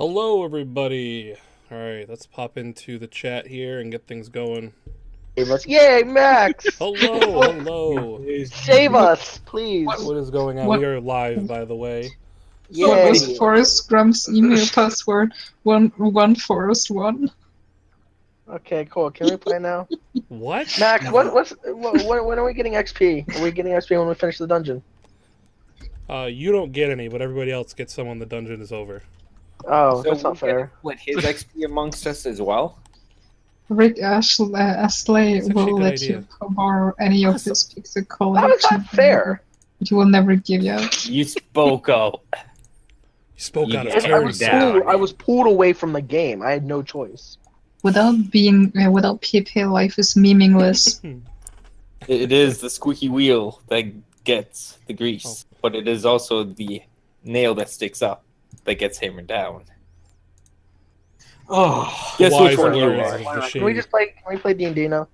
Hello, everybody. All right, let's pop into the chat here and get things going. Save us. Yay, Max! Hello, hello. Save us, please. What is going on? What- We are live, by the way. What Yay. was Forrest Grump's email password? One Forrest one. Okay, cool. Can we play now? What? Max, when are we getting XP? Are we getting XP when we finish the dungeon? You don't get any, but everybody else gets some when the dungeon is over. Oh, So that's not we fair. can split his XP amongst us as well. Rick Astley That's actually a will good let idea. you borrow any of Awesome. his pixel How is collection. that fair? But he will never give you out. You spoke out. You spoke You out of get turn. down. I was pulled away from the game. I had no choice. Without PP, life is meaningless. It is the squeaky wheel that gets the grease, but it is also the nail that sticks up that gets hammered down. Oh, guess Wise which one you words are? of the Can we shade. just play? Can we play D&D now?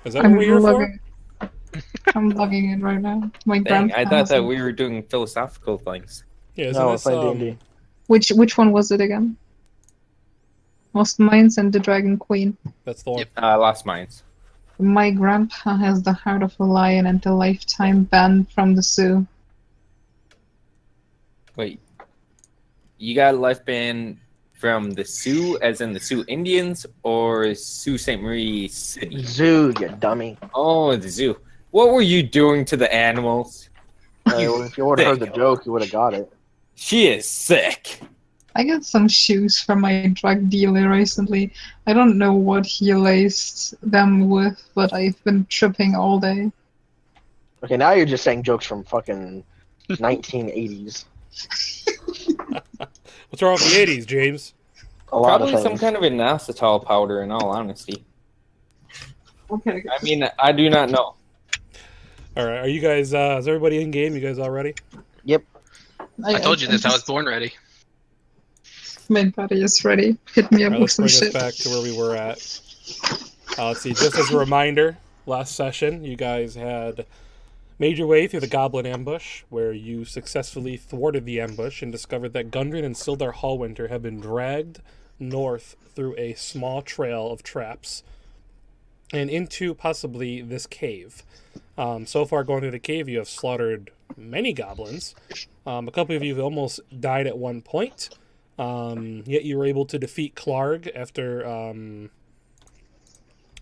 Is that what we're here for? logging. I'm logging in right now. My Dang, grandpa I thought has that it. we were doing philosophical things. Yeah, No, we're this, playing D&D. Which one was it again? Lost Mines and the Dragon Queen. that's the one. Lost Mines. My grandpa has the heart of a lion and a lifetime ban from the zoo. Wait, you got a life ban from the Sioux, as in the Sioux Indians, or Sault Ste. Marie City? Zoo, you dummy. Oh, the zoo. What were you doing to the animals? Well, if you would have heard the joke, you would have got it. She is sick. I got some shoes from my drug dealer recently. I don't know what he laced them with, but I've been tripping all day. Okay, now you're just saying jokes from fucking 1980s. What's wrong with the 80s, James? A lot Probably of some things. kind of inositol powder, in all honesty. Okay. I mean, I do not know. All right, are you guys, is everybody in game? You guys all ready? I told you this. I was born ready. My body is ready. Hit me All up right, with let's some bring us shit. back to where we were at. Let's see, just as a reminder, last session you guys had made your way through the Goblin ambush, where you successfully thwarted the ambush and discovered that Gundren and Sildar Hallwinter have been dragged north through a small trail of traps and into possibly this cave. So far going through the cave, you have slaughtered many goblins. A couple of you have almost died at one point. Yet you were able to defeat Clarg after, oh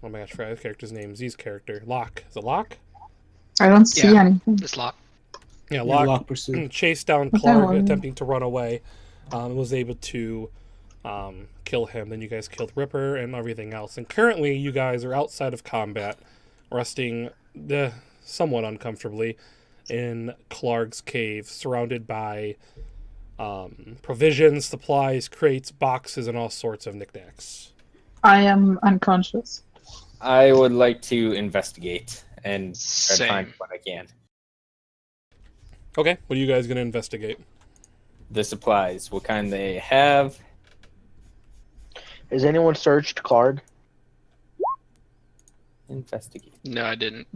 my gosh, I forgot his character's name. Z's character. Locke. Is it Locke? I don't see Yeah. anything. This lock. Yeah, Lock Locke pursuit. chased down Okay, Clarg, well, attempting to run away. Was able to kill him. Then you guys killed Ripper and everything else. And currently, you guys are outside of combat, resting somewhat uncomfortably in Clarg's cave, surrounded by provisions, supplies, crates, boxes, and all sorts of knickknacks. I am unconscious. I would like to investigate and try to Same. find what I can. Okay, what are you guys going to investigate? The supplies, what kind they have. Has anyone searched Clarg? Investigate. No, I didn't.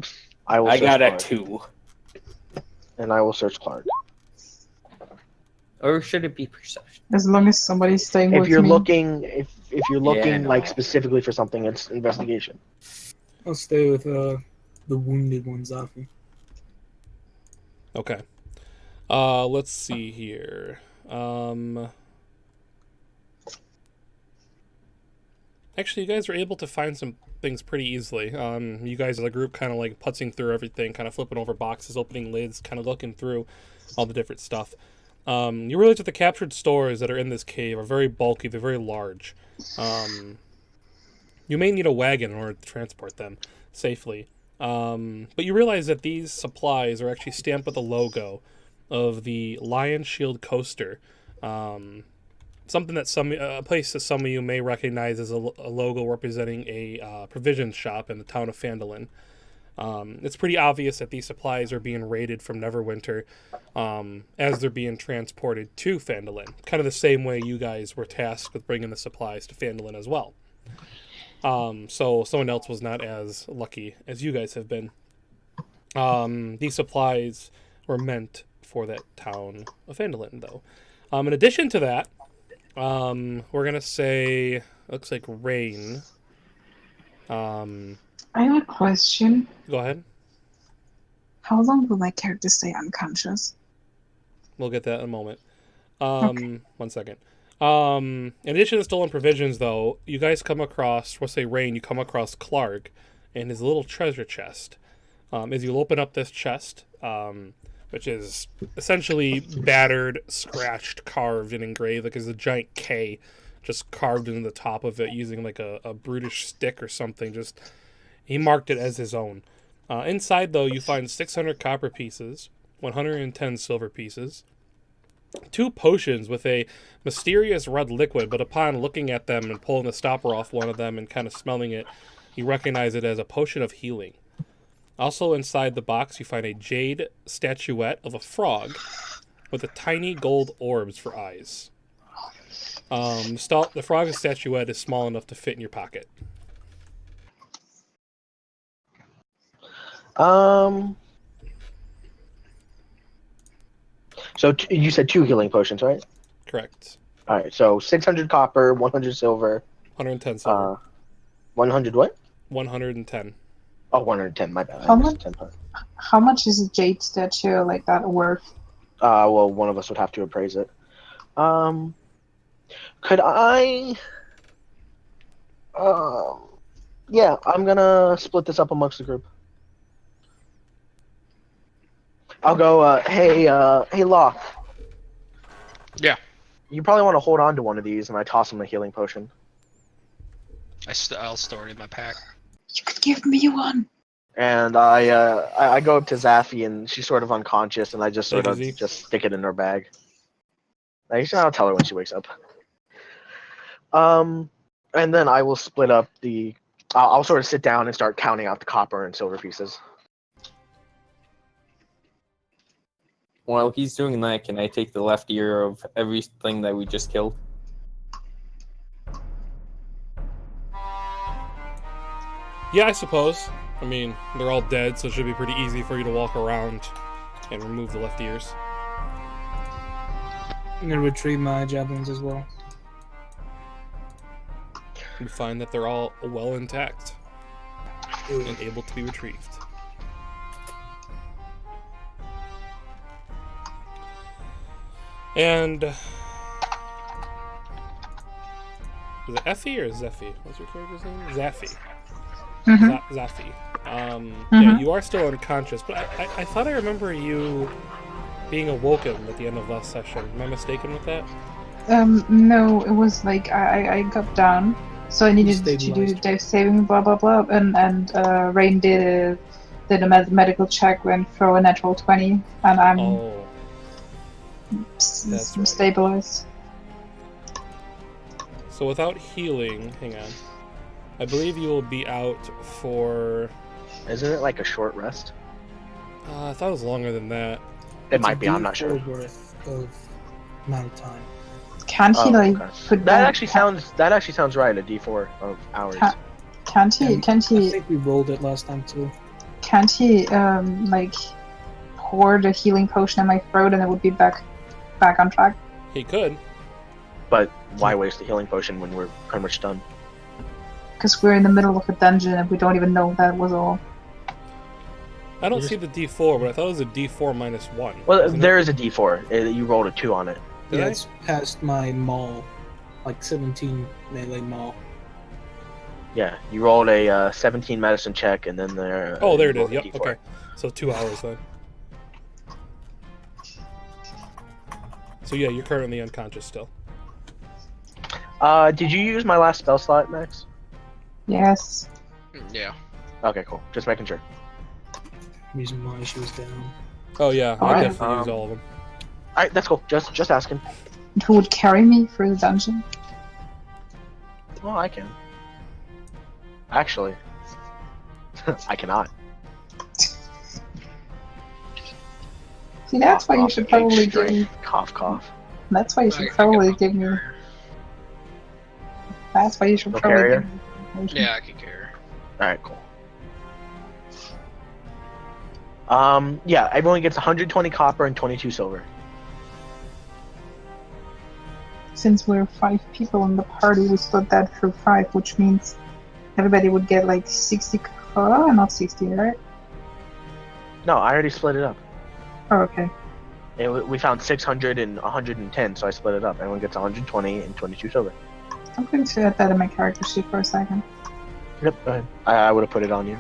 I will I search got a Clarg. 2. And I will search Clarg. Or should it be perception? As long as somebody's staying If with you're me. looking, if you're Yeah, I looking know. like specifically for something, it's investigation. I'll stay with the wounded ones off me. Okay. Let's see here. Actually, you guys were able to find some things pretty easily. You guys as a group kind of like putzing through everything, kind of flipping over boxes, opening lids, kind of looking through all the different stuff. You realize that the captured stores that are in this cave are very bulky, they're very large. You may need a wagon in order to transport them safely. But you realize that these supplies are actually stamped with the logo of the Lion Shield coaster. Something that a place that some of you may recognize as a logo representing a provision shop in the town of Phandelver. It's pretty obvious that these supplies are being raided from Neverwinter as they're being transported to Phandelver. Kind of the same way you guys were tasked with bringing the supplies to Phandelver as well. So someone else was not as lucky as you guys have been. These supplies were meant for that town of Phandelver, though. In addition to that, We're gonna say looks like Rain. I have a question. Go ahead. How long will my character stay unconscious? We'll get that in a moment. Okay. 1 second. In addition to stolen provisions, though, you guys come across, we'll say Rain, you come across Clark and his little treasure chest. As you open up this chest, which is essentially battered, scratched, carved, and engraved, like there's a giant K just carved into the top of it using like a brutish stick or something. Just he marked it as his own. Inside, though, you find 600 copper pieces, 110 silver pieces, 2 potions with a mysterious red liquid, but upon looking at them and pulling the stopper off one of them and kind of smelling it, you recognize it as a potion of healing. Also inside the box, you find a jade statuette of a frog with a tiny gold orbs for eyes. The frog statuette is small enough to fit in your pocket. So you said 2 healing potions, right? Correct. All right. So 600 copper, 100 silver. 110 silver. 100 what? 110. Oh, 110. My bad. How much is a jade statue like that worth? Well, one of us would have to appraise it. Could I? Yeah, I'm gonna split this up amongst the group. I'll go. Hey, Locke. Yeah. You probably want to hold on to one of these, and I toss him a healing potion. I'll store it in my pack. You could give me one. And I go up to Zaffy, and she's sort of unconscious, and I just sort of just stick it in her bag. I'll tell her when she wakes up. And then I will split up the. I'll sort of sit down and start counting out the copper and silver pieces. While he's doing that, can I take the left ear of everything that we just killed? Yeah, I suppose. I mean, they're all dead, so it should be pretty easy for you to walk around and remove the left ears. I'm gonna retrieve my javelins as well. You find that they're all well intact and able to be retrieved. And is it Effie or Zeffie? What's your character's name? Zaffy. Mm-hmm. Zaffy. Yeah, you are still unconscious, but I thought I remember you being awoken at the end of last session. Am I mistaken with that? No, it was like I got down, so I needed to do death saving, blah blah blah, and Rain did a medical check and throw a natural 20, and I'm That's right. stabilized. So without healing, hang on. I believe you will be out for. Isn't it like a short rest? I thought it was longer than that. It might be. I'm not sure. Worth of amount of time. Can't he put that actually sounds right. A D4 of hours. Can't he? I think we rolled it last time too. Can't he pour the healing potion in my throat and it would be back on track? He could. But why waste the healing potion when we're pretty much done? Because we're in the middle of a dungeon and we don't even know that was all. I don't see the D4, but I thought it was a D4 minus 1. Well, there is a D4. You rolled a 2 on it. Did I? It's past my maul, like 17 melee maul. Yeah, you rolled a 17 medicine check, and then there. Oh, there it is. a Yep. D4. Okay. So 2 hours then. So yeah, you're currently unconscious still. Did you use my last spell slot, Max? Yes. Yeah. Okay, cool. Just making sure. Reason why she was down. Oh yeah, I Alright, definitely used all of them. Alright, that's cool. Just asking. Who would carry me through the dungeon? Well, I can. Actually, I cannot. See, that's why you Cough, should ache, probably give strength, me. Cough, cough. That's why you should I can probably go. give me. That's why you should No probably carrier? give me. potion. Yeah, I can care. Alright, cool. Yeah, everyone gets 120 copper and 22 silver. since we're 5 people in the party, we split that through 5, which means everybody would get like 60 cola, not 60, right? No, I already split it up. Oh, okay. We found 600 and 110, so I split it up. Everyone gets 120 and 22 silver. I'm going to add that in my character sheet for a second. Yep, go ahead. I would have put it on you.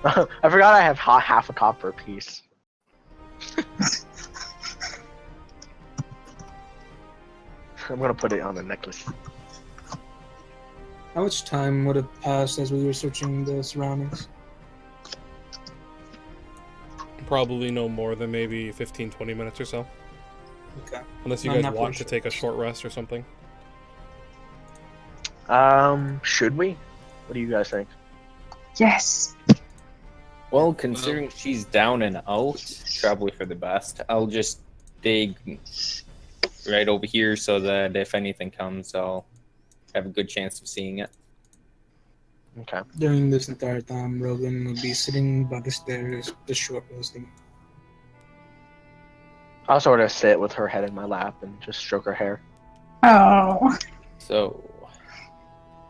I forgot I have half a copper piece. I'm gonna put it on the necklace. How much time would have passed as we were searching the surroundings? Probably no more than maybe 15-20 minutes or so. Okay. Unless you I'm guys not want pretty to sure. take a short rest or something. Should we? What do you guys think? Yes! Well, considering she's down and out, probably for the best. I'll just dig right over here so that if anything comes, I'll have a good chance of seeing it. Okay. During this entire time, Rogan would be sitting by the stairs, just short resting. I'll sort of sit with her head in my lap and just stroke her hair. Oh. So,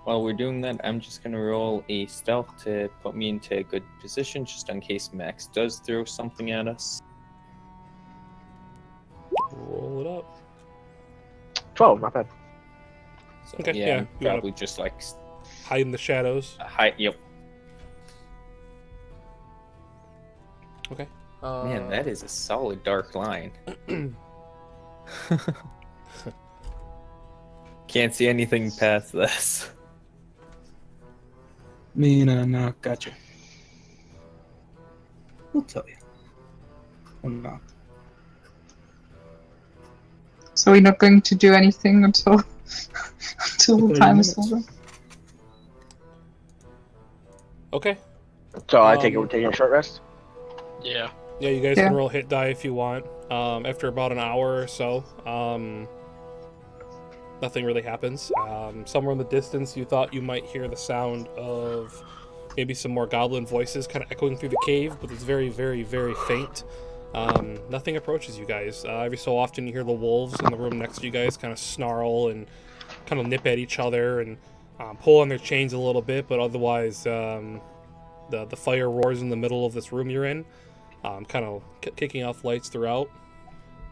while we're doing that, I'm just going to roll a stealth to put me into a good position, just in case Max does throw something at us. Roll it up. 12, not bad. So, Okay, yeah, yeah, I'm you wanna- probably just like Hide in the shadows. Yep. Okay. Man, that is a solid dark line. Can't see anything past this. No, gotcha. We'll tell you. Or not. So we're not going to do anything until until the 30 time is minutes. over. Okay. So I take it we're taking a short rest? Yeah. Yeah, you guys Yeah. can roll hit die if you want. After about an hour or so, nothing really happens. Somewhere in the distance, you thought you might hear the sound of maybe some more goblin voices kind of echoing through the cave, but it's very, very, very faint. Nothing approaches you guys. Every so often, you hear the wolves in the room next to you guys kind of snarl and kind of nip at each other and pull on their chains a little bit, but otherwise, the fire roars in the middle of this room you're in, kind of kicking off lights throughout.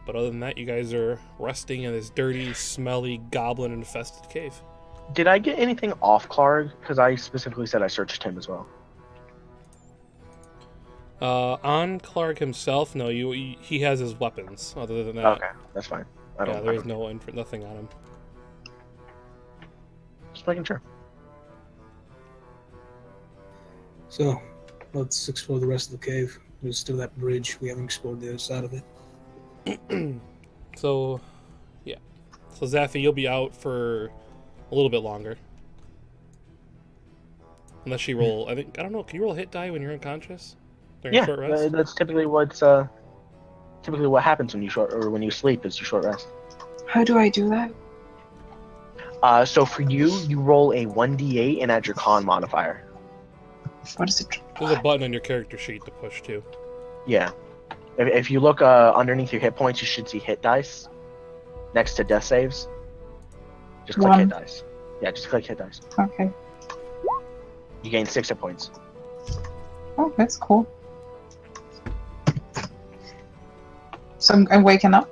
But other than that, you guys are resting in this dirty, smelly, goblin-infested cave. Did I get anything off Clark? Because I specifically said I searched him as well. On Clark himself, no, he has his weapons. Other than that, Okay, that's fine. I yeah, don't. there's nothing on him. Just making sure. So, let's explore the rest of the cave. There's still that bridge. We haven't explored the other side of it. So, yeah. So Zaffi, you'll be out for a little bit longer. Unless you roll, I don't know. Can you roll a hit die when you're unconscious during a Yeah, short rest? that's typically what happens when you sleep is you short rest. How do I do that? So for you roll a 1d8 and add your con modifier. What is it? There's a button on your character sheet to push too. Yeah. If you look underneath your hit points, you should see hit dice next to death saves. Just click 1. hit dice. Yeah, just click hit dice. Okay. You gain 6 hit points. Oh, that's cool. So I'm waking up.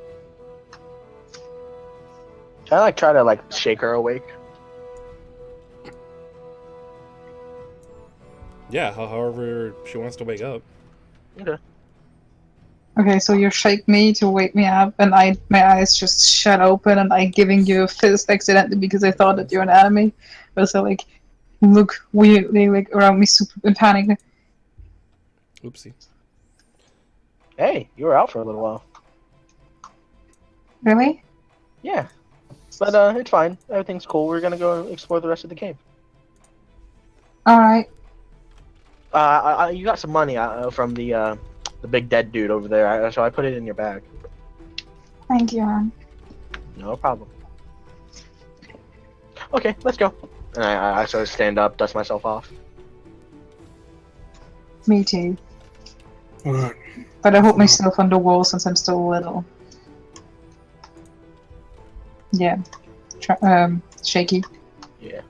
Can I try to shake her awake? Yeah, however she wants to wake up. Okay. Okay, so you shake me to wake me up, and my eyes just shut open, and I'm giving you a fist accidentally because I thought that you're an enemy. But so look weirdly around me, super in panic. Oopsie. Hey, you were out for a little while. Really? Yeah. But it's fine. Everything's cool. We're gonna go explore the rest of the cave. All right. You got some money from the big dead dude over there, so I put it in your bag. Thank you, hon. No problem. Okay, let's go. And I sort of stand up, dust myself off. Me too. Alright. But I hold myself on the wall since I'm still little. Yeah. Shaky. Yeah.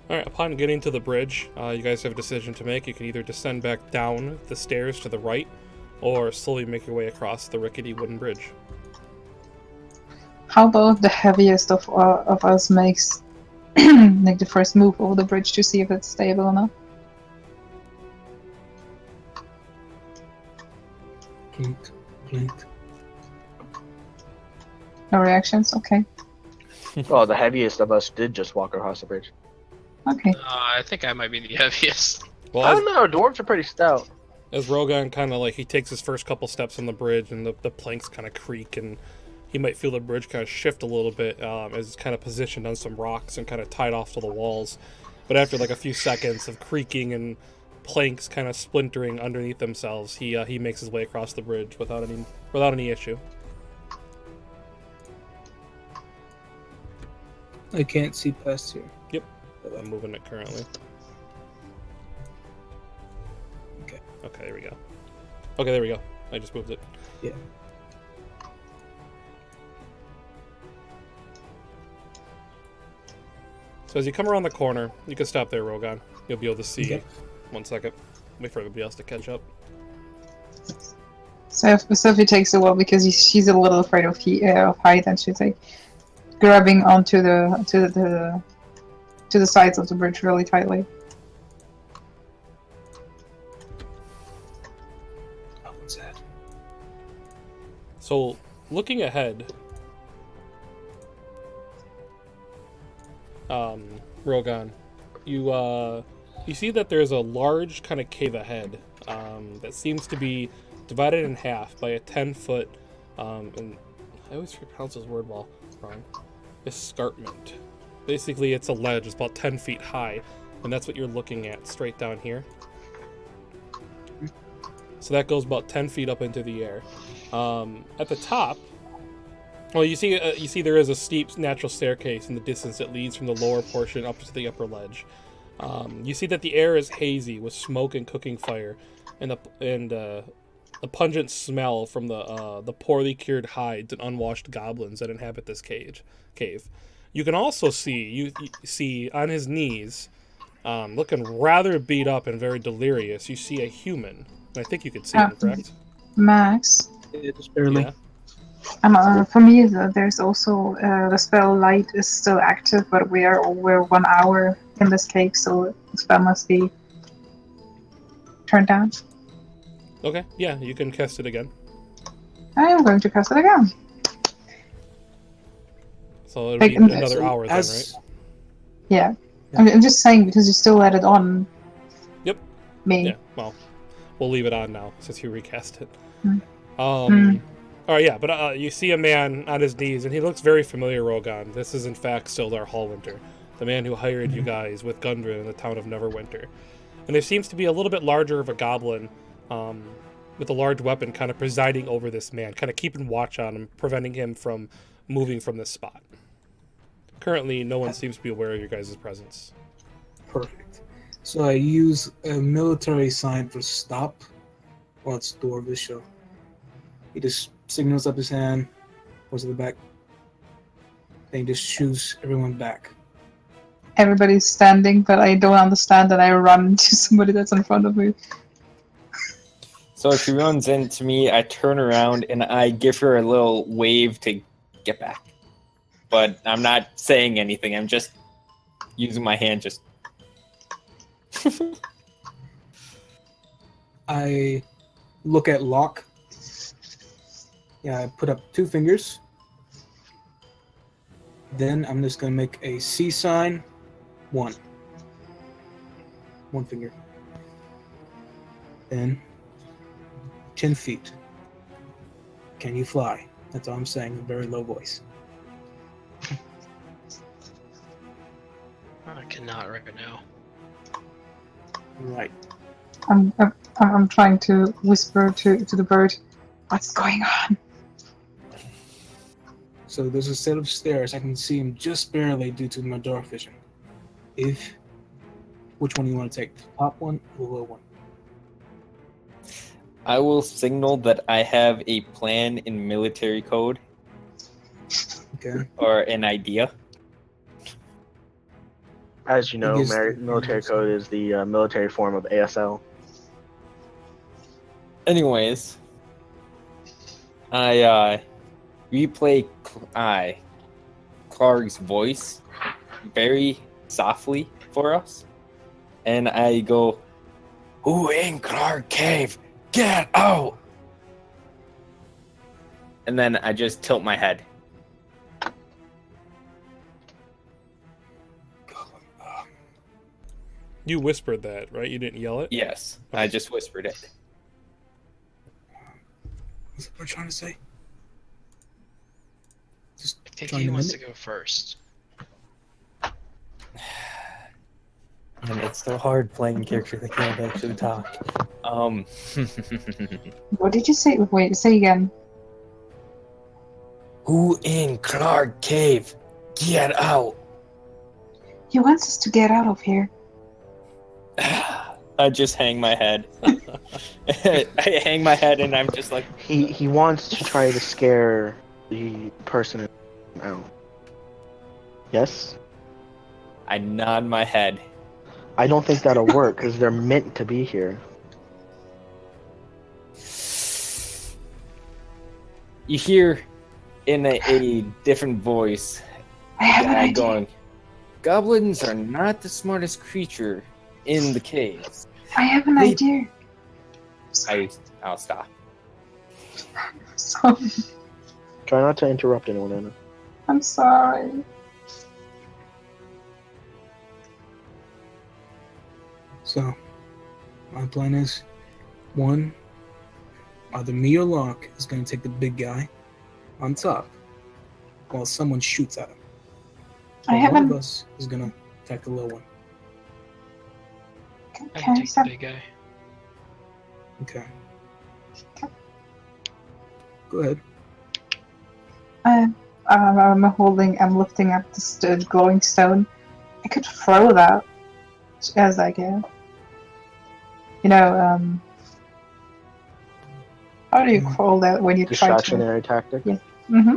All right. Upon getting to the bridge, you guys have a decision to make. You can either descend back down the stairs to the right, or slowly make your way across the rickety wooden bridge. How about the heaviest of us makes make the first move over the bridge to see if it's stable or not? Plink, plink. No reactions? Okay. Well, the heaviest of us did just walk across the bridge. Okay. I think I might be the heaviest. Well, I don't know. Dwarves are pretty stout. as Rogan kind of like he takes his first couple steps on the bridge, and the planks kind of creak, and he might feel the bridge kind of shift a little bit as it's kind of positioned on some rocks and kind of tied off to the walls. But after like a few seconds of creaking and planks kind of splintering underneath themselves, he makes his way across the bridge without any issue. I can't see past here. Yep, I'm moving it currently. Okay. Okay, there we go. Okay, there we go. I just moved it. Yeah. So as you come around the corner, you can stop there, Rogan. You'll be able to see. Okay. 1 second. Wait for everybody else to catch up. So Sophie takes a while because she's a little afraid of height, and she's like grabbing onto the sides of the bridge really tightly. Oh, what's that? So, looking ahead, Rogan, you see that there's a large kind of cave ahead that seems to be divided in half by a 10-foot, and I always pronounce this word wrong, escarpment. Basically, it's a ledge. It's about 10 feet high, and that's what you're looking at straight down here. So that goes about 10 feet up into the air. At the top, well, you see there is a steep natural staircase in the distance that leads from the lower portion up to the upper ledge. You see that the air is hazy with smoke and cooking fire, and the pungent smell from the poorly cured hides and unwashed goblins that inhabit this cave. You can also see you see on his knees, looking rather beat up and very delirious. You see a human. I think you could see him, correct? Max. Yeah, just barely. Yeah. For me, there's also the spell light is still active, but we're 1 hour in this cave, so the spell must be turned down. Okay. Yeah, you can cast it again. I am going to cast it again. So it'll Like, be another hour then, As- right? Yeah. I'm just saying because you still let it on. Yep. Me. Yeah. Well, we'll leave it on now since you recast it. Mm. All right, yeah, but you see a man on his knees, and he looks very familiar, Rogan. This is, in fact, Sildar Hallwinter, the man who hired you guys with Gundren in the town of Neverwinter. And there seems to be a little bit larger of a goblin with a large weapon kind of presiding over this man, kind of keeping watch on him, preventing him from moving from this spot. Currently, no one seems to be aware of your guys' presence. Perfect. So I use a military sign for stop. Well, it's Dwarvish, so he just signals up his hand, goes to the back, then he just shoots everyone back. Everybody's standing, but I don't understand that I run into somebody that's in front of me. So if she runs into me, I turn around and I give her a little wave to get back. But I'm not saying anything. I'm just using my hand just... I look at Locke. Yeah, I put up 2 fingers. Then I'm just going to make a C sign. 1 finger. Then 10 feet. Can you fly? That's all I'm saying in a very low voice. I cannot right now. Right. I'm trying to whisper to the bird, what's going on? So there's a set of stairs. I can see him just barely due to my dark vision. Which one do you want to take? The top one or the low one? I will signal that I have a plan in military code. Okay. or an idea. As you know, guess the- military code is the military form of ASL. Anyways, I replay Clark's voice very softly for us, and I go, "Who in Clark Cave? Get out!" And then I just tilt my head. You whispered that, right? You didn't yell it? Yes, I just whispered it. What's the bird trying to say? Just I think trying he to wants to mimic? go first. And it's so hard playing characters that can't actually talk. What did you say? Wait, say again. Who in Clark Cave? Get out! He wants us to get out of here. I just hang my head. I hang my head and I'm just like, He wants to try to scare the person out. Yes? I nod my head. I don't think that'll work because they're meant to be here. You hear in a different voice I have an guy idea. going, "Goblins are not the smartest creature in the caves." I have an Wait. idea. I'll stop. So, Try not to interrupt anyone, Anna. I'm sorry. So, my plan is, one, either me or Locke is going to take the big guy on top, while someone shoots at him. I Or one haven't. of us is going to attack the little one. I Can can I take the stop? big guy. Okay. Go ahead. I'm lifting up the glowing stone. I could throw that as I go. How do you call that when you try to? Distractionary tactic. Yeah. Mm-hmm.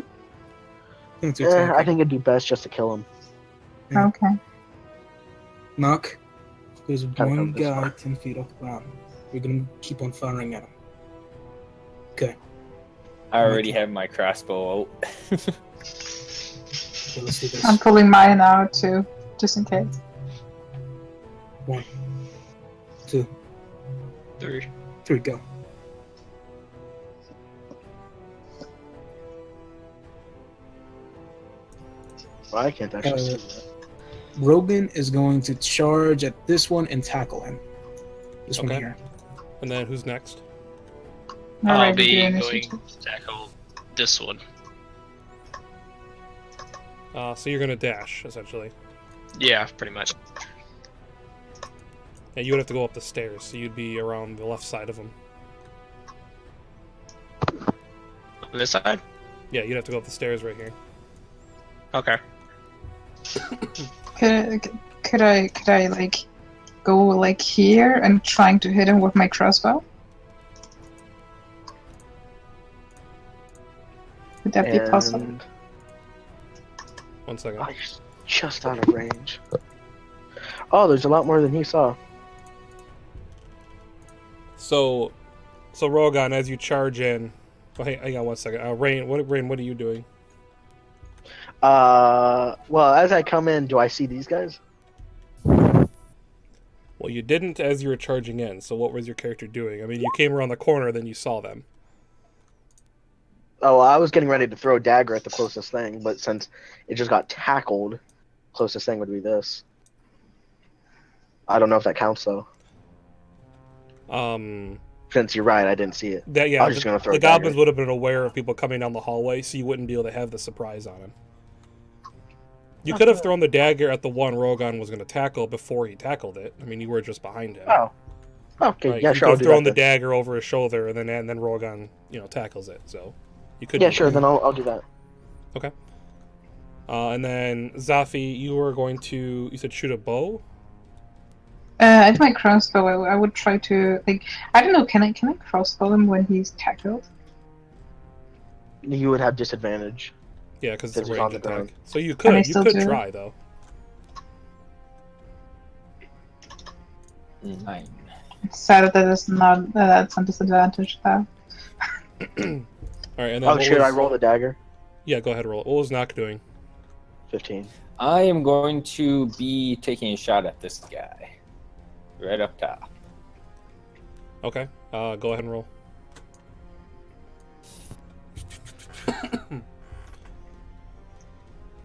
Going to attack I him. think it'd be best just to kill him. Yeah. Okay. Knock. There's Gotta one go this guy far. 10 feet off the ground. We're going to keep on firing at him. Okay. I already have my crossbow out. Okay, let's do this. I'm pulling mine out too, just in case. 1, 2, 3. 3, go. Well, I can't actually see that. Rogan is going to charge at this one and tackle him. This one Okay. here. And then who's next? All I'll right, be do going initiative. to tackle this one. So you're gonna dash, essentially. Yeah, pretty much. And you would have to go up the stairs, so you'd be around the left side of them. On this side? Yeah, you'd have to go up the stairs right here. Okay. Could I like go like here and trying to hit him with my crossbow? Would that be possible? And 1 second. oh, he's just out of range. Oh, there's a lot more than he saw. So Rogan, as you charge in, oh, hang on 1 second. Rain, what are you doing? Well, as I come in, do I see these guys? Well, you didn't as you were charging in. So what was your character doing? I mean, you came around the corner, then you saw them. Oh, I was getting ready to throw a dagger at the closest thing, but since it just got tackled, closest thing would be this. I don't know if that counts though. Since you're right, I didn't see it. That yeah, I was just gonna throw the a dagger. goblins would have been aware of people coming down the hallway, so you wouldn't be able to have the surprise on him. You could have thrown the dagger at the one Rogan was going to tackle before he tackled it. I mean, you were just behind him. Oh, okay, Right? yeah, you sure. could I'll have do thrown that the then. dagger over his shoulder, and then Rogan, tackles it. So you could. Yeah, do sure. that. Then I'll do that. Okay. And then Zafi, you were going to. You said shoot a bow. I have my crossbow. I would try to like. I don't know. Can I crossbow him when he's tackled? You would have disadvantage. Yeah, because it's a Because he's on range the attack. ground. So you Can I could still do it? try though. 9. Sad that it's not that's a disadvantage though. All right, and then Oh what shit! was, I roll the dagger. Yeah, go ahead, roll it. What was Knock doing? 15. I am going to be taking a shot at this guy. Right up top. Okay, go ahead and roll.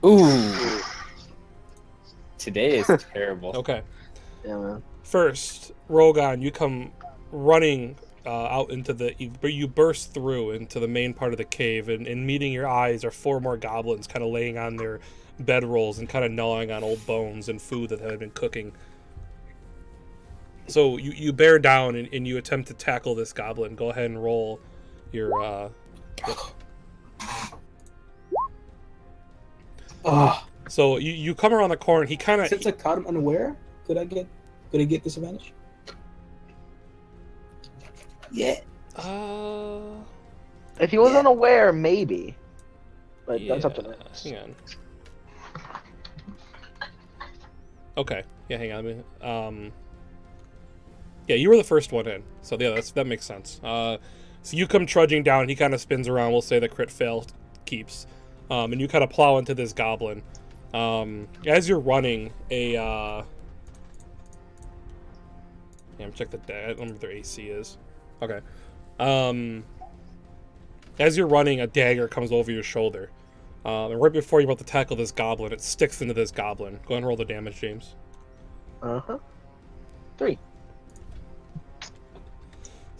Ooh. Today is terrible. Okay. Yeah, man. First, Rogan, you come running out into you burst through into the main part of the cave, and meeting your eyes are 4 more goblins kind of laying on their bedrolls and kind of gnawing on old bones and food that had been cooking. So you bear down and you attempt to tackle this goblin. Go ahead and roll your... So you come around the corner, he kind of... Since I caught him unaware, could I get disadvantage? Yeah. If he was unaware, maybe. But Yeah, that's up to them. hang on. Okay. Yeah, hang on a minute. Yeah, you were the first one in. So yeah, that makes sense. So you come trudging down, he kind of spins around, we'll say the crit fail keeps. And you kind of plow into this goblin. As you're running, I'm check the I don't remember what their AC is. Okay. As you're running, a dagger comes over your shoulder. And right before you're about to tackle this goblin, it sticks into this goblin. Go ahead and roll the damage, James. 3.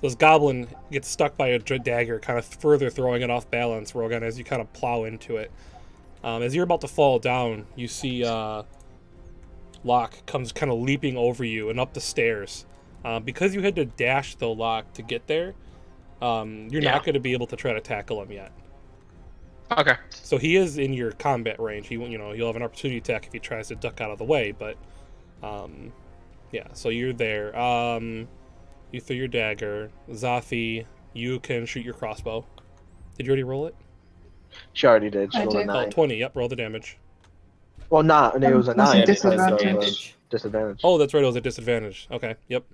So this goblin gets stuck by a dagger, kind of further throwing it off balance, Rogan, as you kind of plow into it. As you're about to fall down, you see Locke comes kind of leaping over you and up the stairs. Because you had to dash, though, Locke, to get there, you're not going to be able to try to tackle him yet. Okay. So he is in your combat range. You'll have an opportunity attack if he tries to duck out of the way, but yeah, so you're there. You threw your dagger. Zafi, you can shoot your crossbow. Did you already roll it? She already did. She I rolled a did. 9. 20. Yep, roll the damage. Well, not. It was a It was 9. a disadvantage. Disadvantage. Disadvantage. Oh, that's right. It was a disadvantage. Okay. Yep.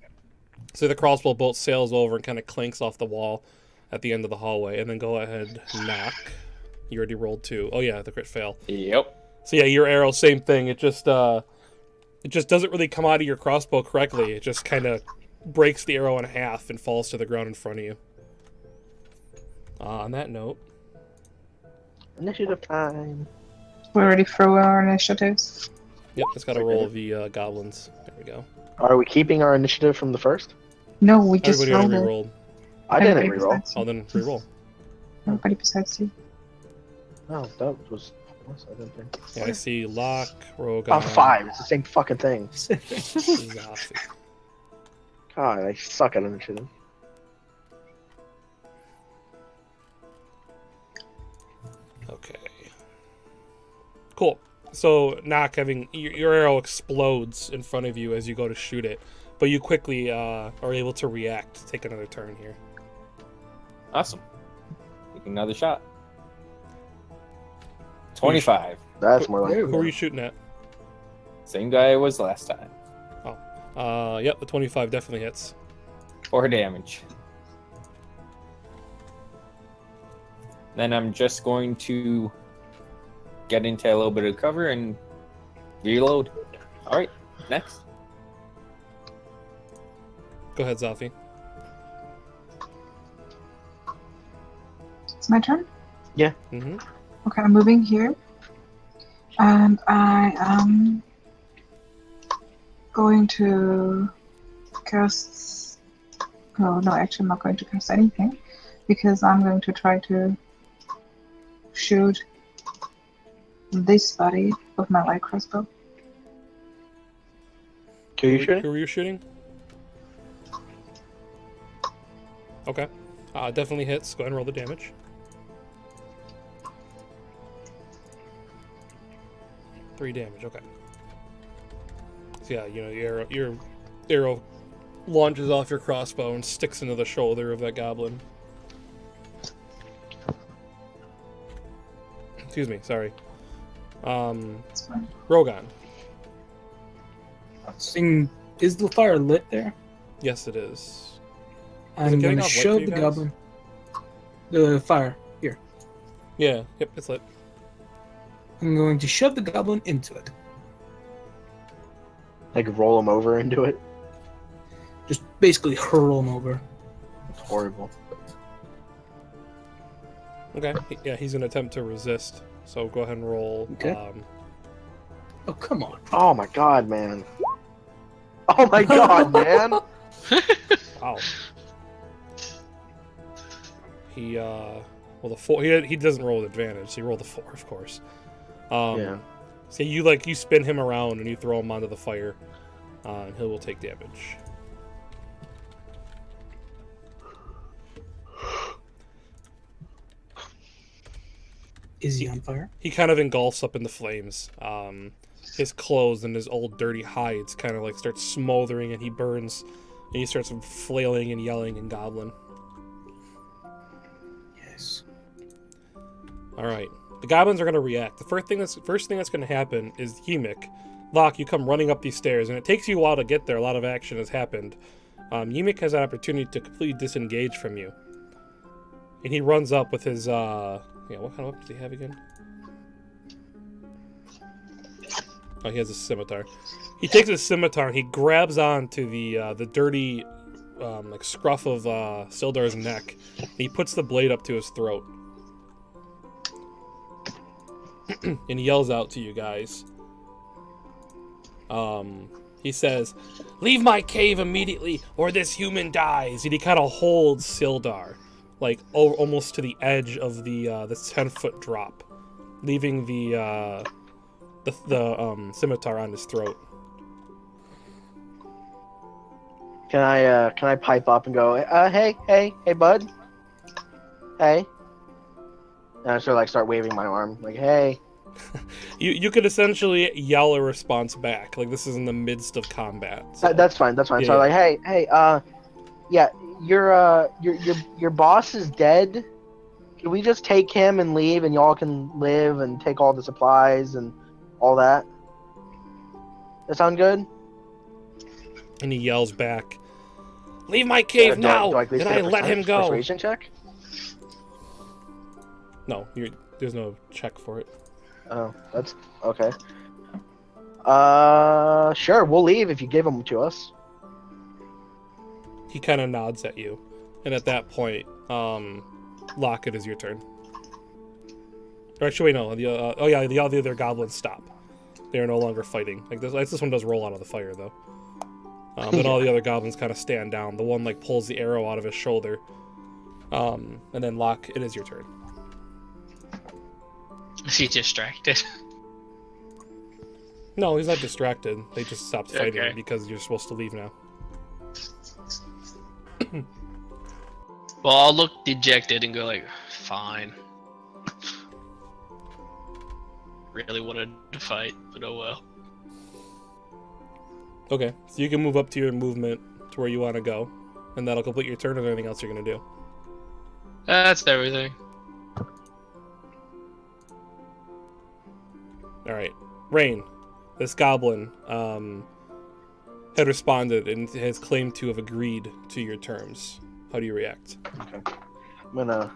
So the crossbow bolt sails over and kind of clinks off the wall at the end of the hallway, and then go ahead, knock. You already rolled 2. Oh yeah, the crit fail. Yep. So yeah, your arrow, same thing. It just doesn't really come out of your crossbow correctly. It just kind of breaks the arrow in half and falls to the ground in front of you. On that note, Initiative time. We already throw our initiatives. yep, it's got to roll the goblins. There we go. Are we keeping our initiative from the first? No, we just Everybody already rolled it. re-rolled. I didn't Everybody reroll. besides Oh, you. then re-roll. Everybody besides you. No, that was. I didn't think. Yeah, I see Locke, Rogan. Oh, 5. It's the same fucking thing. Zafi. God, I suck at initiative. Okay. Cool. So, Knock, your arrow explodes in front of you as you go to shoot it, but you quickly are able to react. Take another turn here. Awesome. Taking another shot. 25. That's more like. Who were you shooting at? Same guy I was last time. Yep, the 25 definitely hits. 4 damage. Then I'm just going to get into a little bit of cover and reload. All right, next. Go ahead, Zafi. It's my turn. Mm-hmm. Okay, I'm moving here. And I am going to cast... Oh, no, actually I'm not going to cast anything. Because I'm going to try to shoot this buddy with my light crossbow. Who are you shooting? Who were you shooting? Okay. Definitely hits. Go ahead and roll the damage. Three damage. Okay. So yeah, your arrow launches off your crossbow and sticks into the shoulder of that goblin. Excuse me, sorry. It's fine. Rogan. Is the fire lit there? Yes, it is. I'm getting going to off lit for shove you the guys? goblin. The fire. Here. Yeah, yep, it's lit. I'm going to shove the goblin into it. Like roll him over into it. Just basically hurl him over. It's horrible. Okay, yeah, he's gonna attempt to resist. So go ahead and roll. Okay. Oh, come on. Oh my god, man. Oh my god, man. Wow. He well, the 4. He doesn't roll with advantage. So he rolled the 4, of course. Yeah. So you spin him around and you throw him onto the fire, and he will take damage. Is he on fire? He kind of engulfs up in the flames. His clothes and his old dirty hides kind of like start smoldering, and he burns, and he starts flailing and yelling in Goblin. Yes. All right, the goblins are going to react. The first thing that's going to happen is Yimik. Locke, you come running up these stairs, and it takes you a while to get there. A lot of action has happened. Yimik has an opportunity to completely disengage from you, and he runs up with his what kind of weapon does he have again? Oh, he has a scimitar. He takes his scimitar and he grabs onto the dirty like scruff of Sildar's neck, and he puts the blade up to his throat. And he yells out to you guys. He says, "Leave my cave immediately, or this human dies." And he kind of holds Sildar, like almost to the edge of the 10-foot drop, leaving the scimitar on his throat. Can I pipe up and go, hey, bud, hey? And I sort of like start waving my arm, like, hey. You could essentially yell a response back, like this is in the midst of combat. So. That's fine. Yeah, so yeah. I'm like, hey, yeah, your boss is dead. Can we just take him and leave, and y'all can live and take all the supplies and all that? That sound good? And he yells back, "Leave my cave now, and I let him go." Persuasion check? No, there's no check for it. Oh, that's okay. Sure, we'll leave if you give them to us. He kind of nods at you, and at that point, Locke, it is your turn. Or actually, wait, no. The other goblins stop. They are no longer fighting. Like this one does roll out of the fire though. But all the other goblins kind of stand down. The one like pulls the arrow out of his shoulder. And then Locke, it is your turn. Is he distracted? No, he's not distracted. They just stopped fighting Okay. because you're supposed to leave now. Well, I'll look dejected and go like, fine. Really wanted to fight, but oh well. Okay, so you can move up to your movement to where you want to go, and that'll complete your turn. Or anything else you're gonna do? That's everything. All right, Rain. This goblin had responded and has claimed to have agreed to your terms. How do you react? Okay. I'm gonna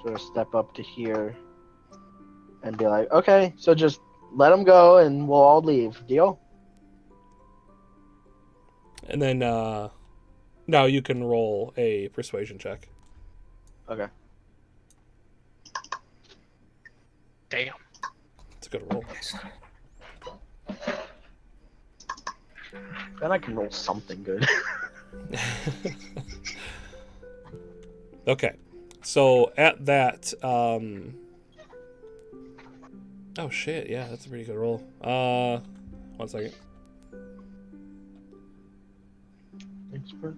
sort of step up to here and be like, okay, so just let him go and we'll all leave. Deal? And then now you can roll a persuasion check. Okay. Damn. It's a good roll. Then I can roll something good. Okay, so at that, oh shit, yeah, that's a pretty good roll. 1 second. Thanks, brother.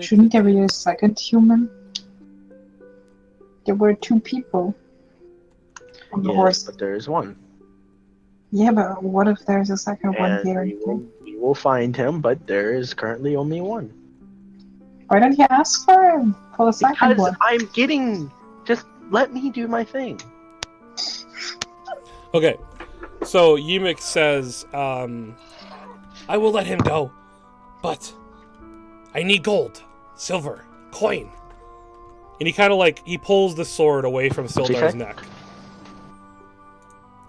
Shouldn't there be a second human? There were 2 people on the Yes, horse. but there is one. Yeah, but what if there's a second one And here? we will find him, but there is currently only one. Why don't you ask for him? Pull a second Because one. I'm getting. Just let me do my thing. Okay, so Yimik says, I will let him go, but I need gold, silver, coin. And he kind of he pulls the sword away from Sildar's neck.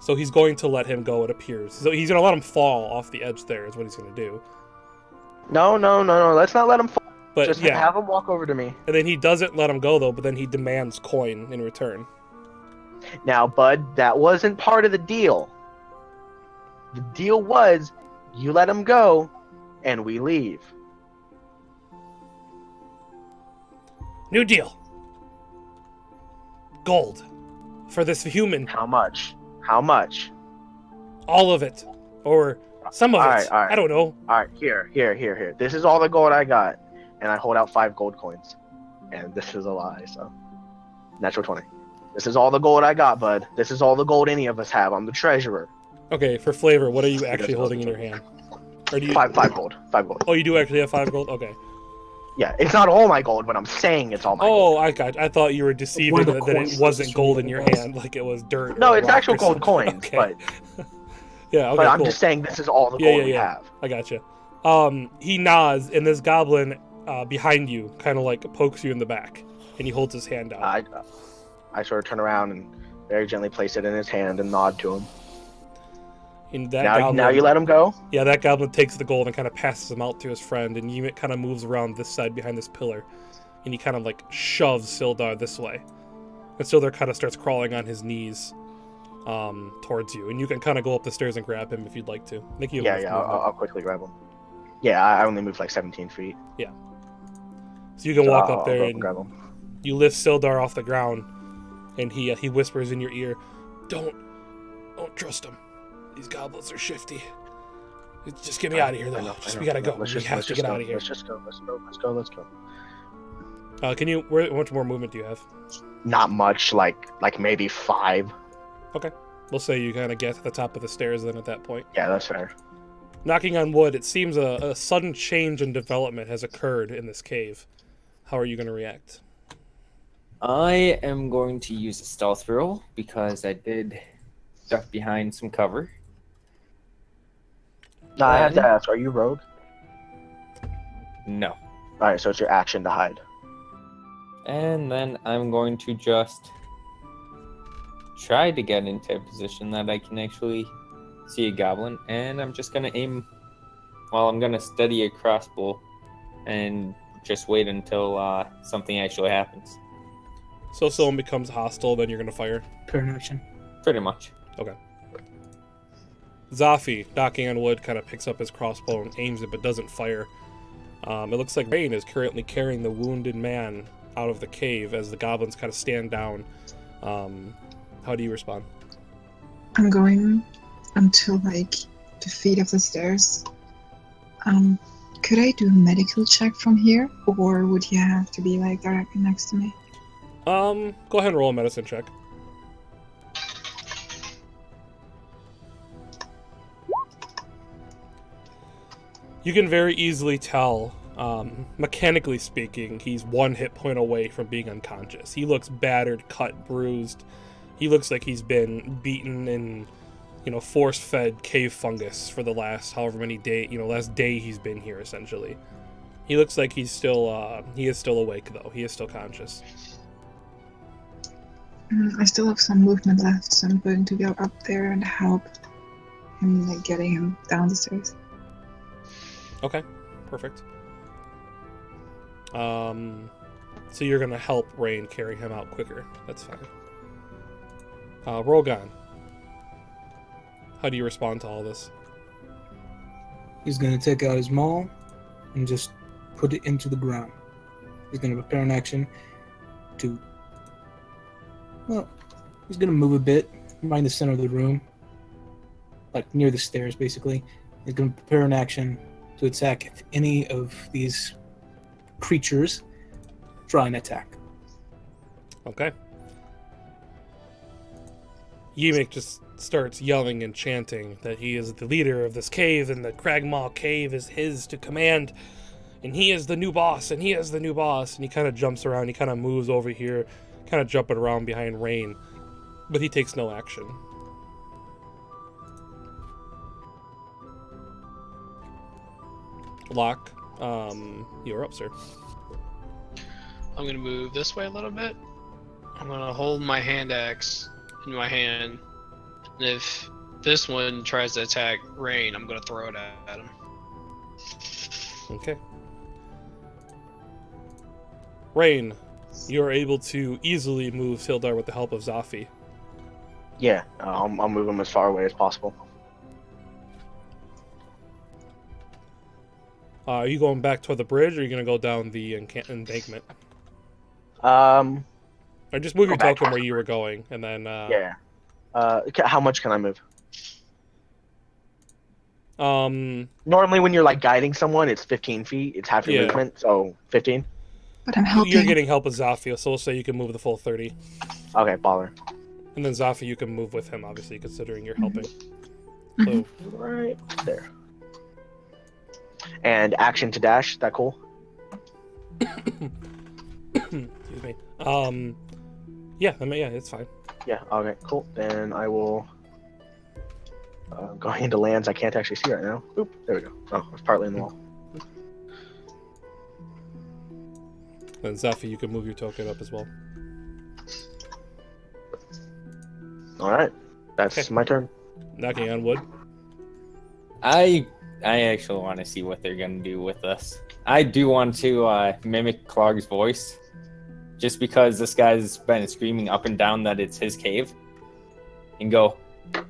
So he's going to let him go, it appears. So he's going to let him fall off the edge there is what he's going to do. No. Let's not let him fall. But Just yeah, have him walk over to me. and then he doesn't let him go, though, but then he demands coin in return. Now, bud, that wasn't part of the deal. The deal was you let him go, and we leave. New deal. Gold. For this human. How much? How much? All of it. Or some of it. All right. I don't know. All right, here. This is all the gold I got, and I hold out 5 gold coins, and this is a lie. So, natural 20. This is all the gold I got, bud. This is all the gold any of us have. I'm the treasurer. Okay, for flavor, what are you actually holding in your hand? Or do you... 5 gold. 5 gold. Oh, you do actually have 5 gold? Okay. Yeah, it's not all my gold, but I'm saying it's all my gold. Oh, I thought you were deceiving One of the that it coins wasn't is gold from in your the hand, like it was dirt. No, or it's rock actual or gold something. coins, Okay. but Yeah, okay, but I'm cool. just saying this is all the gold we have. I gotcha. He nods, and this goblin behind you kind of pokes you in the back, and he holds his hand out. I sort of turn around and very gently place it in his hand and nod to him. And that Now you let him go? Yeah, that goblin takes the gold and kind of passes him out to his friend, and Ymit kind of moves around this side behind this pillar, and he kind of shoves Sildar this way. And Sildar kind of starts crawling on his knees towards you, and you can kind of go up the stairs and grab him if you'd like to. I think you have enough movement. I'll quickly grab him. Yeah, I only moved 17 feet. So you can walk up I'll there go and grab him. you lift Sildar off the ground, and he whispers in your ear, Don't trust him. These goblins are shifty. Just get me out of here, though. We gotta go. We have to get out of here. Let's just go. Let's go. How much more movement do you have? Not much, like maybe 5. We'll say you kind of get to the top of the stairs then at that point. Yeah, that's fair. Knocking on wood, it seems a sudden change in development has occurred in this cave. How are you going to react? I am going to use a stealth roll because I did duck behind some cover. Now, I have to ask, are you rogue? No. Alright, so it's your action to hide. And then I'm going to just try to get into a position that I can actually see a goblin, and I'm just going to aim. Well, I'm going to steady a crossbow and just wait until something actually happens. So if someone becomes hostile, then you're going to fire? Perception. Pretty much. Okay. Zafi, knocking on wood, kind of picks up his crossbow and aims it, but doesn't fire. It looks like Rain is currently carrying the wounded man out of the cave as the goblins kind of stand down. How do you respond? I'm going until the feet of the stairs. Could I do a medical check from here, or would you have to be directly next to me? Go ahead and roll a medicine check. You can very easily tell, mechanically speaking, he's 1 hit point away from being unconscious. He looks battered, cut, bruised. He looks like he's been beaten and, force-fed cave fungus for the last however many days, last day he's been here, essentially. He looks like he is still awake, though. He is still conscious. I still have some movement left, so I'm going to go up there and help him, getting him down the stairs. Okay, perfect. So you're gonna help Rain carry him out quicker. That's fine. Rogan, how do you respond to all this? He's going to take out his maul and just put it into the ground. He's going to prepare an action to... Well, he's going to move a bit right in the center of the room. Near the stairs, basically. He's going to prepare an action to attack if any of these creatures try and attack. Okay. Yimik just starts yelling and chanting that he is the leader of this cave and the Cragmaw cave is his to command. and he is the new boss, and he is the new boss. And he kind of jumps around. He kind of moves over here, kind of jumping around behind Rain, but he takes no action. Locke, you're up, sir. I'm gonna move this way a little bit. I'm gonna hold my hand axe in my hand, and if this one tries to attack Rain, I'm gonna throw it at him. Okay. Rain, you're able to easily move Sildar with the help of Zafi. Yeah, I'll move him as far away as possible. Are you going back toward the bridge, or are you going to go down the embankment? Um, Or just move your Go back. token where you were going, and then... yeah. How much can I move? Normally, when you're like guiding someone, it's 15 feet. It's half your Yeah. movement, so 15. But I'm helping. You're getting help with Zafi, so we'll say you can move the full 30. Okay, baller. And then Zafi, you can move with him, obviously, considering you're helping. Mhm. So, Right there. And action to dash. That cool? excuse me. Yeah, I mean, yeah, it's fine. Yeah. Okay. Cool. Then I will. Going into lands I can't actually see right now. Oop. There we go. Oh, it's partly in the wall. Then Zafi, you can move your token up as well. All right. That's Okay. my turn. Knocking on wood. I actually want to see what they're gonna do with us. I do want to mimic Clark's voice, just because this guy's been screaming up and down that it's his cave, and go,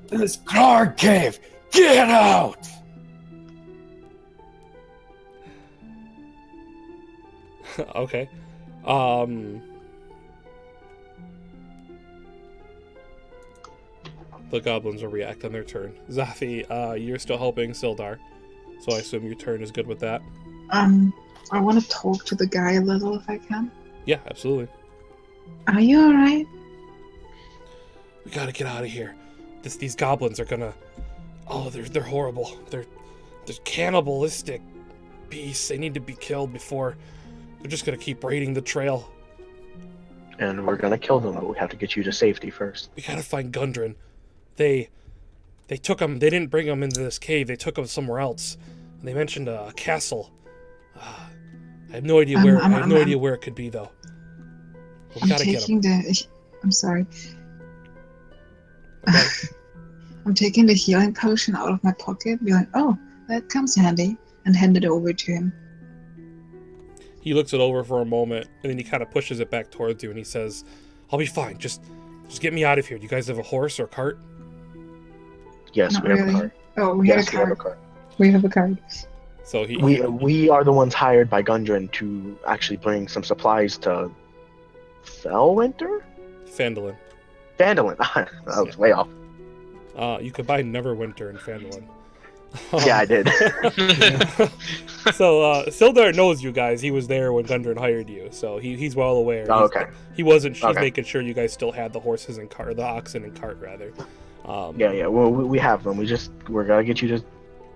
"This Clark cave, get out!" Okay. The goblins will react on their turn. Zafi, you're still helping Sildar, so I assume your turn is good with that. I want to talk to the guy a little if I can. Yeah, absolutely. Are you alright? We gotta get out of here. These goblins are gonna... Oh, they're horrible. They're cannibalistic beasts. They need to be killed before... They're just gonna keep raiding the trail. And we're gonna kill them, but we have to get you to safety first. We gotta find Gundren. They took him. They didn't bring him into this cave. They took him somewhere else. And they mentioned a castle. I have no idea where. I have no idea where it could be, though. But we I'm gotta get him. I'm sorry. Okay. I'm taking the healing potion out of my pocket, be like, oh, that comes handy, and hand it over to him. He looks it over for a moment, and then he kind of pushes it back towards you, and he says, "I'll be fine. Just get me out of here. Do you guys have a horse or a cart?" Yes, Not we have really. a card. Oh, we Yes, have we a have a card. card. We have a card. So We are the ones hired by Gundren to actually bring some supplies to Felwinter? Phandelver. Phandalin. I was way off. You could buy Neverwinter in Phandelver. Yeah, I did. So Sildar knows you guys. He was there when Gundren hired you, so he's well aware. Oh, okay. He wasn't. She's Okay. making sure you guys still had the horses and cart, the oxen and cart rather. Yeah. Well, we have them. We're gonna get you to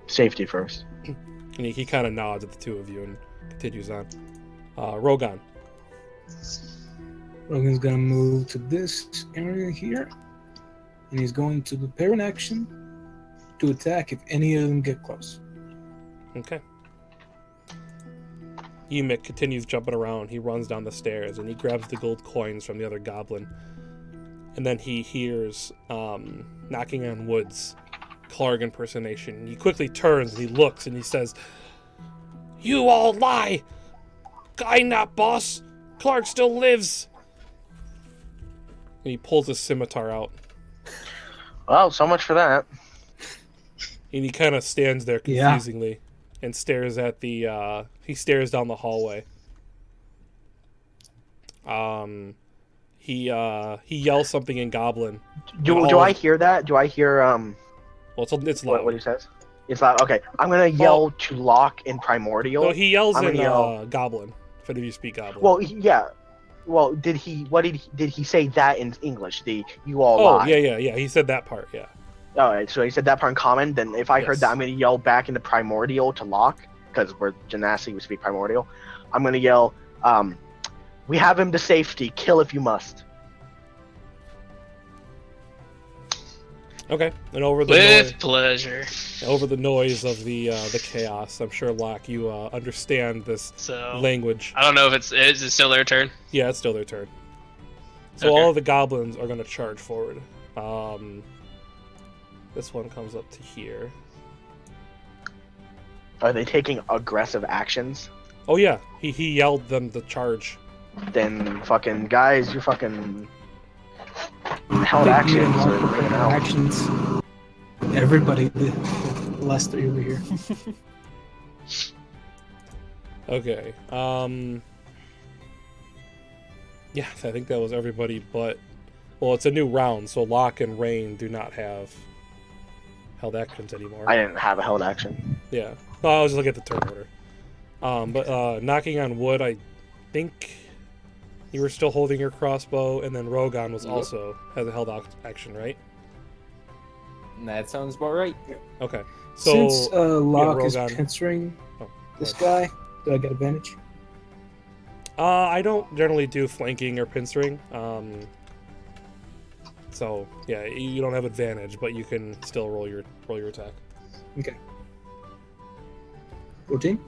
safety first. And he kind of nods at the two of you and continues on. Rogan. Rogan's gonna move to this area here, and he's going to prepare an action to attack if any of them get close. Okay. Emic continues jumping around. He runs down the stairs and he grabs the gold coins from the other goblin. And then he hears knocking on woods, Clark impersonation. He quickly turns and he looks and he says, "You all lie! I not boss! Clark still lives!" And he pulls his scimitar out. Well, so much for that. And he kind of stands there Yeah. confusingly and stares at the, he stares down the hallway. He yells something in Goblin. Do I hear that? Do I hear Well, it's loud. what he says? It's loud. Okay, I'm gonna yell to Locke in Primordial. No, he yells I'm in gonna yell. Goblin. If any of you speak Goblin. Well, yeah. Well, did he? What did he say that in English? You all oh, lie. yeah. He said that part, yeah. All right, so he said that part in common. Then if I heard Yes. that, I'm gonna yell back into Primordial to Locke, because we're Genasi, we speak Primordial. I'm gonna yell, "We have him to safety. Kill if you must." Okay, and over the With pleasure. over the noise of the chaos, I'm sure Locke, you understand this So language. I don't know if is it still their turn? Yeah, it's still their turn. So Okay. all of the goblins are going to charge forward. This one comes up to here. Are they taking aggressive actions? Oh yeah, he yelled them to charge. Then fucking guys, you fucking held Big actions mutant or walk bring it with out. actions. Everybody, the last three over here. Okay. Yeah, I think that was everybody but... Well, it's a new round, so Locke and Rain do not have held actions anymore. I didn't have a held action. Yeah. Oh, I was just looking at the turn order. But knocking on wood, I think you were still holding your crossbow, and then Rogan was also has a held action, right? That sounds about right. Okay. So Since Locke is Rogan. pincering Oh, this go ahead. guy, do I get advantage? I don't generally do flanking or pincering. So yeah, you don't have advantage, but you can still roll your attack. Okay. 14?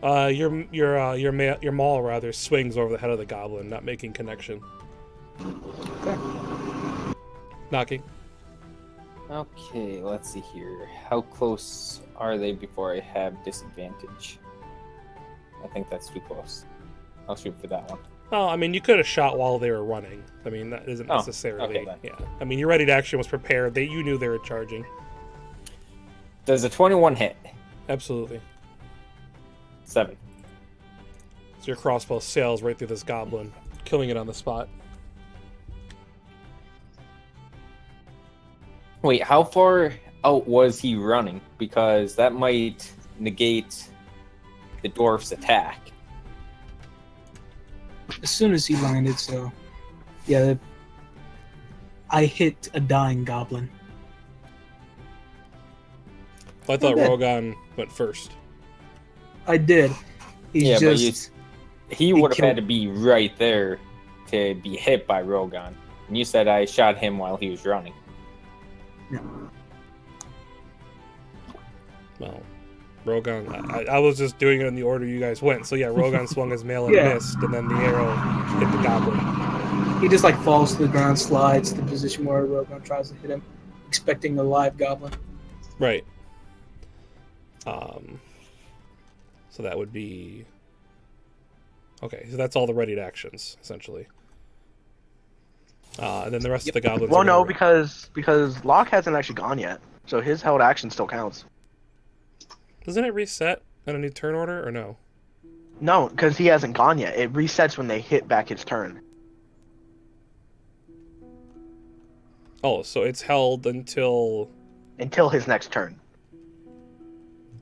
Your maul rather swings over the head of the goblin, not making connection. Okay. Knocking. Okay, let's see here. How close are they before I have disadvantage? I think that's too close. I'll shoot for that one. Oh, I mean, you could have shot while they were running. I mean, that isn't Oh, necessarily. okay, then. Yeah. I mean, your ready to action was prepared. You knew they were charging. Does a 21 hit? Absolutely. 7. So your crossbow sails right through this goblin, killing it on the spot. Wait, how far out was he running? Because that might negate the dwarf's attack. As soon as he landed, so... Yeah, I hit a dying goblin. I thought Okay. Rogan went first. I did. He's Yeah, but just... He would have killed- had to be right there to be hit by Rogan. And you said I shot him while he was running. Well, Rogan. I was just doing it in the order you guys went. So yeah, Rogan swung his mail and Yeah. missed, and then the arrow hit the goblin. He just like falls to the ground, slides to the position where Rogan tries to hit him, expecting a live goblin. Right. So that would be... Okay, so that's all the readied actions, essentially. And then the rest of the goblins... Well, are no, gonna- because Locke hasn't actually gone yet, so his held action still counts. Doesn't it reset on a new turn order, or no? No, because he hasn't gone yet. It resets when they hit back his turn. Oh, so it's held until... Until his next turn.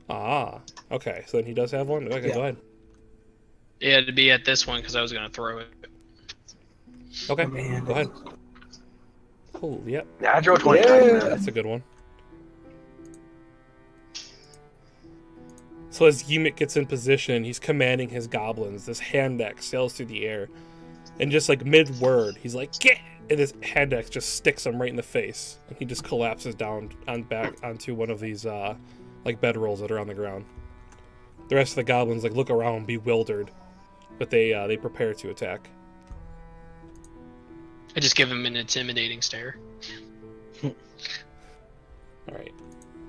Ah, okay. So then he does have one? Okay, Yeah. go ahead. Yeah, to be at this one because I was gonna throw it. Okay, Oh, man. go ahead. Oh, yep. Natural 20. Yeah. That's a good one. So as Ymit gets in position, he's commanding his goblins. This hand axe sails through the air. And just like mid-word, he's like, "Get!" And this hand axe just sticks him right in the face. And he just collapses down back onto one of these like bedrolls that are on the ground. The rest of the goblins like look around bewildered. But they prepare to attack. I just give him an intimidating stare. Alright.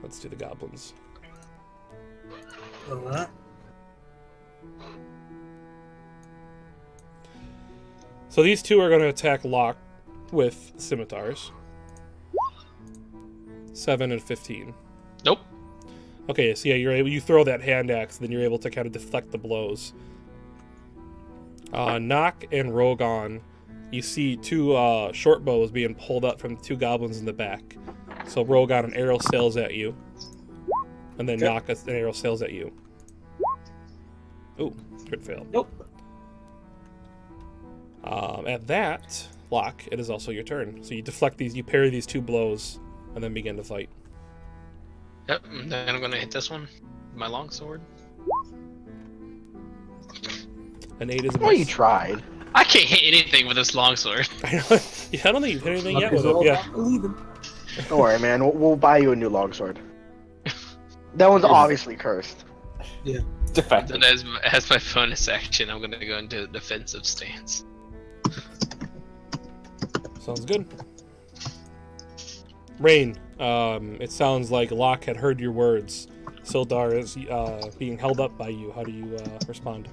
Let's do the goblins. What? So these two are going to attack Locke with scimitars. 7 and 15. Nope. Okay, so yeah, you throw that hand axe, then you're able to kind of deflect the blows. Nock and Rogan, you see two short bows being pulled up from the two goblins in the back. So Rogan, an arrow sails at you, and then Okay. Nock, an arrow sails at you. Ooh, crit fail. Nope. At that, Locke, it is also your turn. So you deflect these, you parry these two blows, and then begin to fight. Yep. And then I'm gonna hit this one. my longsword. An 8 is a Well, you miss. tried. I can't hit anything with this longsword. I don't think you've hit anything yet Luck is with it. all Yeah. about believing. Don't worry, man. We'll buy you a new longsword. That one's Yes. obviously cursed. Defective. And as my bonus action, I'm gonna go into a defensive stance. Sounds good. Rain, it sounds like Locke had heard your words. Sildar is being held up by you. How do you respond?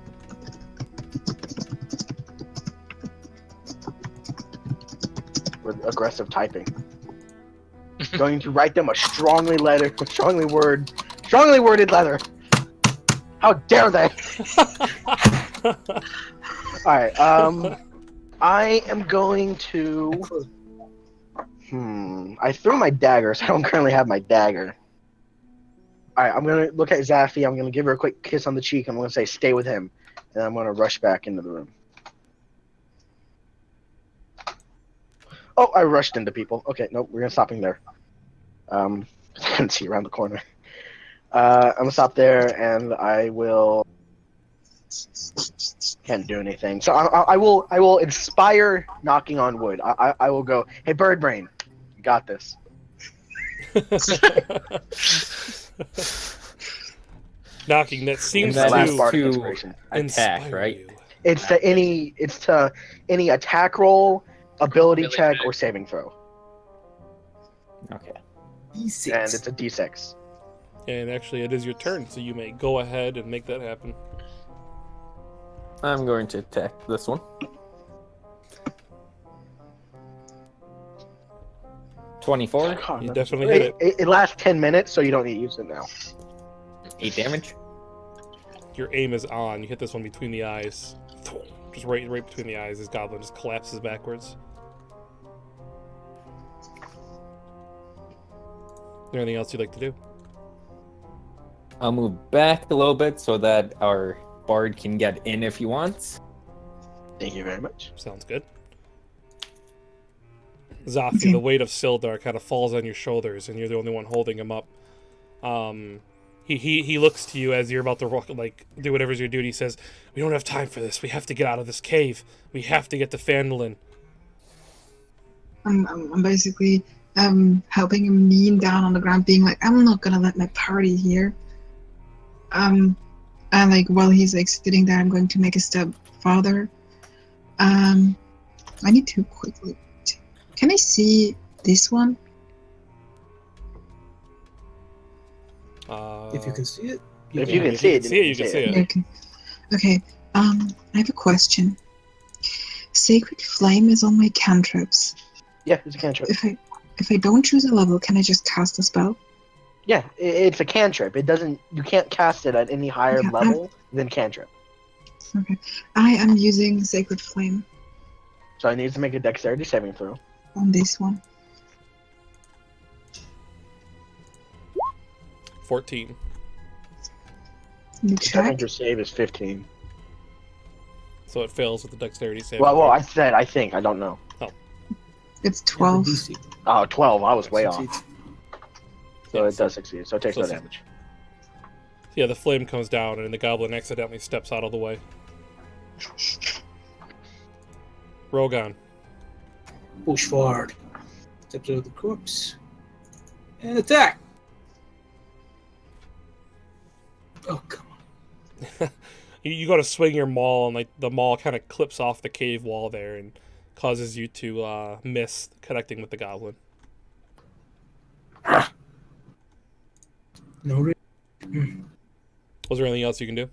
With aggressive typing. Going to write them a strongly worded letter. How dare they? Alright, I am going to... I threw my dagger, so I don't currently have my dagger. Alright, I'm gonna look at Zafy, I'm gonna give her a quick kiss on the cheek, I'm gonna say stay with him, and I'm gonna rush back into the room. Oh, I rushed into people. Okay, nope, we're gonna stop him there. I couldn't see around the corner. I'm gonna stop there, and I will... Can't do anything. So I will inspire knocking on wood. I will go, hey, bird brain, you got this. Knocking that seems And that last is part of to inspiration. attack, inspire right? you. It's to any attack roll, ability Ability check, check. or saving throw, Okay. and it's a d6. And actually, it is your turn, so you may go ahead and make that happen. I'm going to attack this one. 24, God, You that- definitely hit it. It lasts 10 minutes, so you don't need to use it now. 8 damage. Your aim is on. You hit this one between the eyes. Just right between the eyes. This goblin just collapses backwards. Is there anything else you'd like to do? I'll move back a little bit so that our bard can get in if he wants. Thank you very much. Sounds good. Zafi, the weight of Sildar kind of falls on your shoulders, and you're the only one holding him up. He looks to you as you're about to do whatever's your duty. He says, "We don't have time for this. We have to get out of this cave. We have to get to Phandelver." I'm basically helping him lean down on the ground, being like, I'm not gonna let my party here. And like while he's like sitting there, I'm going to make a step farther. I need to quickly. Can I see this one? If you can see it. If you can see it, you can see it. Okay. Okay. I have a question. Sacred Flame is on my cantrips. Yeah, it's a cantrip. If I don't choose a level, can I just cast a spell? Yeah, it's a cantrip. It doesn't. You can't cast it at any higher Okay, level than cantrip. Okay. I am using Sacred Flame So I need to make a dexterity saving throw. on this one. 14. You I check. think your save is 15. So it fails with the dexterity save. Well, I said I think. I don't know. It's 12. DC. Oh, 12. I was way off. Succeeds. So it does succeed. So it takes So no it's- damage. Yeah, the flame comes down, and the goblin accidentally steps out of the way. Rogan. Push forward. Steps over the corpse. And attack! Oh, come on. You go to swing your maul, and like the maul kind of clips off the cave wall there, and causes you to miss connecting with the goblin. No re- Was there anything else you can do?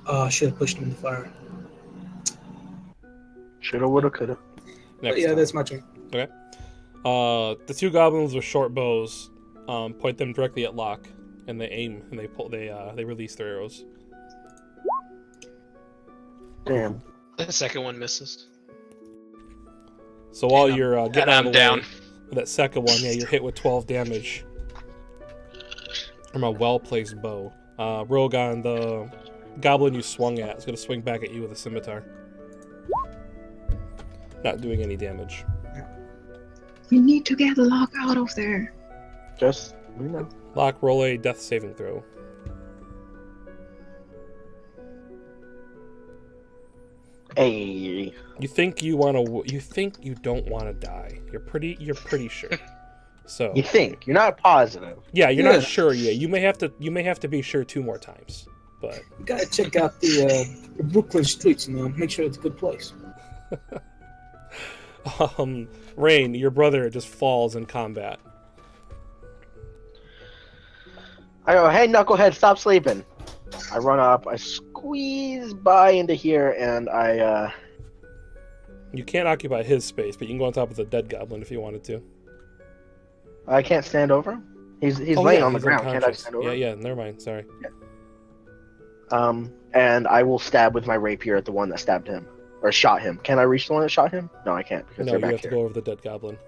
I should have pushed him in the fire. Shoulda, woulda, coulda. But yeah, time. that's my turn. The two goblins with short bows point them directly at Locke, and they aim and they release their arrows. Damn. The second one misses. So while you're getting out I'm of the down. way, that second one, yeah, you're hit with 12 damage from a well-placed bow. Rogan, the goblin you swung at, is going to swing back at you with a scimitar. Not doing any damage. We need to get Locke out of there. Just, you know. Locke, roll a death saving throw. Hey. You think you want to? You think you don't want to die. You're pretty sure. So You think. You're not positive. yeah, you're Yeah. not sure yet. You may have to be sure 2 more times. But You gotta check out the Brooklyn streets, make sure it's a good place. Rain, your brother just falls in combat. I go, hey, knucklehead, stop sleeping. I run up, I squeeze by into here, and I, You can't occupy his space, but you can go on top of the dead goblin if you wanted to. I can't stand over him. He's Oh, laying yeah, on the he's ground. Can't I unconscious. stand over him? Yeah, never mind. Sorry. And I will stab with my rapier at the one that stabbed him. Or shot him. Can I reach the one that shot him? No, I can't, because No, they're you back have to here. go over the dead goblin.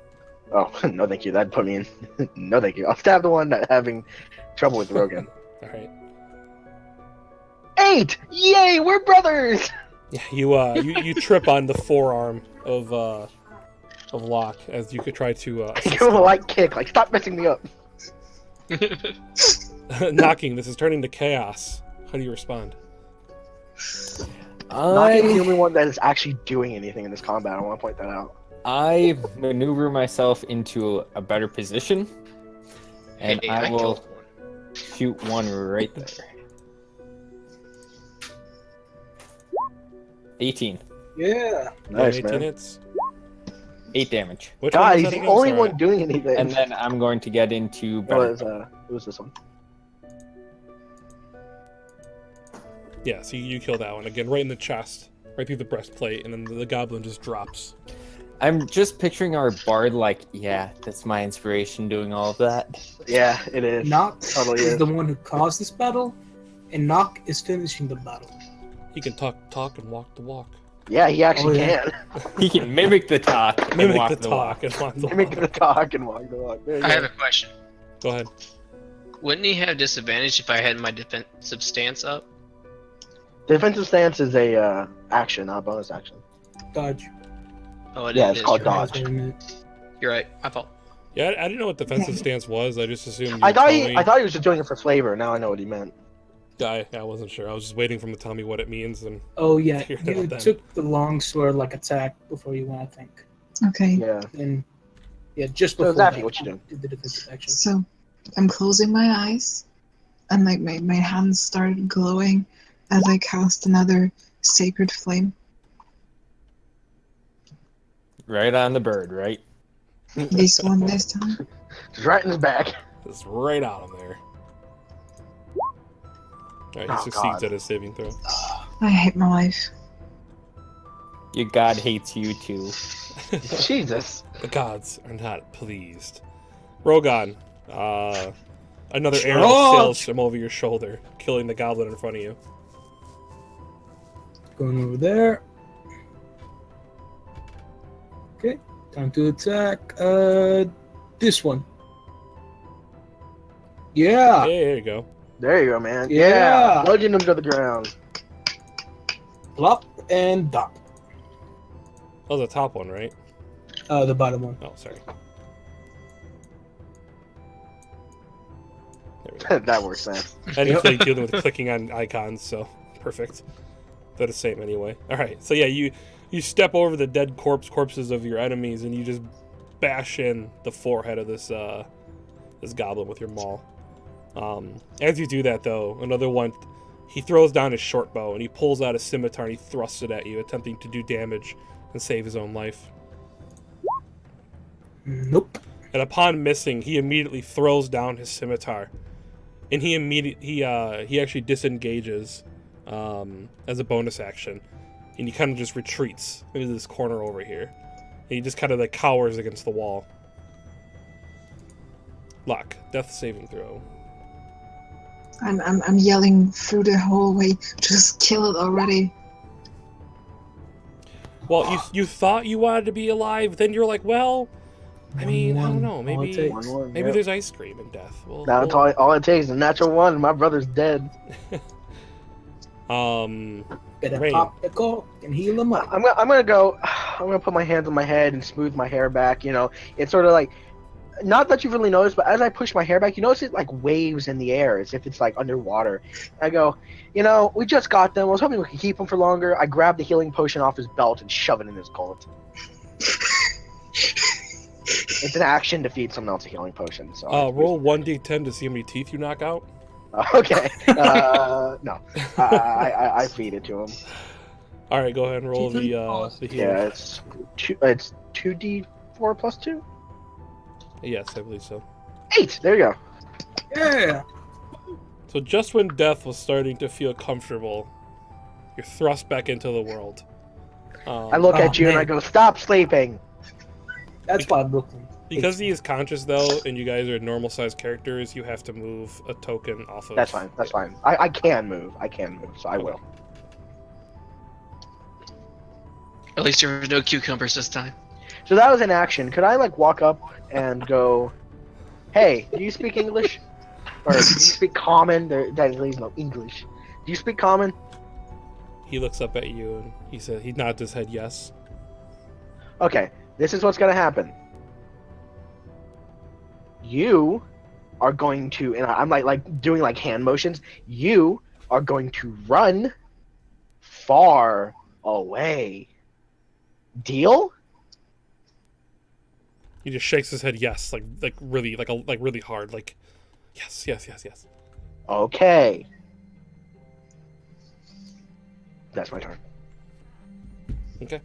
Oh, no thank you. That'd put me in... no thank you. I'll stab the one that's having trouble with Rogan. All right. 8! Yay, we're brothers! Yeah, you trip on the forearm of Locke as you could try to Give him a light kick, like, stop messing me up. knocking. This is turning to chaos. How do you respond? Knocking's the only one that is actually doing anything in this combat. I want to point that out. I maneuver myself into a better position, and Hey, I will killed one. shoot one right there. 18. Yeah. Nice, 18 man. hits. 8 damage. Which God, one was he's that the again? only Sorry. one doing anything. And then I'm going to get into What better. was this one? Yeah, so you kill that one again, right in the chest, right through the breastplate, and then the goblin just drops. I'm just picturing our bard like, yeah, that's my inspiration doing all of that. Yeah, it is. Knock Totally is is. the one who caused this battle, and Knock is finishing the battle. He can talk and walk the walk. Yeah, he actually Oh, yeah. can. He can mimic the talk and Mimic walk the the talk walk. and walk the Mimic walk. the talk and walk the walk. There you I go. have a question. Go ahead. Wouldn't he have disadvantage if I had my defensive stance up? Defensive stance is a action, not a bonus action. Dodge. Oh, it Yeah, is. it's called You're right. dodge. You're right. My fault. Yeah, I didn't know what defensive stance was. I just assumed. I thought you'd he, tell I thought he was just doing it for flavor. Now I know what he meant. me. I wasn't sure. I was just waiting for him to tell me what it means, and Oh yeah, Figure it you out then. took the long sword like attack before you went, I think. Okay, Yeah. And yeah, just So before Zappy, that, what you doing? did the defensive action. so I'm closing my eyes, and like my hands started glowing as I cast another sacred flame. Right on the bird, right? This one this time. Just right in his back. it's right on him there. All right, he Oh, succeeds God. at his saving throw. I hate my life. Your god hates you too. Jesus. The gods are not pleased. Rogan, another arrow Charge! sails from over your shoulder, killing the goblin in front of you. Going over there. Okay, time to attack. This one. Yeah. Hey, there you go. There you go, man. Yeah. Yeah. Bludgeon him to the ground. Plop and dop. That was the top one, right? The bottom one. Oh, sorry. There we go. That works, man. I didn't feel like dealing with clicking on icons, so perfect. They're the same anyway. All right, so yeah, you step over the dead corpses of your enemies, and you just bash in the forehead of this this goblin with your maul. As you do that, though, another one, he throws down his short bow and he pulls out a scimitar and he thrusts it at you, attempting to do damage and save his own life. Nope. And upon missing, he immediately throws down his scimitar, and he actually disengages as a bonus action, and he kind of just retreats into this corner over here. And he just kind of like cowers against the wall. Luck, death saving throw. I'm yelling through the hallway, just kill it already. Well, you thought you wanted to be alive, then you're like, well, I mean, I don't know, All it maybe takes. 1-1, maybe yep. there's ice cream in death. Well, That's all it takes. A natural one, and my brother's dead. Better Rain. pop the cork and heal him up. I'm gonna put my hands on my head and smooth my hair back. You know, it's sort of like not that you've really noticed, but as I push my hair back, you notice it like waves in the air as if it's like underwater. I go, we just got them. I was hoping we could keep them for longer. I grab the healing potion off his belt and shove it in his gullet. It's an action to feed someone else a healing potion. So roll 1d10 to see how many teeth you knock out. Okay. No. I feed it to him. All right, go ahead and roll the healing. Yeah, it's 2d4 plus 2. Yes, I believe so. 8. There you go. Yeah. So just when death was starting to feel comfortable, you're thrust back into the world. I look at you and I go, "Stop sleeping." That's why Brooklyn. Because he is conscious, though, and you guys are normal-sized characters, you have to move a token off of... That's fine. That's fine. I can move. So I will. At least there were no cucumbers this time. So that was an action. Could I walk up and go, "Hey, do you speak English? Or do you speak Common?" That is no English. Do you speak Common? He looks up at you and he nods his head yes. Okay, this is what's gonna happen. You are going to, and I'm doing hand motions. You are going to run far away. Deal? He just shakes his head yes, really really hard, yes. Okay. That's my turn. Okay.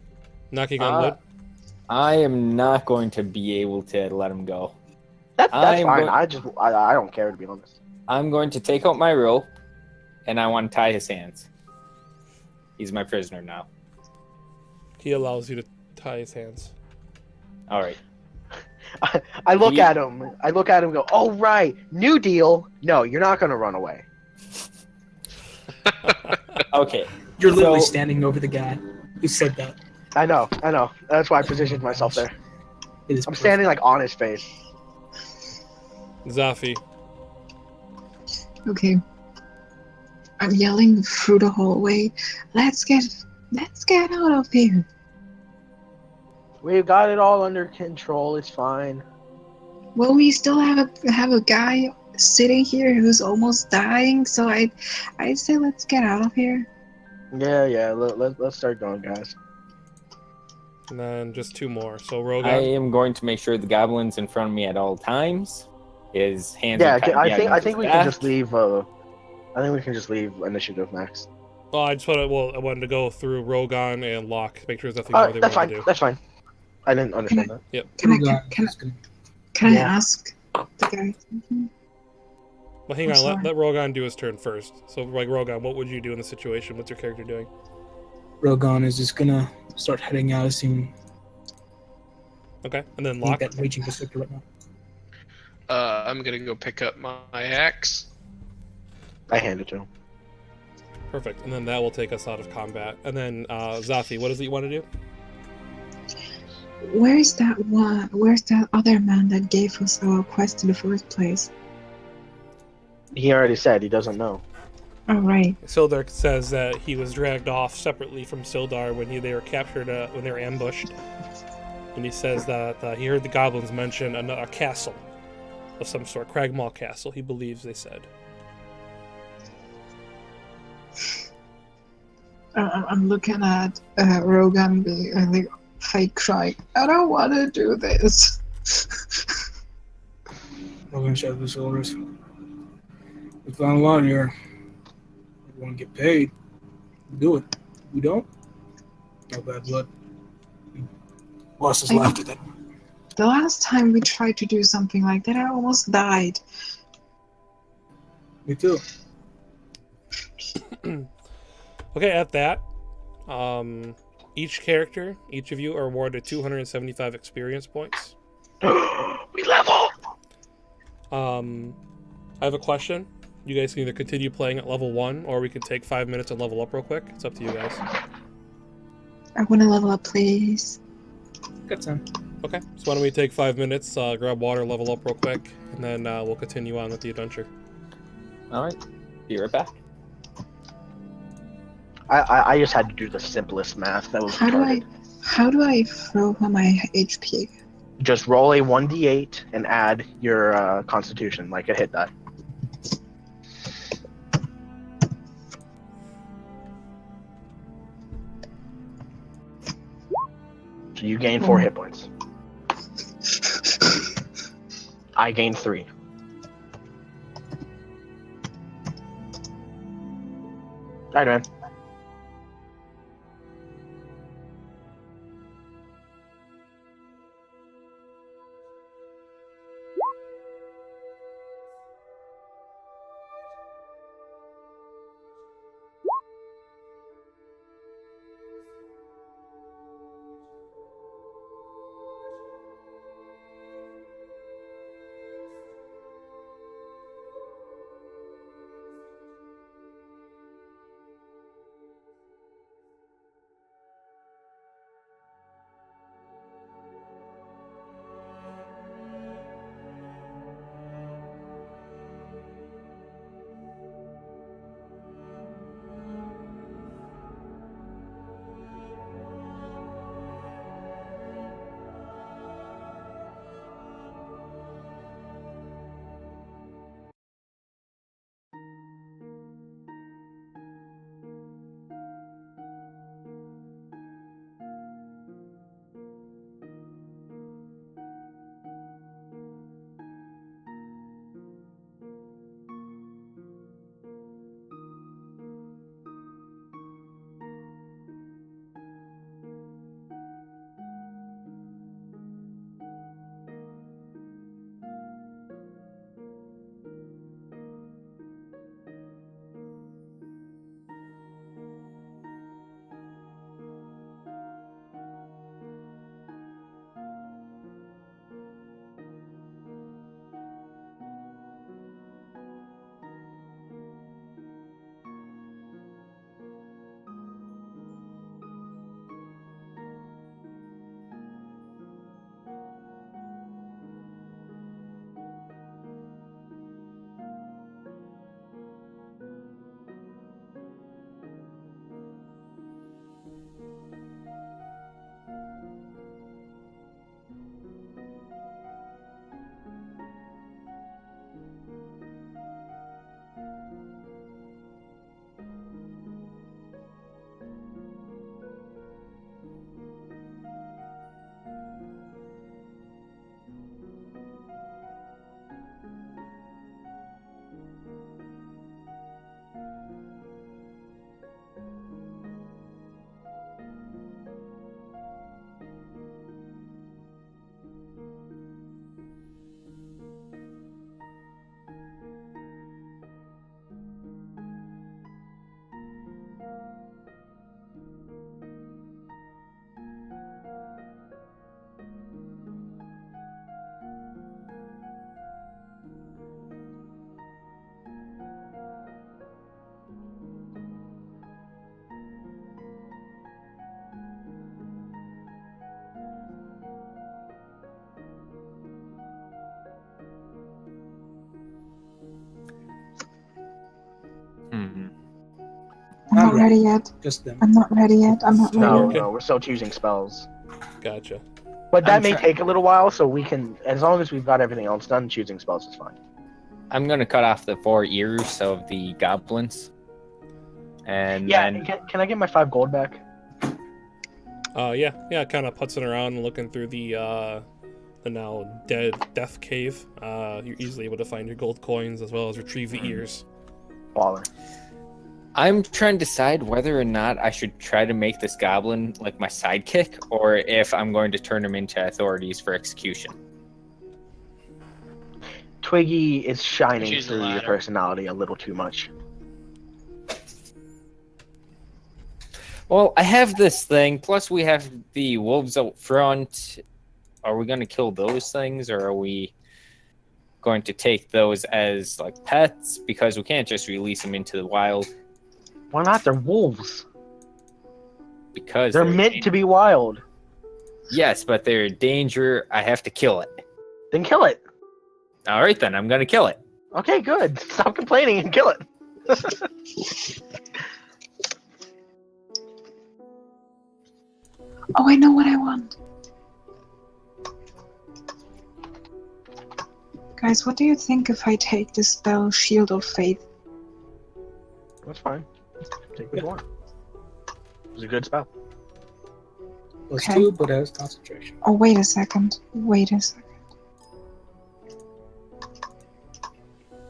Knocking on wood. I am not going to be able to let him go. That's fine. I don't care, to be honest. I'm going to take out my rope, and I want to tie his hands. He's my prisoner now. He allows you to tie his hands. All right. I look at him. And go, "Oh right, new deal. No, you're not gonna run away." Okay. You're literally standing over the guy who said that. I know. That's why I positioned myself there. I'm standing on his face. Zafi. Okay. I'm yelling through the hallway. Let's get out of here. We've got it all under control. It's fine. Well, we still have a guy sitting here who's almost dying. So I say let's get out of here. Yeah. Let's start going, guys. And then just 2 more. So Rogan. I am going to make sure the goblin's in front of me at all times. His hands. Yeah, are I think we can just leave. I think we can just leave initiative next. Well, I wanted to go through Rogan and Locke, make sure there's nothing more they That's want fine. to do. That's fine. I didn't understand that. Yep. Can I ask the guy something? Well, hang I'm on. sorry. Let Rogan do his turn first. So, Rogan, what would you do in the situation? What's your character doing? Rogan is just gonna start heading out, assuming Okay, and then he's Locke. got raging berserker right now. I'm gonna go pick up my axe. I hand it to him. Perfect. And then that will take us out of combat. And then Zafi, what is it you want to do? Where's that other man that gave us our quest in the first place? He already said he doesn't know. All right. Sildar says that he was dragged off separately from Sildar when they were captured, when they were ambushed. And he says that he heard the goblins mention a castle of some sort, Cragmaw Castle, he believes they said. I'm looking at Rogan being fake crying. I don't want to do this. Rogan shouts his shoulders. We found a lot here. We want to get paid. Do it. We don't? No bad blood. Bosses laughed at that. The last time we tried to do something like that, I almost died. Me too. Okay, at that, each of you are awarded 275 experience points. We level. I have a question. You guys can either continue playing at level 1, or we can take 5 minutes and level up real quick. It's up to you guys. I want to level up, please. Good time. Okay, so why don't we take 5 minutes, grab water, level up real quick, and then we'll continue on with the adventure. All right. Be right back. I just had to do the simplest math. That was How do I throw my HP? Just roll a 1d8 and add your Constitution, like a hit die. So you gain 4 hit points. I gained 3. Alright, man. I'm not ready yet. Just them. I'm not ready yet. I'm not Still ready. No, working? no, we're still choosing spells. Gotcha. But that I'm may try- take a little while, so we can, as long as we've got everything else done, choosing spells is fine. I'm gonna cut off the 4 ears of the goblins. And Yeah, then can I get my 5 gold back? Yeah, kind of putzing around and looking through the now dead death cave. You're easily able to find your gold coins as well as retrieve the ears. Baller. I'm trying to decide whether or not I should try to make this goblin like my sidekick, or if I'm going to turn him into authorities for execution. Twiggy is shining Choose the through your latter. personality a little too much. Well, I have this thing, plus we have the wolves out front. Are we going to kill those things, or are we going to take those as like pets? Because we can't just release them into the wild. Why not? They're wolves. Because They're meant to be wild. Yes, but they're in danger. I have to kill it. Then kill it. All right, then I'm going to kill it. Okay, good. Stop complaining and kill it. Oh, I know what I want. Guys, what do you think if I take the spell Shield of Faith? That's fine. Take what you want. It's a good spell. Plus Okay. 2, but has concentration. Oh, wait a second. Wait a second.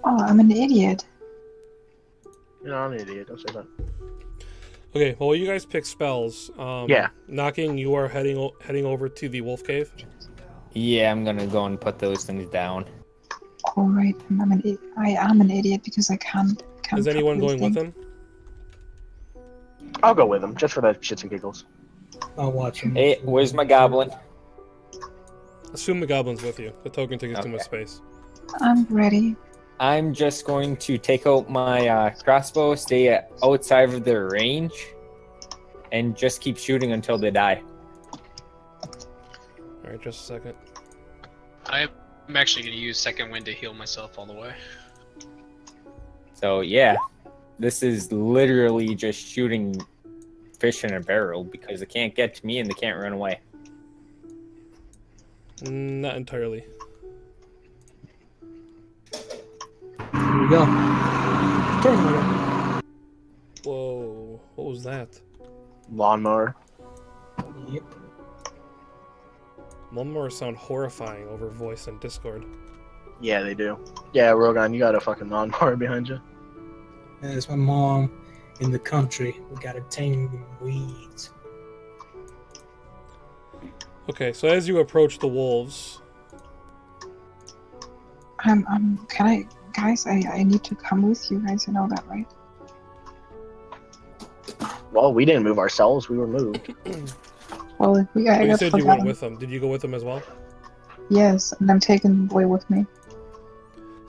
Oh, I'm an idiot. You're not an idiot. Don't say that. Okay, well, you guys pick spells. Yeah. Knocking, you are heading over to the wolf cave. Yeah, I'm gonna go and put those things down. All right, I am an idiot because I can't. Is anyone properly going with think. him? I'll go with him just for the shits and giggles. I'll watch him. Hey, where's my goblin? Assume the goblin's with you. The token takes too much space. I'm ready. I'm just going to take out my crossbow, stay outside of their range, and just keep shooting until they die. Alright, just a second. I'm actually going to use second wind to heal myself all the way. So yeah, this is literally just shooting fish in a barrel because they can't get to me and they can't run away. Not entirely. Here we go. Turn Whoa, what was that? Lawnmower. Yep. Lawnmowers sound horrifying over voice and Discord. Yeah, they do. Yeah, Rogan, you got a fucking lawnmower behind you. And it's my mom in the country. We gotta tame weeds. Okay, so as you approach the wolves, Guys, I need to come with you guys, you know that, right? Well, we didn't move ourselves. We were moved. Well, I you got said you forgotten. went with them. Did you go with them as well? Yes, and I'm taking the boy with me.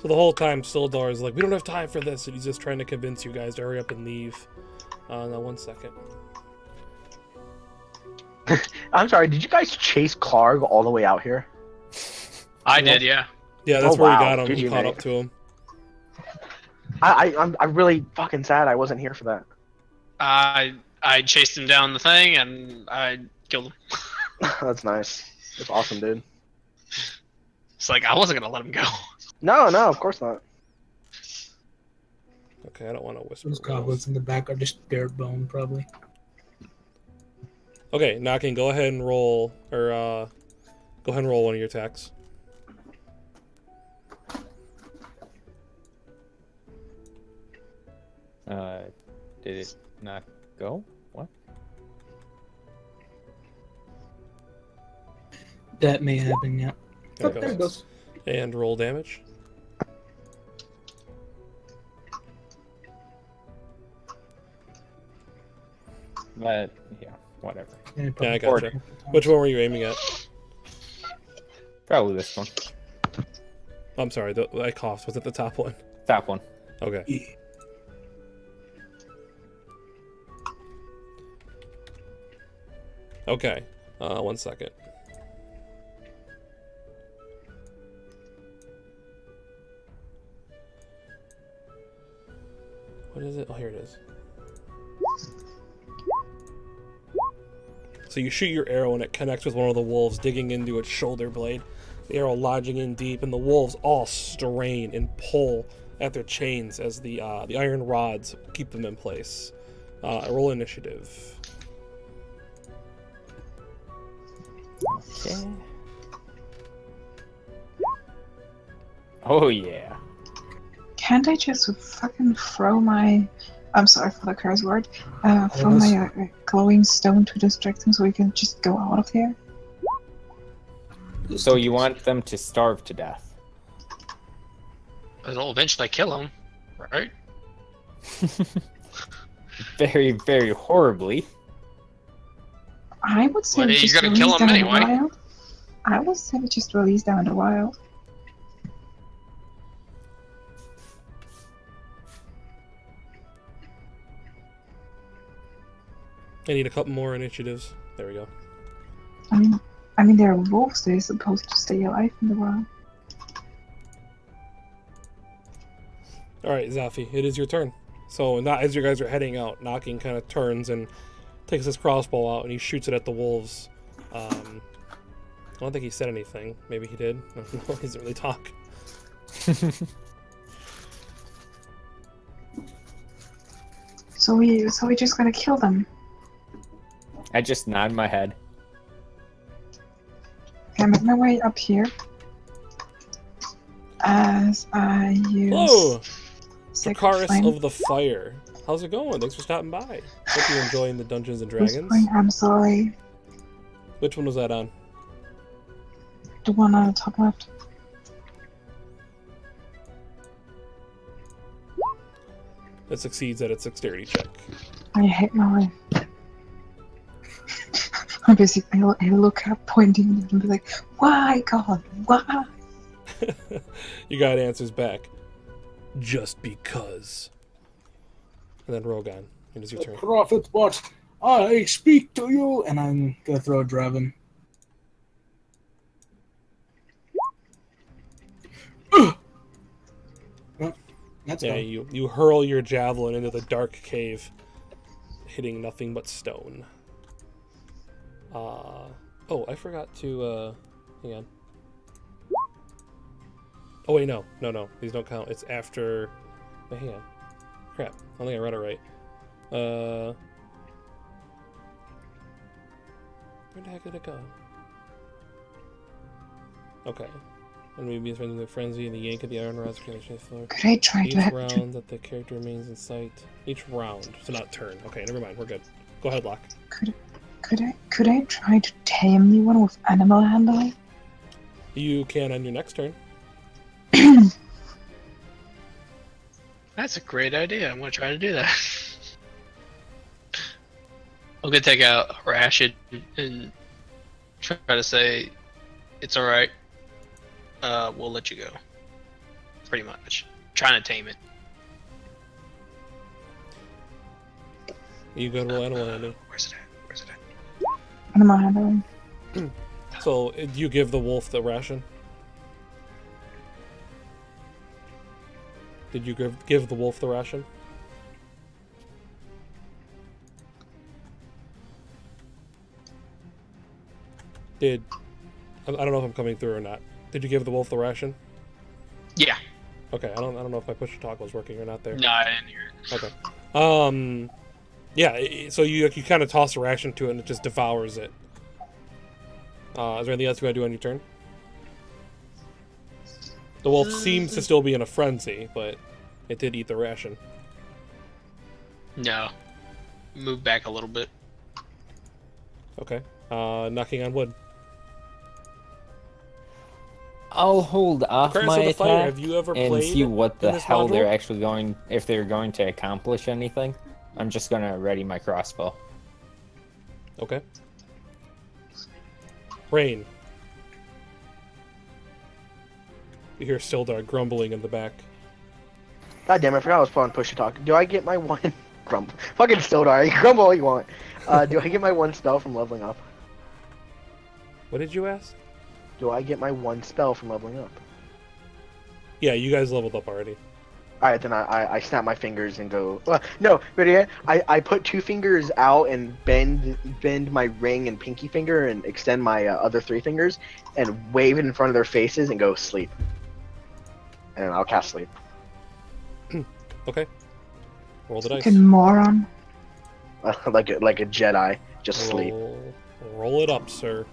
So the whole time, Sildar is like, we don't have time for this, and he's just trying to convince you guys to hurry up and leave. Now, 1 second. I'm sorry, did you guys chase Clark all the way out here? I did, yeah. Yeah, that's Oh, where wow. we got him. Did We you, caught Nate? up to him. I'm really fucking sad I wasn't here for that. I chased him down the thing and I killed him. That's nice. That's awesome, dude. It's like I wasn't gonna let him go. No, of course not. Okay, I don't want to whisper. Those goblins in the back are just bare bone, probably. Okay, Knocking, go ahead and roll, or go ahead and roll one of your attacks. Did it not go? What? That may happen, yeah. There Oh, it there it goes. goes. And roll damage. But yeah, whatever. Yeah, Yeah, I probably gotcha. Which one were you aiming at? Probably this one. I'm sorry, I coughed. Was it the top one? Top one. Okay. Yeah. Okay. 1 second. What is it? Oh, here it is. So you shoot your arrow and it connects with one of the wolves, digging into its shoulder blade. The arrow lodging in deep, and the wolves all strain and pull at their chains as the iron rods keep them in place. Roll initiative. Okay. Oh yeah. Can't I just fucking throw my... I'm sorry for the curse word. Throw my glowing stone to distract them so we can just go out of here? So you want them to starve to death? It'll eventually kill him, right? Very, very horribly. I would say Well, we you're just gonna release kill him them in the anyway. wild. I would say we just release them in the wild. I need a couple more initiatives. There we go. I mean, they're wolves. They're supposed to stay alive in the wild. All right, Zafi, it is your turn. So as you guys are heading out, Knocking kind of turns and takes his crossbow out and he shoots it at the wolves. I don't think he said anything. Maybe he did. No, he doesn't really talk. So we just gonna kill them. I just nod my head. Okay, I make my way up here. As I use Hello, Sacred Dracarys Flame. of the Fire. How's it going? Thanks for stopping by. Hope you're enjoying the Dungeons and Who's Dragons. playing? I'm sorry. Which one was that on? The one on the top left. It succeeds at its dexterity check. I hate my life. I basically I look up, pointing and be like, "Why, God? Why?" You got answers back. Just because. And then Rogan, it is your turn. Prophet, what? I speak to you, and I'm gonna throw a Draven. Well, that's Yeah, fine. you hurl your javelin into the dark cave, hitting nothing but stone. Oh, I forgot to, hang on. Oh wait, no. These don't count. It's after, wait, hang on. Crap, I don't think I read it right. Where the heck did it go? Okay. And maybe it's in the frenzy and the yank of the iron rods can change floor. Could I try Each to round that the character remains in sight. Each round, so not turn. Okay, never mind. We're good. Go ahead, Locke. could I try to tame the one with animal handling? You can on your next turn. That's a great idea. I'm gonna try to do that. I'm gonna take out a ration and try to say, "It's all right. We'll let you go." Pretty much, trying to tame it. You go to roll animal handling. Where's it at? Animal handling. So, you give the wolf the ration? Did you give the wolf the ration? I don't know if I'm coming through or not. Did you give the wolf the ration? Yeah. Okay, I don't know if my push to talk was working or not there. No, I didn't hear it. Okay. Yeah. So you kind of toss a ration to it and it just devours it. Is there anything else you want to do on your turn? The wolf seems to still be in a frenzy, but it did eat the ration. No. Move back a little bit. Okay. Knocking on wood. I'll hold off Dracarys my of the Fire, attack have you ever and played see what in the this hell they're module? actually going, if they're going to accomplish anything. I'm just gonna ready my crossbow. Okay. Rain. You hear Sildar grumbling in the back. God damn it, I forgot I was playing push to talk. Do I get my one grumble? Fucking Sildar, you grumble all you want. Do I get my one spell from leveling up? What did you ask? Do I get my one spell from leveling up? Yeah, you guys leveled up already. Alright, then I snap my fingers and go. No, but yeah, I put two fingers out and bend my ring and pinky finger and extend my other three fingers and wave it in front of their faces and go sleep. And I'll cast sleep. Okay. Roll the dice. Fucking moron. like a Jedi, just sleep. Roll it up, sir.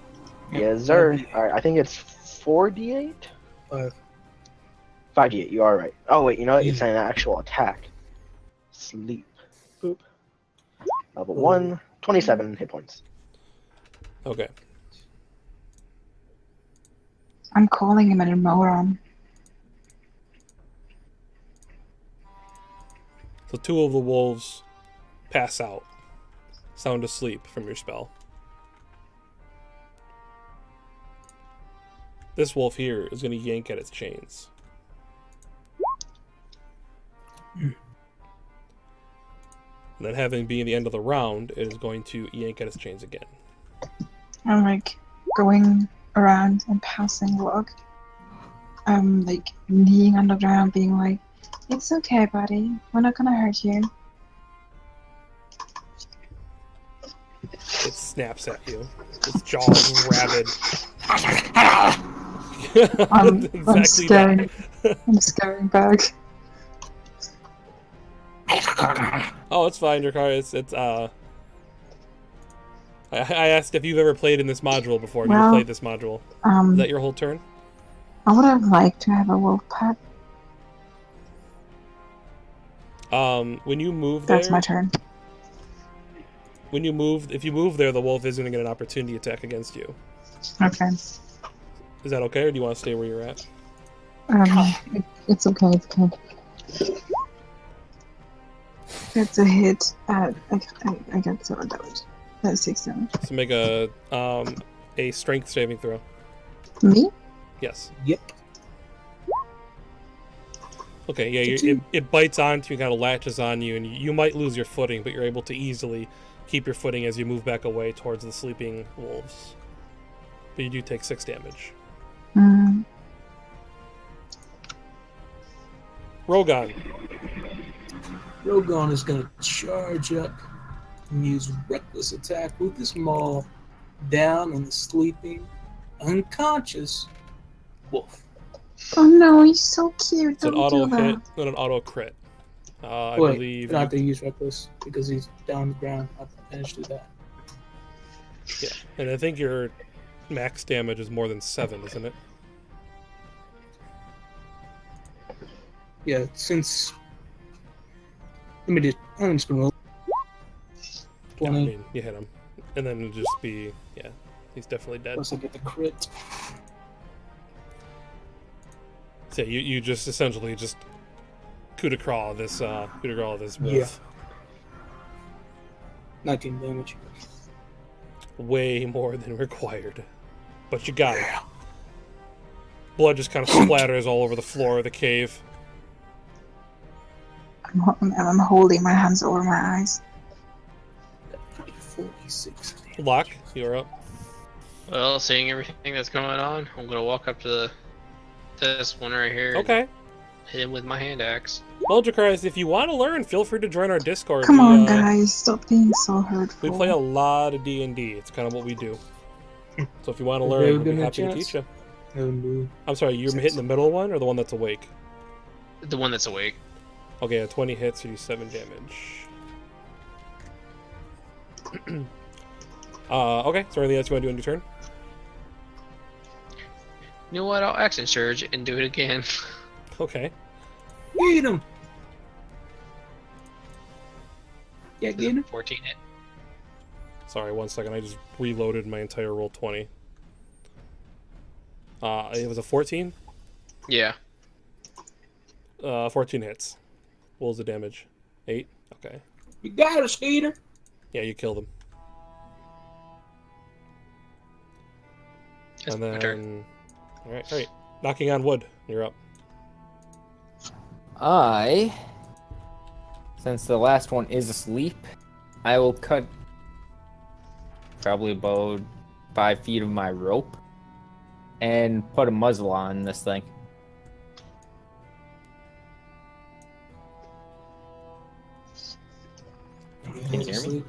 Yes, sir. Alright, I think it's 4d8? 5. 5d8, you are right. Oh, wait, you know what? It's an actual attack. Sleep. Boop. Level 1, 27 hit points. Okay. I'm calling him a moron. So two of the wolves pass out, sound asleep from your spell. This wolf here is going to yank at its chains. And then, having been the end of the round, it is going to yank at its chains again. I'm like going around and passing log. I'm like kneeling on the ground, being like, "It's okay, buddy. We're not gonna hurt you." It snaps at you. Its jaws rabid. I'm Exactly staring. that. I'm scaring back. Oh, it's fine, your car. I asked if you've ever played in this module before. Do you Well, play this module? Is that your whole turn? I would have liked to have a wolf pet. When you move there, That's my turn. when you move, if you move there, the wolf is going to get an opportunity attack against you. Okay. Is that okay, or do you want to stay where you're at? It's okay. It's okay. That's a hit. I got 7 damage. That's 6 damage. So make a strength saving throw. Me? Yes. Yep. Okay, yeah, it bites onto you, kind of latches on you, and you might lose your footing, but you're able to easily keep your footing as you move back away towards the sleeping wolves. But you do take 6 damage. Mm. Rogan. Rogan is going to charge up and use reckless attack with his maul down on the sleeping, unconscious wolf. Oh no, he's so cute. It's an Don't auto do hit that. and an auto crit. I Wait, believe. I have to use reckless because he's down on the ground. I managed to do that. Yeah, and I think your max damage is more than 7, isn't it? Yeah, since I'm just gonna roll. Yeah, I 20. mean, you hit him, and then it'll just be he's definitely dead. Plus I get the crit. So you just essentially just coup de grace this wolf. Yeah. 19 damage. Way more than required, but you got it. Blood just kind of splatters all over the floor of the cave. I'm holding my hands over my eyes. 46 damage. Locke, you're up. Well, seeing everything that's going on, I'm gonna walk up to this one right here. and Okay. Hit him with my hand axe. Well, Dracarys, if you want to learn, feel free to join our Discord. Come on, guys, stop being so hurtful. We play a lot of D&D. It's kind of what we do. So if you want to Have learn, you we'll ever be been a happy to chance? teach you. Oh no. I'm sorry, you're hitting the middle one or the one that's awake? The one that's awake. Okay, a 20 hits, you do 7 damage. Okay, so anything else you want to do on your turn? You know what? I'll action surge and do it again. Okay. Get him! Yeah, get him. 14 hit. Sorry, 1 second. I just reloaded my entire roll 20. It was a 14? Yeah. 14 hits. What was the damage? 8? Okay. You got us, Peter. Yeah, you killed him. That's And my then... turn. Alright. Knocking on wood. You're up. Since the last one is asleep, I will cut probably about 5 feet of my rope and put a muzzle on this thing. Can you hear me?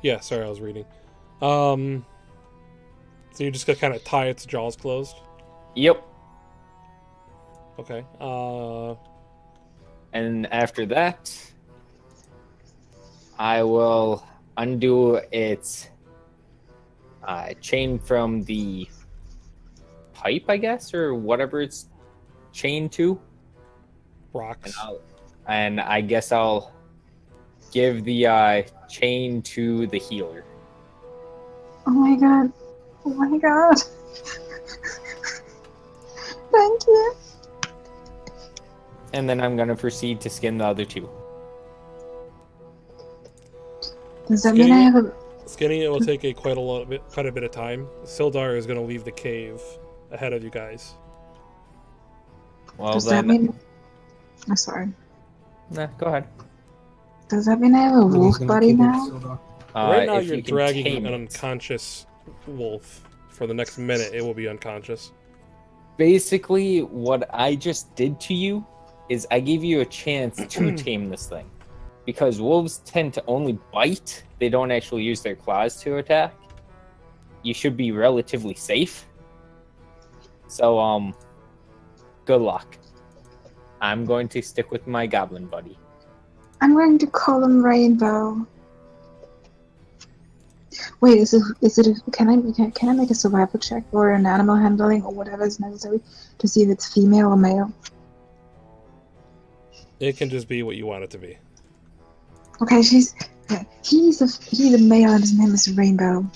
Yeah, sorry, I was reading. So you're just gonna kind of tie its jaws closed? Yep. Okay. And after that, I will undo its chain from the pipe, I guess, or whatever it's chained to. Rocks. And I guess I'll give the chain to the healer. Oh my god. Oh my god. Thank you. And then I'm going to proceed to skin the other 2. Does that mean I have a... Skinning it will take quite a bit of time. Sildar is going to leave the cave ahead of you guys. Well, Does then... that mean... I'm sorry. Nah, go ahead. Does that mean I have a wolf buddy now? Right now if you're you can dragging tame an it. unconscious wolf. For the next minute, it will be unconscious. Basically, what I just did to you is I gave you a chance to tame this thing. Because wolves tend to only bite, they don't actually use their claws to attack. You should be relatively safe. So, Good luck. I'm going to stick with my goblin buddy. I'm going to call him Rainbow. Wait, can I make a survival check or an animal handling or whatever is necessary to see if it's female or male? It can just be what you want it to be. Okay, he's a male and his name is Rainbow.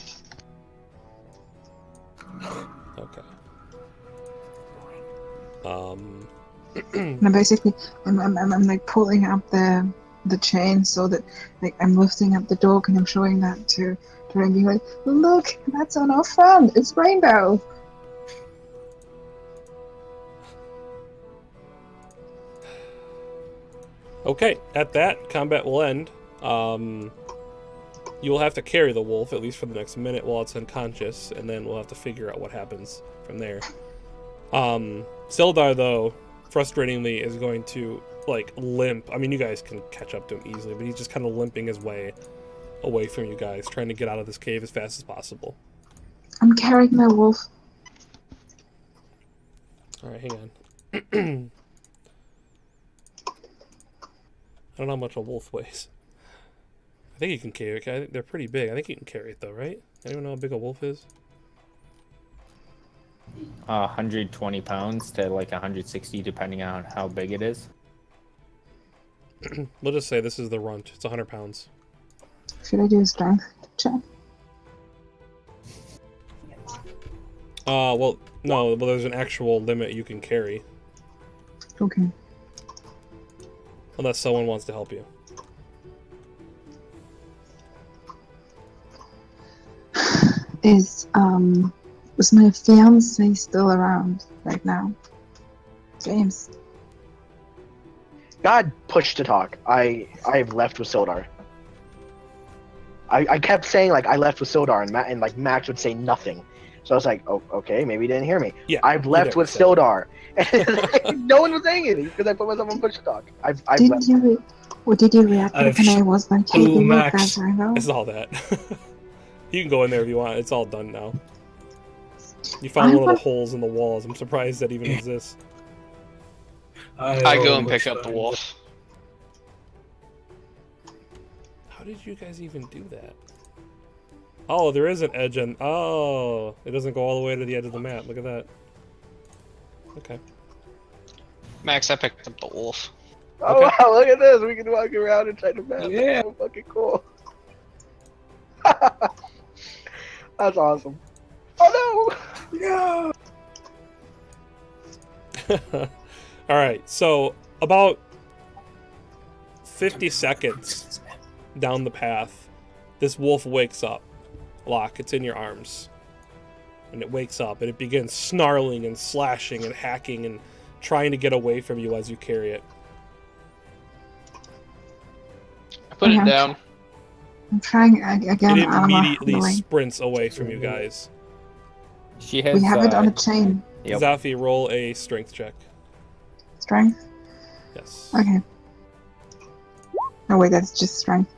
Okay. And I'm like pulling up the chain so that like I'm lifting up the dog and I'm showing that to her and being like, look, that's on our friend. It's Rainbow. Okay, at that, combat will end. You will have to carry the wolf, at least for the next minute while it's unconscious, and then we'll have to figure out what happens from there. Sildar, though, frustratingly, is going to, like, limp. I mean, you guys can catch up to him easily, but he's just kind of limping his way away from you guys, trying to get out of this cave as fast as possible. I'm carrying my wolf. Alright, hang on. I don't know how much a wolf weighs. I think you can carry it. I think they're pretty big. I think you can carry it, though, right? Anyone know how big a wolf is? 120 pounds to like 160, depending on how big it is. We'll just say this is the runt. It's 100 pounds. Should I do a strength check? Well, no. Well, there's an actual limit you can carry. Okay. Unless someone wants to help you. Is my fiance still around right now? James. God pushed to talk. I've left with Sildar. I kept saying like I left with Sildar and like Max would say nothing. So I was like, oh, okay, maybe he didn't hear me. Yeah, I've left with Sildar. And no one was saying anything because I put myself on push to talk. I've left. Did you react when I was like, hey, look, Max. that's Rainbow? It's all that. You can go in there if you want. It's all done now. You found one of the holes in the walls. I'm surprised that even exists. I go and pick up the wolf. How did you guys even do that? Oh, there is an edge on... Oh, it doesn't go all the way to the edge of the map. Look at that. Okay. Max, I picked up the wolf. Oh Okay. wow, look at this. We can walk around inside the map. Yeah. That's so fucking cool. That's awesome. Oh no! Yeah. Alright, so about 50 seconds down the path, this wolf wakes up. Locke, it's in your arms. And it wakes up and it begins snarling and slashing and hacking and trying to get away from you as you carry it. I put it down. I'm trying again. It immediately handling. sprints away from you guys. She has. We have it on a chain. Yep. Zafi, roll a strength check. Strength? Yes. Okay. Oh wait, that's just strength.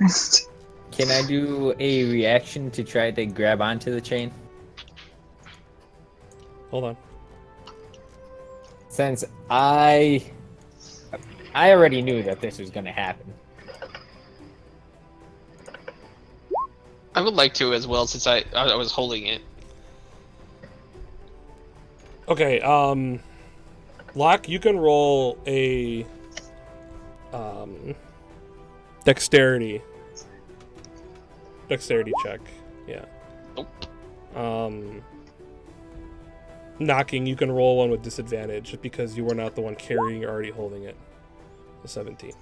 Rest. Can I do a reaction to try to grab onto the chain? Hold on. Since I already knew that this was going to happen. I would like to as well, since I was holding it. Okay, Locke, you can roll a dexterity check. Yeah. Nope. Knocking, you can roll one with disadvantage just because you were not the one carrying, you're already holding it. A 17.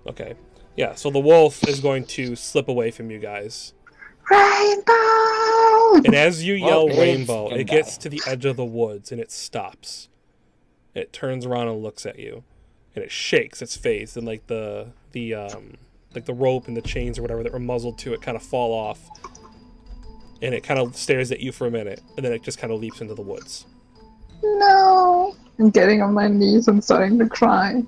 Okay. Yeah, so the wolf is going to slip away from you guys. Rainbow! And as you yell Well, rainbow, it's it gets to the edge of the woods and it stops. It turns around and looks at you. And it shakes its face and like the rope and the chains or whatever that were muzzled to it kind of fall off. And it kind of stares at you for a minute and then it just kind of leaps into the woods. No! I'm getting on my knees and starting to cry.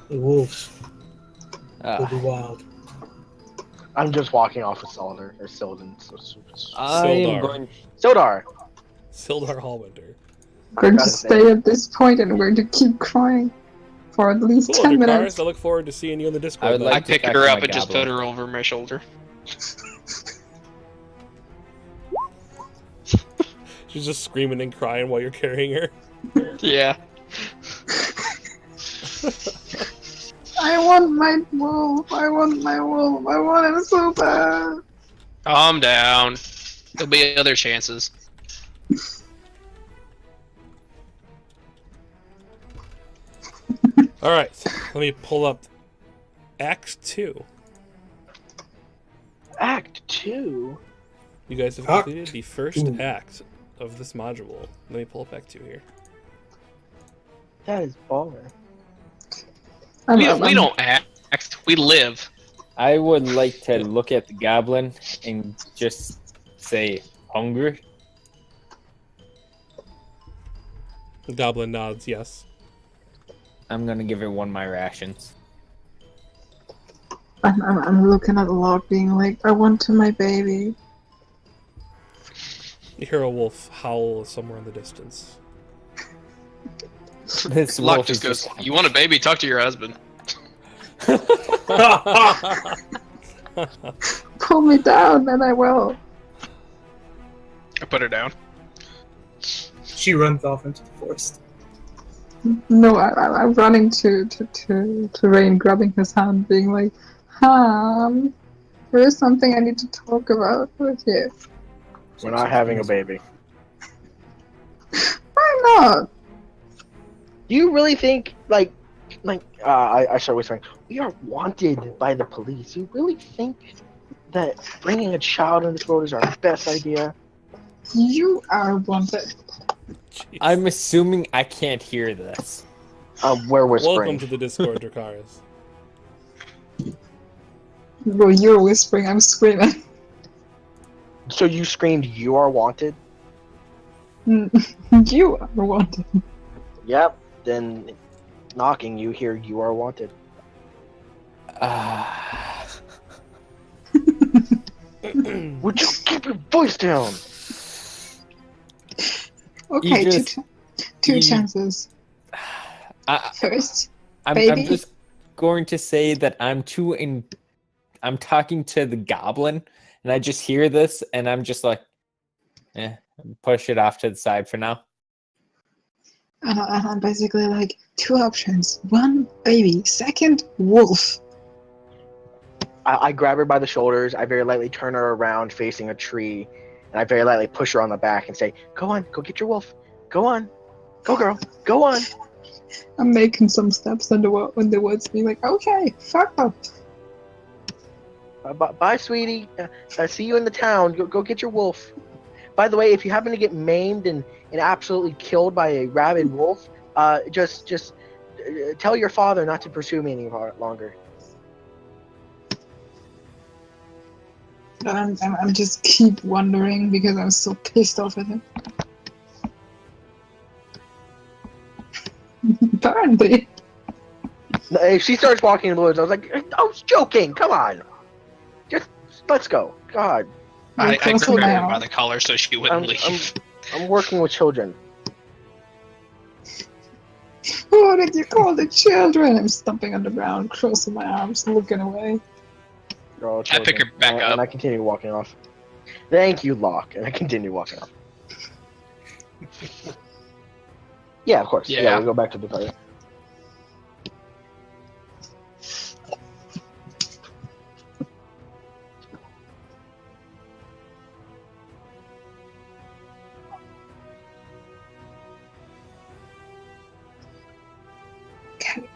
The wolves will Ah, be wild. I'm just walking off with Cylinder or Sildon. I am Sildar. going. Sildar. Sildar Hallwinder. I'm going to Gotta stay say. at this point and I'm going to keep crying for at least Cool, 10 Drakars. minutes. I look forward to seeing you in the Discord. I would then. like I to pick fetch her up my and just goblin. put her over my shoulder. She's just screaming and crying while you're carrying her. Yeah. I want my wolf. I want my wolf. I want him so bad. Calm down. There'll be other chances. All right, let me pull up Act 2. Act 2. You guys have completed the first act of this module. Let me pull up Act 2 here. That is baller. We don't act. We live. I would like to look at the goblin and just say hungry. The goblin nods, yes. I'm gonna give her one of my rations. I'm looking at the log being like, I want to my baby. You hear a wolf howl somewhere in the distance. This Locke wolf just is goes, "You want a baby? Talk to your husband." Pull me down and I will. I put her down. She runs off into the forest. No, I'm running to Rain, grabbing his hand, being like, there is something I need to talk about with you. We're not having a baby. Why not? Do you really think, I start whispering, we are wanted by the police. You really think that bringing a child into this world is our best idea? You are wanted. Jeez. I'm assuming I can't hear this. We're whispering. Welcome to the Discord, Drakaris. Well, you're whispering, I'm screaming. So you screamed, you are wanted? You are wanted. Yep. Then knocking, you hear, you are wanted. Would you keep your voice down? Okay, You just- two you- chances. First, I'm baby. just going to say that I'm talking to the goblin, and I just hear this, and I'm just like, push it off to the side for now. And I'm basically like, two options. One, baby. Second, wolf. I grab her by the shoulders. I very lightly turn her around facing a tree, and I very lightly push her on the back and say, go on, go get your wolf. Go on. Go, girl. Go on. I'm making some steps in the woods, being like, okay, fuck up. Bye, sweetie. See you in the town. Go get your wolf. By the way, if you happen to get maimed and absolutely killed by a rabid wolf, just tell your father not to pursue me any longer. I'm just keep wondering because I'm so pissed off at him. Apparently. If she starts walking in the woods, I was like, I was joking. Come on. Just, let's go. God. I You're grabbed crossing my her by arm. the collar so she wouldn't leave. I'm working with children. What did you call the children? I'm stomping on the ground, crossing my arms, looking away. They're all I pick children. her back up. And I continue walking off. Thank you, Locke. And I continue walking off. Yeah, of course. Yeah, we go back to the party. Okay.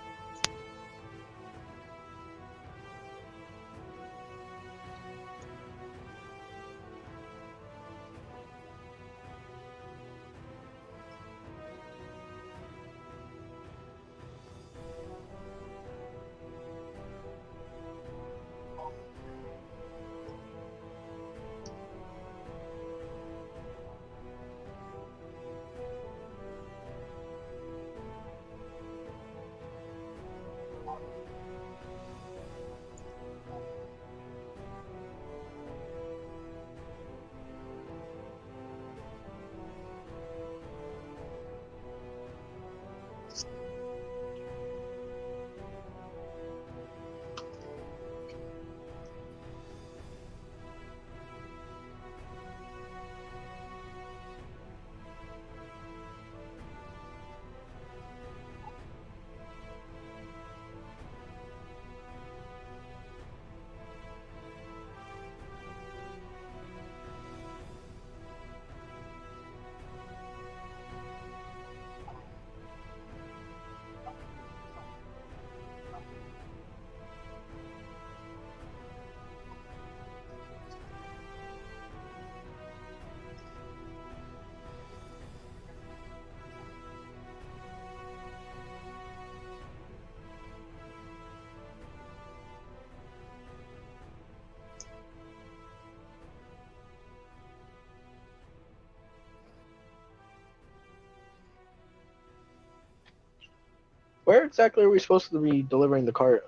Where exactly are we supposed to be delivering the cart?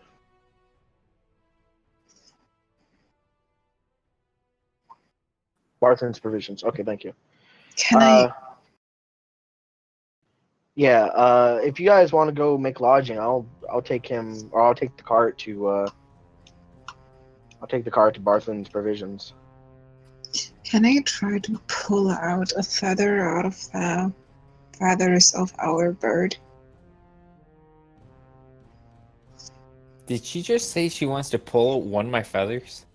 Barthen's provisions. Okay, thank you. Can I? Yeah. If you guys want to go make lodging, I'll take him, or I'll take the cart to. I'll take the cart to Barthen's provisions. Can I try to pull out a feather out of the feathers of our bird? Did she just say she wants to pull one of my feathers?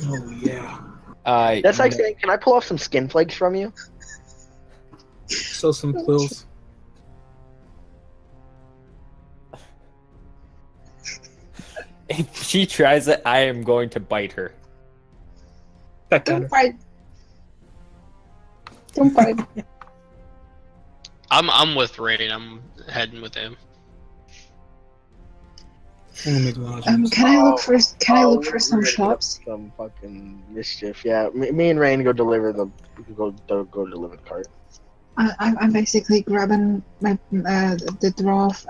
Oh yeah. That's like No. saying, can I pull off some skin flakes from you? So some quills. If she tries it, I am going to bite her. That kind Don't of. bite. Don't bite. I'm with Rain. I'm heading with him. I'm gonna make lodgings. Can I look for? Can I look for we're some gonna get up shops? some fucking mischief. Yeah, me and Rain go deliver the go deliver the cart. I'm basically grabbing my the dwarf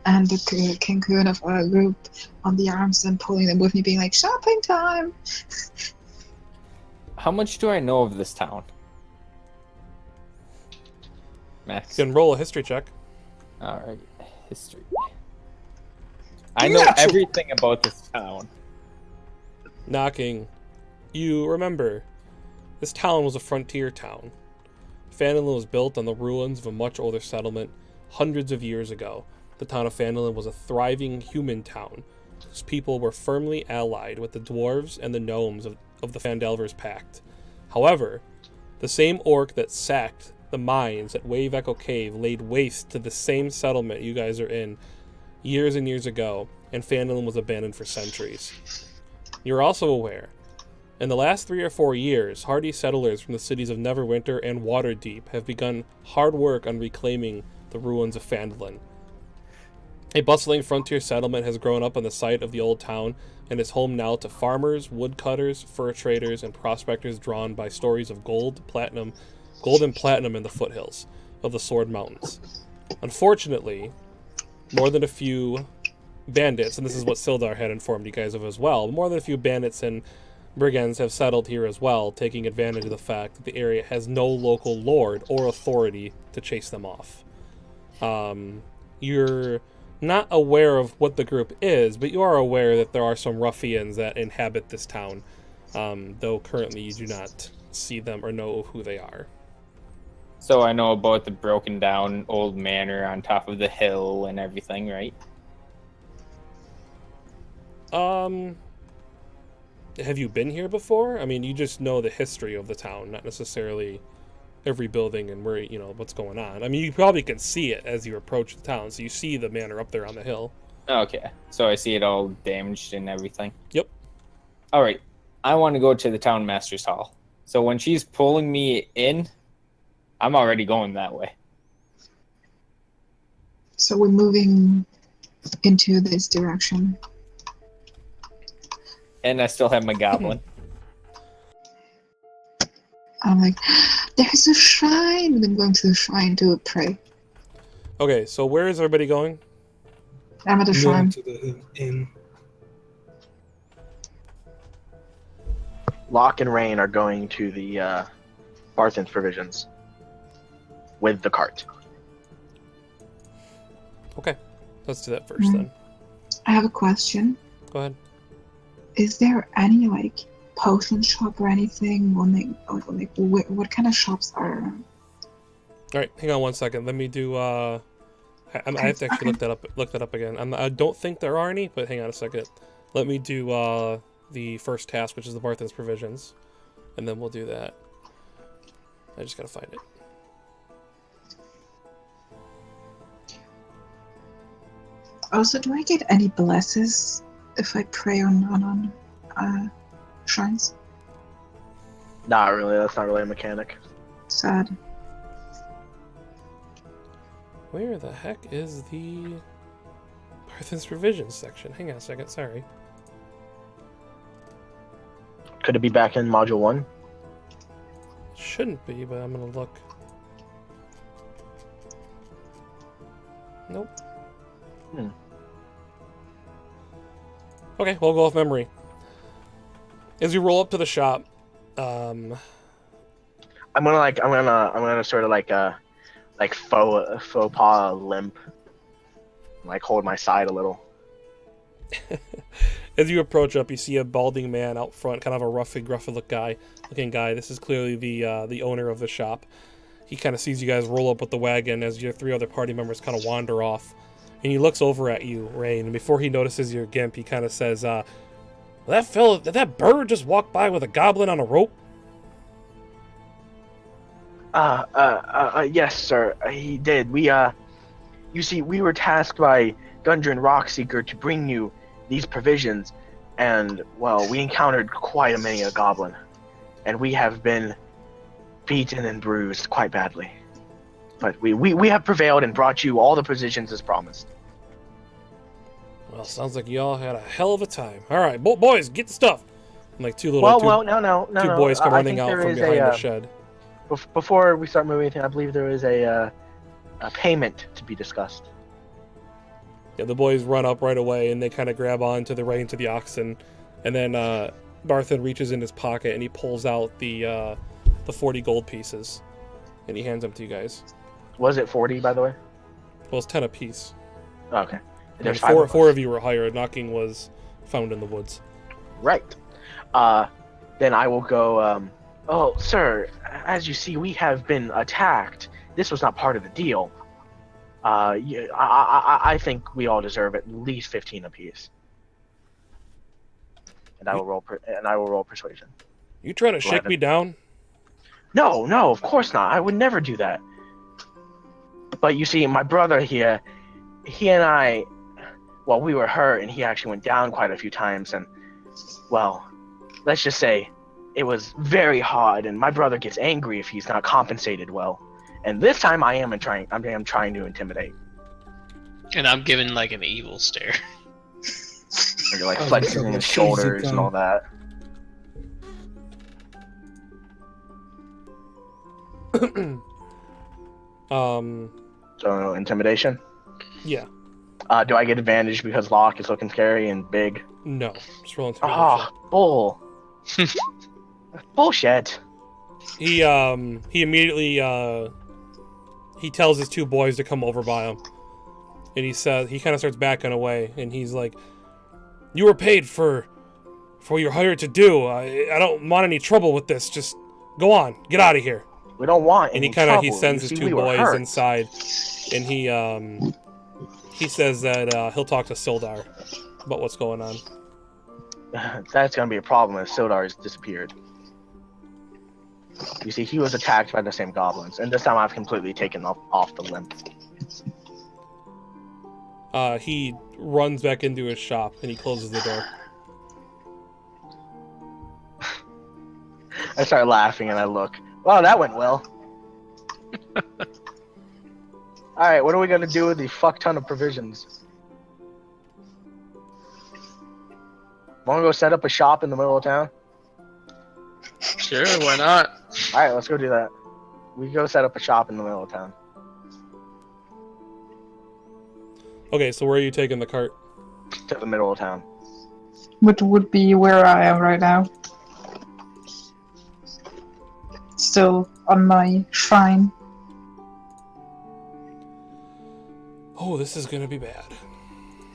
and the king coon of our group on the arms and pulling them with me, being like, shopping time. How much do I know of this town? You Max. can roll a history check. Alright. History. I know everything about this town. Knocking. You remember, this town was a frontier town. Phandelver was built on the ruins of a much older settlement hundreds of years ago. The town of Phandelver was a thriving human town whose people were firmly allied with the dwarves and the gnomes of the Phandelver's Pact. However, the same orc that sacked the mines at Wave Echo Cave laid waste to the same settlement you guys are in years and years ago, and Phandelver was abandoned for centuries. You're also aware, in the last 3 or 4 years, hardy settlers from the cities of Neverwinter and Waterdeep have begun hard work on reclaiming the ruins of Phandelver. A bustling frontier settlement has grown up on the site of the old town and is home now to farmers, woodcutters, fur traders, and prospectors drawn by stories of gold and platinum in the foothills of the Sword Mountains. Unfortunately, more than a few bandits, and this is what Sildar had informed you guys of as well, more than a few bandits and brigands have settled here as well, taking advantage of the fact that the area has no local lord or authority to chase them off. You're not aware of what the group is, but you are aware that there are some ruffians that inhabit this town, though currently you do not see them or know who they are. So I know about the broken down old manor on top of the hill and everything, right? Have you been here before? I mean, you just know the history of the town, not necessarily every building and where, what's going on. I mean, you probably can see it as you approach the town, so you see the manor up there on the hill. Okay, so I see it all damaged and everything. Yep. All right, I want to go to the town master's hall. So when she's pulling me in, I'm already going that way. So we're moving into this direction. And I still have my goblin. I'm like, there's a shrine! And I'm going to the shrine to pray. Okay, so where is everybody going? I'm at the I'm shrine. going to the inn. Locke and Rain are going to the Barthen's provisions with the cart. Okay, let's do that first then. I have a question. Go ahead. Is there any potion shop or anything? What kind of shops are around? All right, hang on one second. Let me do. I have to actually look that up again. I don't think there are any, but hang on a second. Let me do the first task, which is the Barthen's provisions, and then we'll do that. I just gotta find it. Also, do I get any blesses if I pray on shrines? Not really. That's not really a mechanic. Sad. Where the heck is the Barthen's provisions section? Hang on a second. Sorry. Could it be back in Module 1? Shouldn't be, but I'm gonna look. Nope. Hmm. Okay, we'll go off memory. As you roll up to the shop, I'm gonna sort of like faux pas limp, like hold my side a little. as you approach up, you see a balding man out front, kind of a ruffy looking guy. This is clearly the owner of the shop. He kind of sees you guys roll up with the wagon as your 3 other party members kind of wander off, and he looks over at you, Rain. And before he notices your gimp, he kind of says, did that bird just walk by with a goblin on a rope?" Yes, sir. He did. You see, we were tasked by Gundren Rockseeker to bring you these provisions, and, well, we encountered quite a goblin, and we have been beaten and bruised quite badly. But we have prevailed and brought you all the provisions as promised. Well, sounds like y'all had a hell of a time. All right, boys, get the stuff. And like two No, boys come I running think out there from is behind a, the shed. Before we start moving anything, I believe there is a payment to be discussed. Yeah, the boys run up right away, and they kind of grab onto the reins of the oxen, and then Barthen reaches in his pocket and he pulls out the 40 gold pieces, and he hands them to you guys. Was it 40, by the way? Well, it's 10 apiece. Oh, okay. And There's four of you were hired. Knocking was found in the woods. Right. Then I will go. Oh, sir, as you see, we have been attacked. This was not part of the deal. I think we all deserve at least 15 apiece. And I will roll persuasion. You trying to shake 11. me down? No, of course not. I would never do that. But you see, my brother here, he and I, well, we were hurt, and he actually went down quite a few times, and, well, let's just say it was very hard, and my brother gets angry if he's not compensated well. And this time I am trying to intimidate. And I'm giving like an evil stare. And you're like flexing his shoulders and all that. So intimidation? Yeah. Do I get advantage because Locke is looking scary and big? No. Just roll intimidation. Bull. Bullshit. He immediately he tells his 2 boys to come over by him, and he says he kind of starts backing away, and he's like, "You were paid for what you're hired to do. I don't want any trouble with this. Just go on, get out of here." We don't want any trouble. He sends his 2 boys inside, and he says that he'll talk to Sildar about what's going on. That's gonna be a problem if Sildar has disappeared. You see, he was attacked by the same goblins, and this time I've completely taken off the limp. He runs back into his shop, and he closes the door. I start laughing, and I look. Wow, that went well. Alright, what are we gonna do with the fuck ton of provisions? Wanna go set up a shop in the middle of town? Sure, why not? Alright, let's go do that. We go set up a shop in the middle of town. Okay, so where are you taking the cart? To the middle of town. Which would be where I am right now. Still on my shrine. Oh, this is gonna be bad.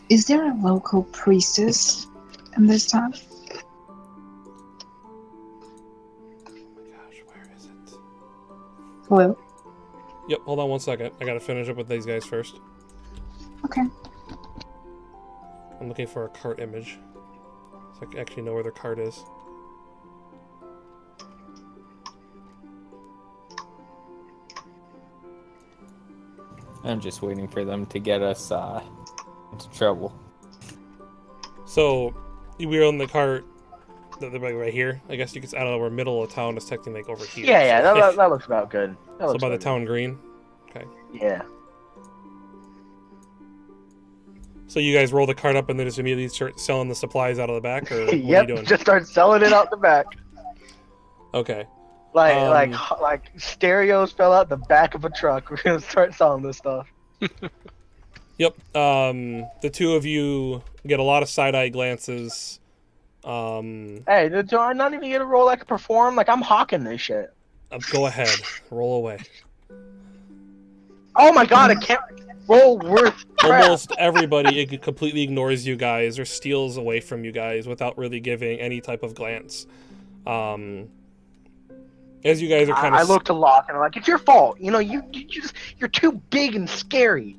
Is there a local priestess in this town? Hello? Yep, hold on one second. I gotta finish up with these guys first. Okay. I'm looking for a cart image, so I can actually know where their cart is. I'm just waiting for them to get us into trouble. So, we were on the cart, they're like right here. I guess you could, I don't know, we're middle of town is technically like over here. Yeah, that looks about good. So by the town green? Okay. Yeah. So you guys roll the cart up and then just immediately start selling the supplies out of the back, or what are you Yep, doing? just start selling it out the back. Okay. Like stereos fell out the back of a truck. We're gonna start selling this stuff. Yep. The two of you get a lot of side-eye glances. Hey, do I not even get a roll I can perform? Like, I'm hawking this shit. Go ahead. Roll away. Oh my god, I can't roll worth crap. Almost everybody completely ignores you guys or steals away from you guys without really giving any type of glance. As you guys are kind of... I look to Locke and I'm like, it's your fault. You know, you're too big and scary.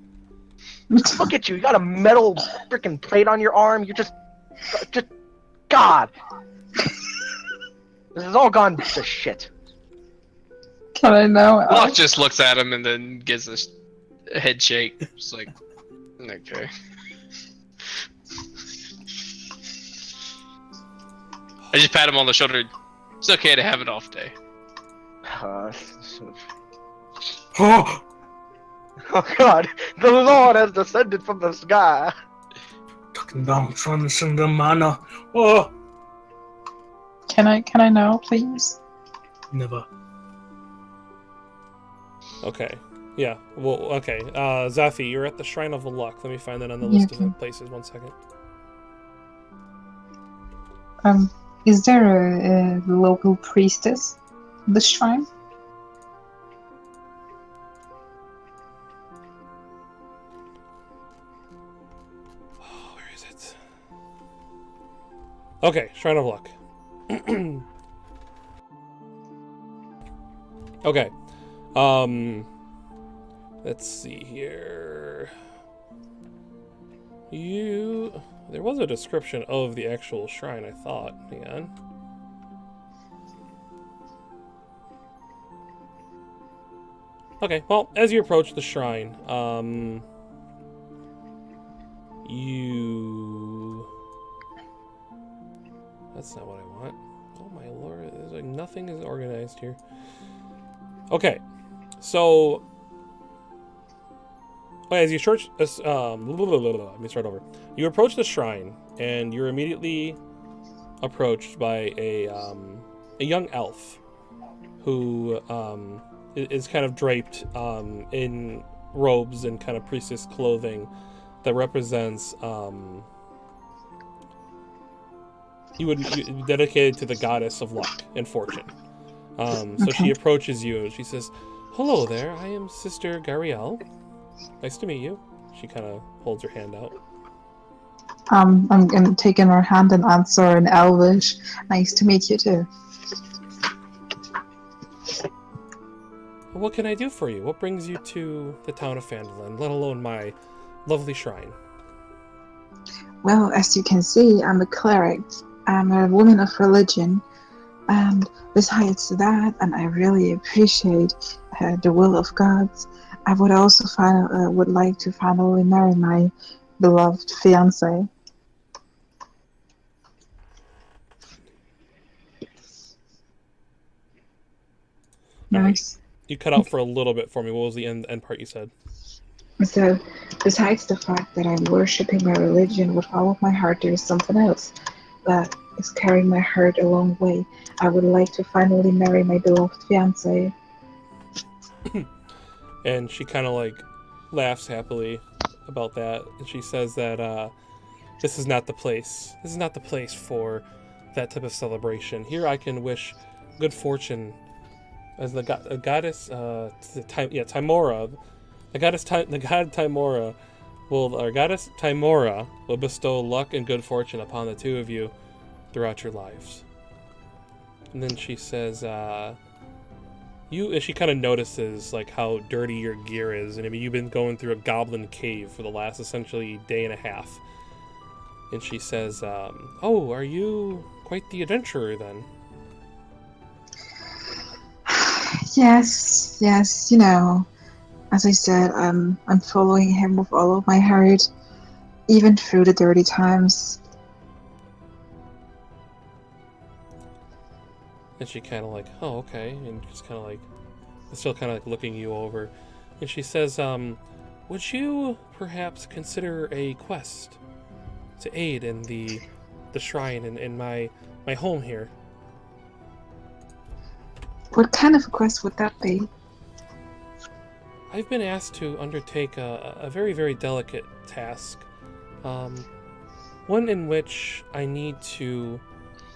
Look at you. You got a metal freaking plate on your arm. You're just God. This has all gone to shit. Can I know? Locke just looks at him and then gives a head shake. Just like, okay. I just pat him on the shoulder. It's okay to have an off day. Oh, Oh god, the Lord has descended from the sky. talking down from the mana. Oh, Can I know, please? never. Okay. Yeah. Well, okay. Zafi, you're at the Shrine of Luck. Let me find that on the Yeah, list okay. of places. 1 second. Is there a local priestess at the shrine? Oh, where is it? Okay, Shrine of Luck. Okay. Let's see here. There was a description of the actual shrine, I thought. Hang on. Okay, well, as you approach the shrine, That's not what I want. Oh my lord, there's like nothing is organized here. Okay, so as you approach this, let me start over. You approach the shrine, and you're immediately approached by a young elf who is kind of draped in robes and kind of priestess clothing that represents you dedicated to the goddess of luck and fortune. So she approaches you and she says, "Hello there, I am Sister Gariel. Nice to meet you." She kind of holds her hand out. I'm gonna take in her hand and answer in Elvish. Nice to meet you too. What can I do for you? What brings you to the town of Phandelver, let alone my lovely shrine? Well, as you can see, I'm a cleric. I'm a woman of religion. And besides that, and I really appreciate the will of God, I would also would like to finally marry my beloved fiance. Nice. You cut out for a little bit for me. What was the end part you said? So, besides the fact that I'm worshipping my religion with all of my heart, there is something else that is carrying my heart a long way. I would like to finally marry my beloved fiance. And she kind of like laughs happily about that, and she says that this is not the place. This is not the place for that type of celebration. Here, I can wish good fortune, as the goddess Timora, the god Timora goddess Timora will bestow luck and good fortune upon the two of you throughout your lives. And then she says, and she kind of notices like how dirty your gear is, and I mean you've been going through a goblin cave for the last essentially day and a half. And she says, "Oh, are you quite the adventurer then?" Yes, you know, as I said, I'm following him with all of my heart, even through the dirty times. And she kind of like, "Oh, okay," and just kind of like, still kind of like looking you over. And she says, "Would you perhaps consider a quest to aid in the shrine in my home here?" What kind of a quest would that be? I've been asked to undertake a very, very delicate task. One in which I need to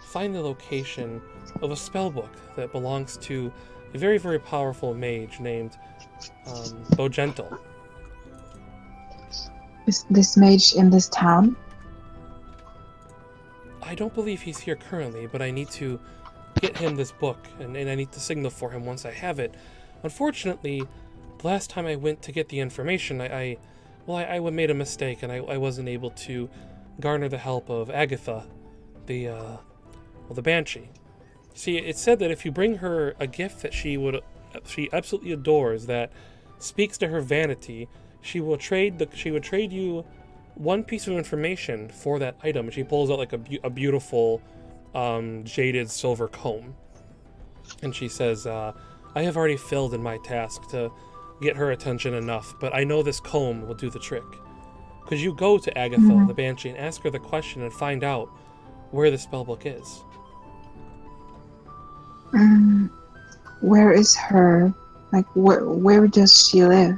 find the location of a spellbook that belongs to a very, very powerful mage named Bogental. Is this mage in this town? I don't believe he's here currently, but I need to get him this book, and I need to signal for him once I have it. Unfortunately, the last time I went to get the information, I made a mistake, and I wasn't able to garner the help of Agatha, the Banshee. See, it said that if you bring her a gift that she absolutely adores, that speaks to her vanity, she would trade you one piece of information for that item. She pulls out like a beautiful jaded silver comb, and she says, I have already filled in my task to get her attention enough, but I know this comb will do the trick. Could you go to Agatha, the Banshee, and ask her the question and find out where the spellbook is? Where is her? Like, where does she live?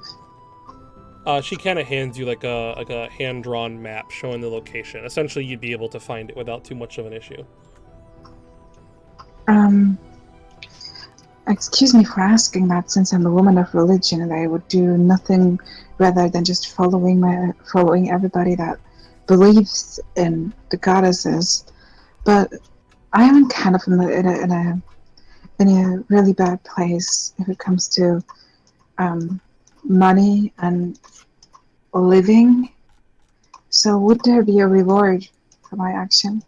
She kind of hands you like a hand-drawn map showing the location. Essentially, you'd be able to find it without too much of an issue. Excuse me for asking that, since I'm a woman of religion and I would do nothing rather than just following everybody that believes in the goddesses. But I am kind of in a really bad place if it comes to money and living. So would there be a reward for my action?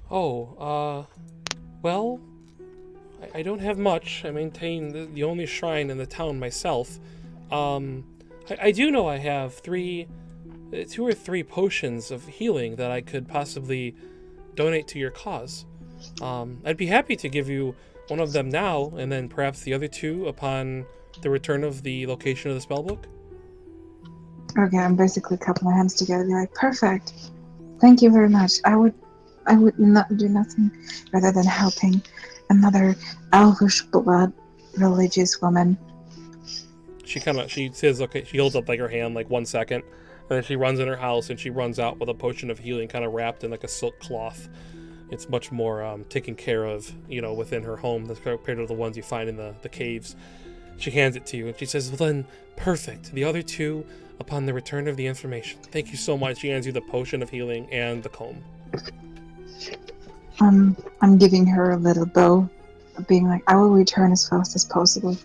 Well, I don't have much. I maintain the only shrine in the town myself. I do know I have 2 or 3 potions of healing that I could possibly donate to your cause. I'd be happy to give you one of them now, and then perhaps the other 2 upon the return of the location of the spellbook. Okay, I'm basically cupping my hands together and be like, perfect. Thank you very much. I would not do nothing rather than helping another elvish blood religious woman. She says, okay, she holds up like her hand like 1 second, and then she runs in her house and she runs out with a potion of healing kind of wrapped in like a silk cloth. It's much more taken care of, within her home compared to the ones you find in the caves. She hands it to you and she says, well then, perfect. The other 2 upon the return of the information. Thank you so much. She hands you the potion of healing and the comb. I'm giving her a little bow, being like, I will return as fast as possible.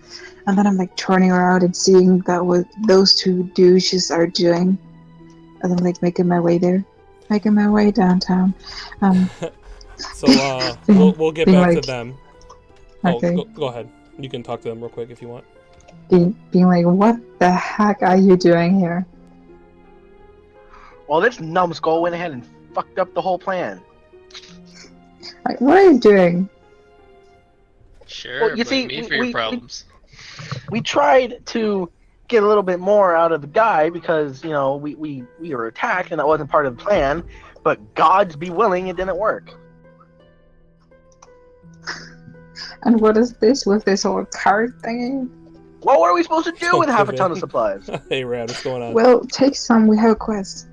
And then I'm like turning around and seeing that what those 2 douches are doing. And I'm like making my way downtown. So we'll get back to them. Okay. Go ahead. You can talk to them real quick if you want. Being like, what the heck are you doing here? Well, this numbskull went ahead and fucked up the whole plan. Like, what are you doing? Sure, Well, you blame see, me for your problems. We tried to get a little bit more out of the guy because, we were attacked and that wasn't part of the plan. But God's be willing, it didn't work. And what is this with this whole card thingy? Well, what are we supposed to do with half a ton of supplies? Hey, Rad, what's going on? Well, take some. We have a quest.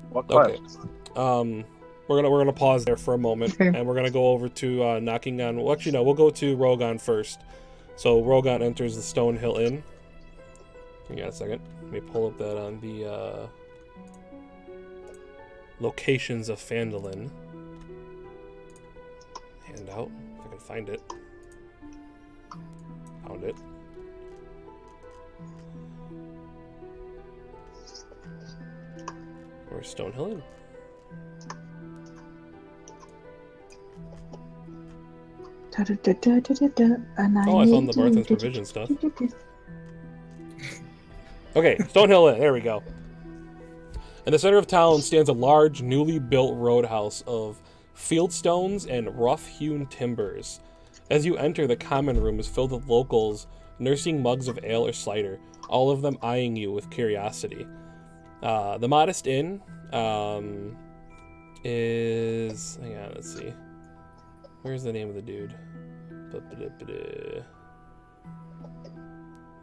What quest? Okay. We're gonna pause there for a moment, Okay. and we're gonna go over to knocking on. Well, actually, no, we'll go to Rogan first. So Rogan enters the Stonehill Inn. Hang on a second. Let me pull up that on the locations of Phandelver. Handout, if I can find it. Found it. Where's Stonehill Inn? Oh, I found the Martha's Provision stuff. Okay, Stonehill Inn, there we go. In the center of town stands a large, newly built roadhouse of fieldstones and rough-hewn timbers. As you enter, the common room is filled with locals nursing mugs of ale or cider, all of them eyeing you with curiosity. The modest inn is... hang on, let's see. Where's the name of the dude?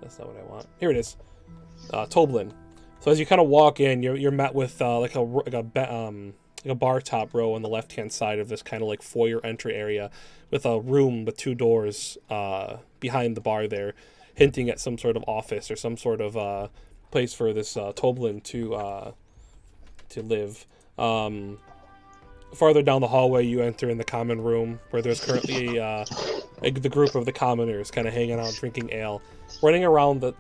That's not what I want. Here it is. Toblin. So as you kind of walk in, you're met with like a bar top row on the left hand side of this kind of like foyer entry area, with a room with 2 doors behind the bar there, hinting at some sort of office or some sort of place for this Toblin to live. Farther down the hallway, you enter in the common room where there's currently the group of the commoners kind of hanging out, drinking ale. Running around the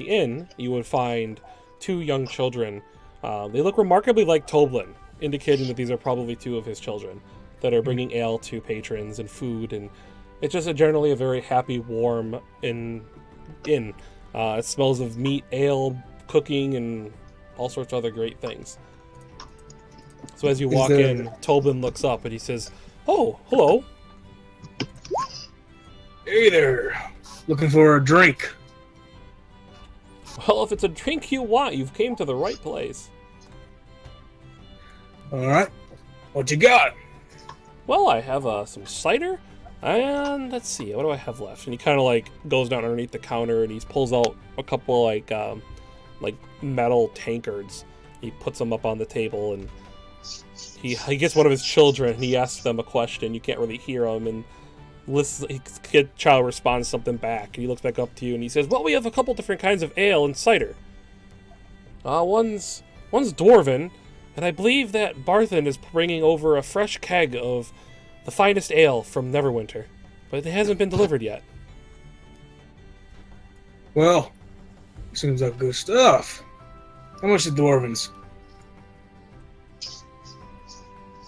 inn, you would find 2 young children. They look remarkably like Toblin, indicating that these are probably 2 of his children that are bringing ale to patrons and food, and it's just generally a very happy, warm inn. It smells of meat, ale, cooking, and all sorts of other great things. So as you walk in, Toblin looks up and he says, "Oh, hello." Hey there. Looking for a drink. Well, if it's a drink you want, you've came to the right place. All right. What you got? Well, I have some cider, and let's see, what do I have left? And he kind of like goes down underneath the counter and he pulls out a couple like metal tankards. He puts them up on the table, and he gets one of his children and he asks them a question. You can't really hear him, and the child responds something back, and he looks back up to you and he says, "Well, we have a couple different kinds of ale and cider. One's dwarven, and I believe that Barthen is bringing over a fresh keg of the finest ale from Neverwinter, but it hasn't been delivered yet." Well, seems like good stuff. How much the dwarvens?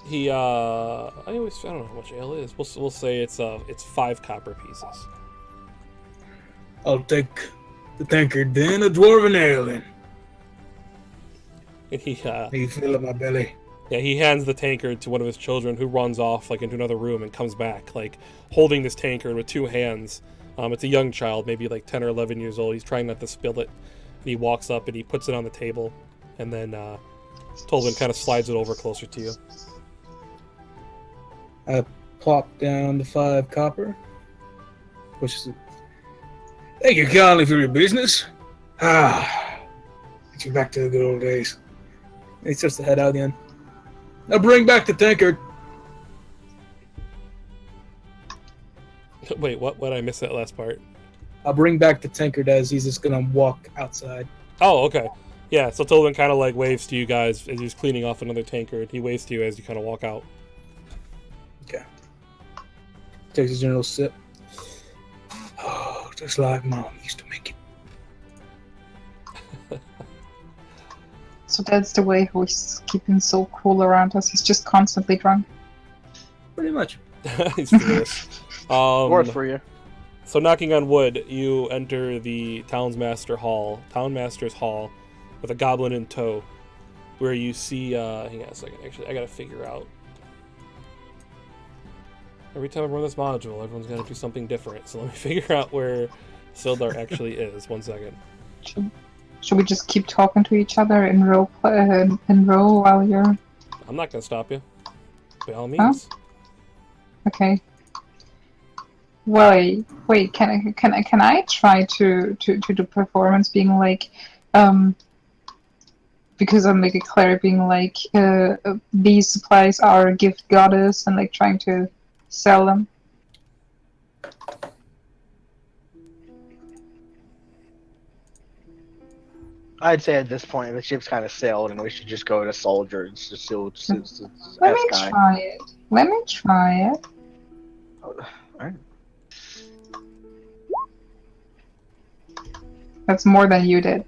I don't know how much ale is. We'll say it's 5 copper pieces. I'll take the tankard then, a dwarven ale then. And he You fill up my belly. yeah, he hands the tankard to one of his children, who runs off like into another room and comes back like holding this tankard with 2 hands. It's a young child, maybe like 10 or 11 years old. He's trying not to spill it. And he walks up and he puts it on the table, and then Tolvin kind of slides it over closer to you. I plop down the 5 copper. Pushes it. Thank you kindly for your business. Get you back to the good old days. And he starts to head out again. Now bring back the tankard. Wait, what? I missed that last part. I'll bring back the tankard as he's just gonna walk outside. Oh, okay. Yeah, so Tolvin kind of like waves to you guys as he's cleaning off another tankard. He waves to you as you kind of walk out. Okay. Takes a general sip. Oh, just like Mom used to make it. So that's the way he's keeping so cool around us. He's just constantly drunk. Pretty much. He's furious. Worth for you. So knocking on wood, you enter the Townmaster's Hall, with a goblin in tow, where you see, hang on a second, actually, I gotta figure out. Every time I run this module, everyone's gotta do something different, so let me figure out where Sildar actually is. 1 second. Should we just keep talking to each other in row while you're... I'm not gonna stop you. By all means. Oh? Okay. Wait, can I try to do performance being like, because I'm like a cleric being like, these supplies are a gift goddess, and like trying to sell them? I'd say at this point the ship's kind of sailed, and we should just go to soldiers. Let me try it. Alright. That's more than you did.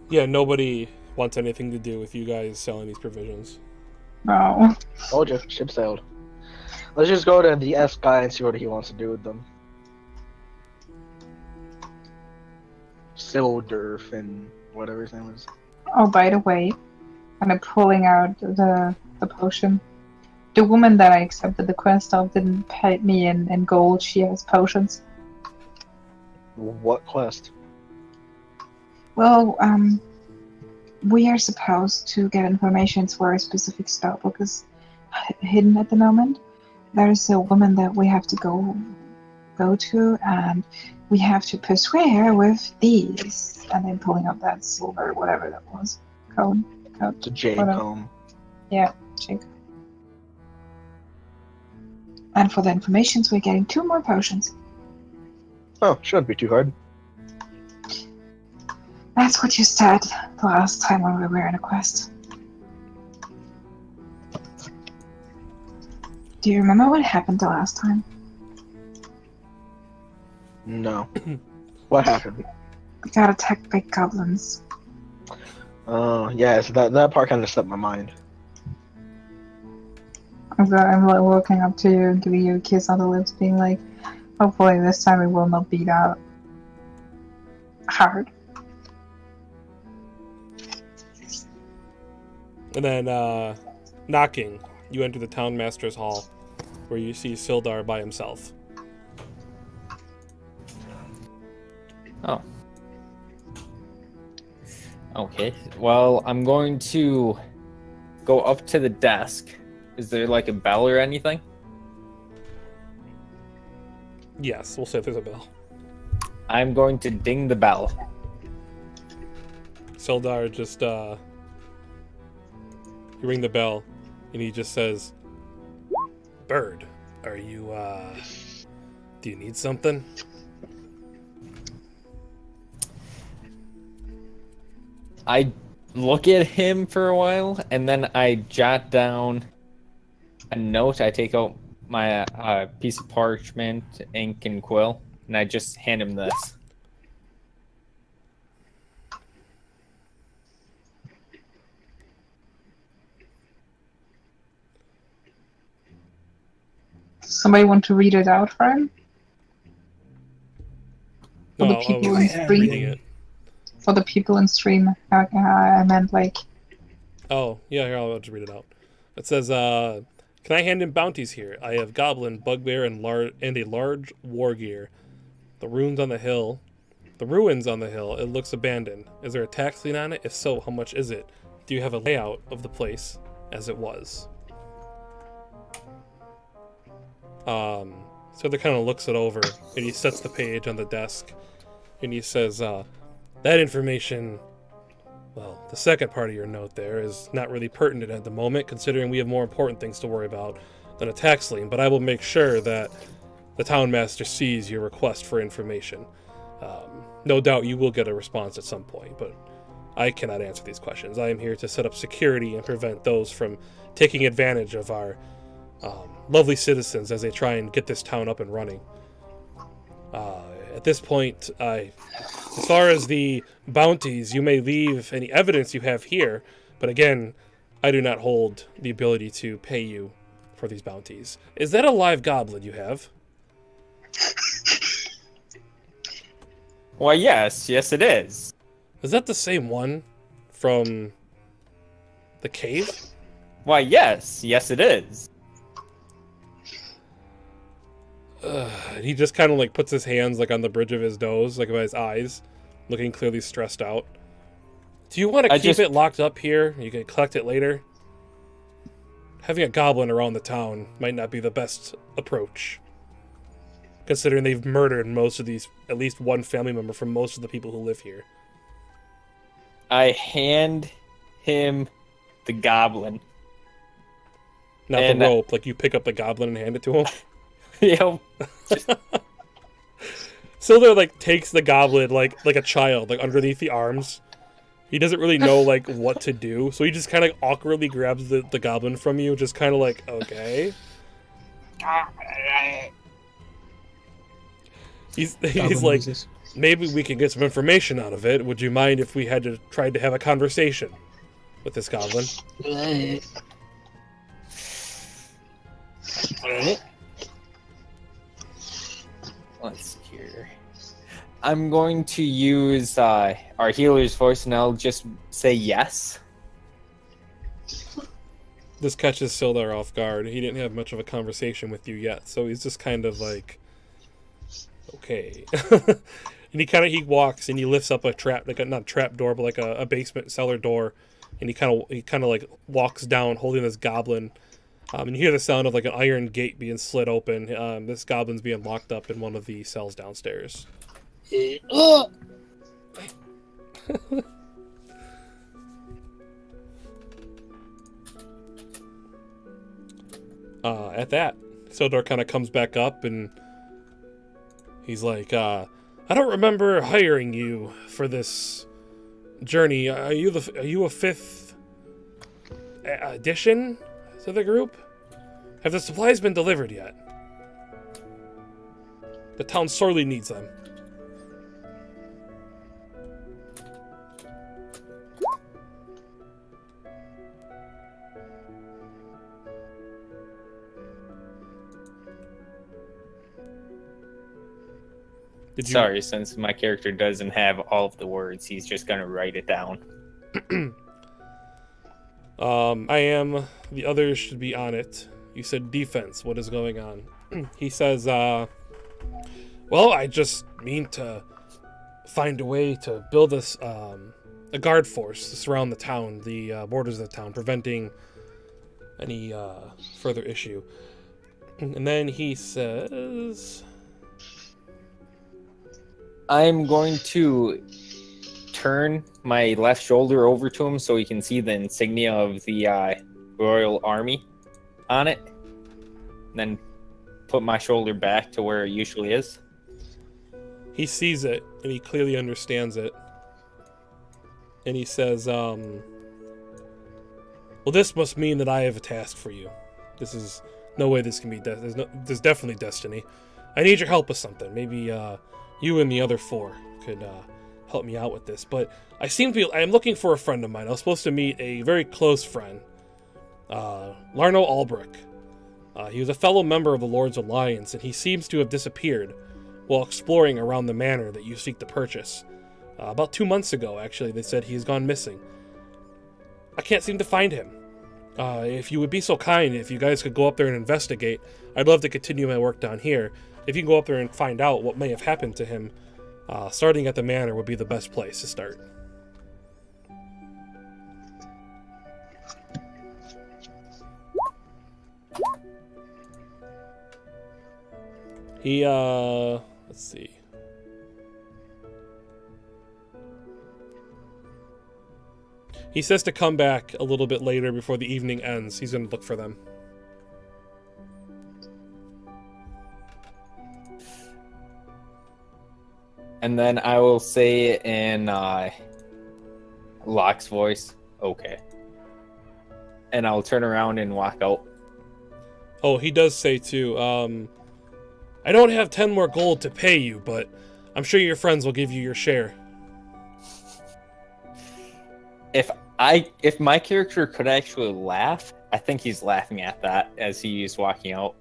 Yeah, nobody wants anything to do with you guys selling these provisions. No. Told you, ship sailed. Let's just go to the S guy and see what he wants to do with them. Sildurf and whatever his name is. Oh, by the way, I'm pulling out the potion. The woman that I accepted the quest of didn't pay me in gold. She has potions. What quest? Well, we are supposed to get information for a specific spellbook is hidden at the moment. There's a woman that we have to go to, and we have to persuade her with these. And then pulling up that silver, whatever that was, code. It's a jade whatever. comb. Yeah, check. And for the informations, we're getting 2 more potions. Oh, shouldn't be too hard. That's what you said the last time when we were in a quest. Do you remember what happened the last time? No. What happened? We got attacked by goblins. Oh, yeah, so that part kind of slipped my mind. I'm like walking up to you and giving you a kiss on the lips, being like, hopefully this time it will not be that hard. And then, knocking, you enter the town master's hall, where you see Sildar by himself. Oh. Okay. Well, I'm going to go up to the desk. Is there like a bell or anything? Yes, we'll say if there's a bell. I'm going to ding the bell. Sildar just, you ring the bell, and he just says, "Bird, are you, do you need something?" I look at him for a while, and then I jot down a note. I take out my piece of parchment, ink, and quill, and I just hand him this. Somebody want to read it out for him? For No, the people I in was stream? reading it. For the people in stream, I meant like... Oh, yeah, here, I'll just read it out. It says, "Can I hand in bounties here? I have goblin, bugbear, and a large war gear. The ruins on the hill, it looks abandoned. Is there a tax lien on it? If so, how much is it? Do you have a layout of the place as it was?" So they kind of looks it over, and he sets the page on the desk, and he says, "That information, well, the second part of your note there is not really pertinent at the moment, considering we have more important things to worry about than a tax lien, but I will make sure that the town master sees your request for information. No doubt you will get a response at some point, but I cannot answer these questions. I am here to set up security and prevent those from taking advantage of our lovely citizens as they try and get this town up and running. At this point, as far as the bounties, you may leave any evidence you have here, but again, I do not hold the ability to pay you for these bounties. Is that a live goblin you have?" Why, yes, it is. Is that the same one from the cave? Why, yes, it is. And he just kind of like puts his hands like on the bridge of his nose, like by his eyes, looking clearly stressed out. Do you want to keep it locked up here? You can collect it later. Having a goblin around the town might not be the best approach, considering they've murdered most of these, at least one family member from most of the people who live here. I hand him the goblin. Not the rope, like you pick up the goblin and hand it to him. Yep. Sildar like takes the goblin like a child, like underneath the arms. He doesn't really know like what to do, so he just kind of awkwardly grabs the goblin from you, just kind of like, okay. He's like, maybe we can get some information out of it. Would you mind if we had to try to have a conversation with this goblin? Let's see here. I'm going to use our healer's voice, and I'll just say yes. This catches Sildar off guard. He didn't have much of a conversation with you yet, so he's just kind of like, okay. And he walks and he lifts up a trap, like not a trap door, but like a basement cellar door, and he kind of like walks down holding this goblin. And you hear the sound of like an iron gate being slit open. This goblin's being locked up in one of the cells downstairs. At that, Sildar kind of comes back up and he's like, I don't remember hiring you for this journey. Are you a 5th addition to the group? Have the supplies been delivered yet? The town sorely needs them. Sorry, since my character doesn't have all of the words, he's just gonna write it down. I am. The others should be on it. You said defense. What is going on? He says, well, I just mean to find a way to build us a guard force to surround the town, the borders of the town, preventing any further issue. And then he says, I'm going to turn my left shoulder over to him so he can see the insignia of the Royal Army on it. And then put my shoulder back to where it usually is. He sees it, and he clearly understands it. And he says, well, this must mean that I have a task for you. This is... No way this can be... There's definitely destiny. I need your help with something. Maybe, you and the other 4 could help me out with this. But I'm looking for a friend of mine. I was supposed to meet a very close friend, Larno Albrecht. He was a fellow member of the Lord's Alliance, and he seems to have disappeared while exploring around the manor that you seek to purchase. About 2 months ago, actually, they said he has gone missing. I can't seem to find him. If you would be so kind, if you guys could go up there and investigate, I'd love to continue my work down here. If you can go up there and find out what may have happened to him, starting at the manor would be the best place to start. He, let's see. He says to come back a little bit later before the evening ends. He's going to look for them. And then I will say in Locke's voice, okay. And I'll turn around and walk out. Oh, he does say too, I don't have 10 more gold to pay you, but I'm sure your friends will give you your share. If my character could actually laugh, I think he's laughing at that as he's walking out.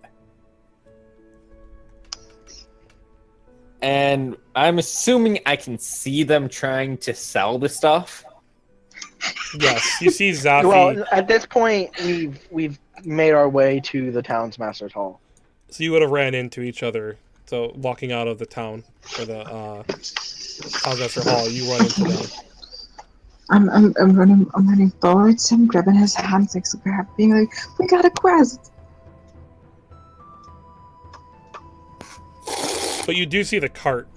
And I'm assuming I can see them trying to sell the stuff. Yes, you see Zafi. Well, at this point, we've made our way to the town's master's hall. So you would have ran into each other. So walking out of the town or the town's master hall, you run into them. I'm running towards him, grabbing his hands, like super happy, being like, "We got a quest!" But you do see the cart,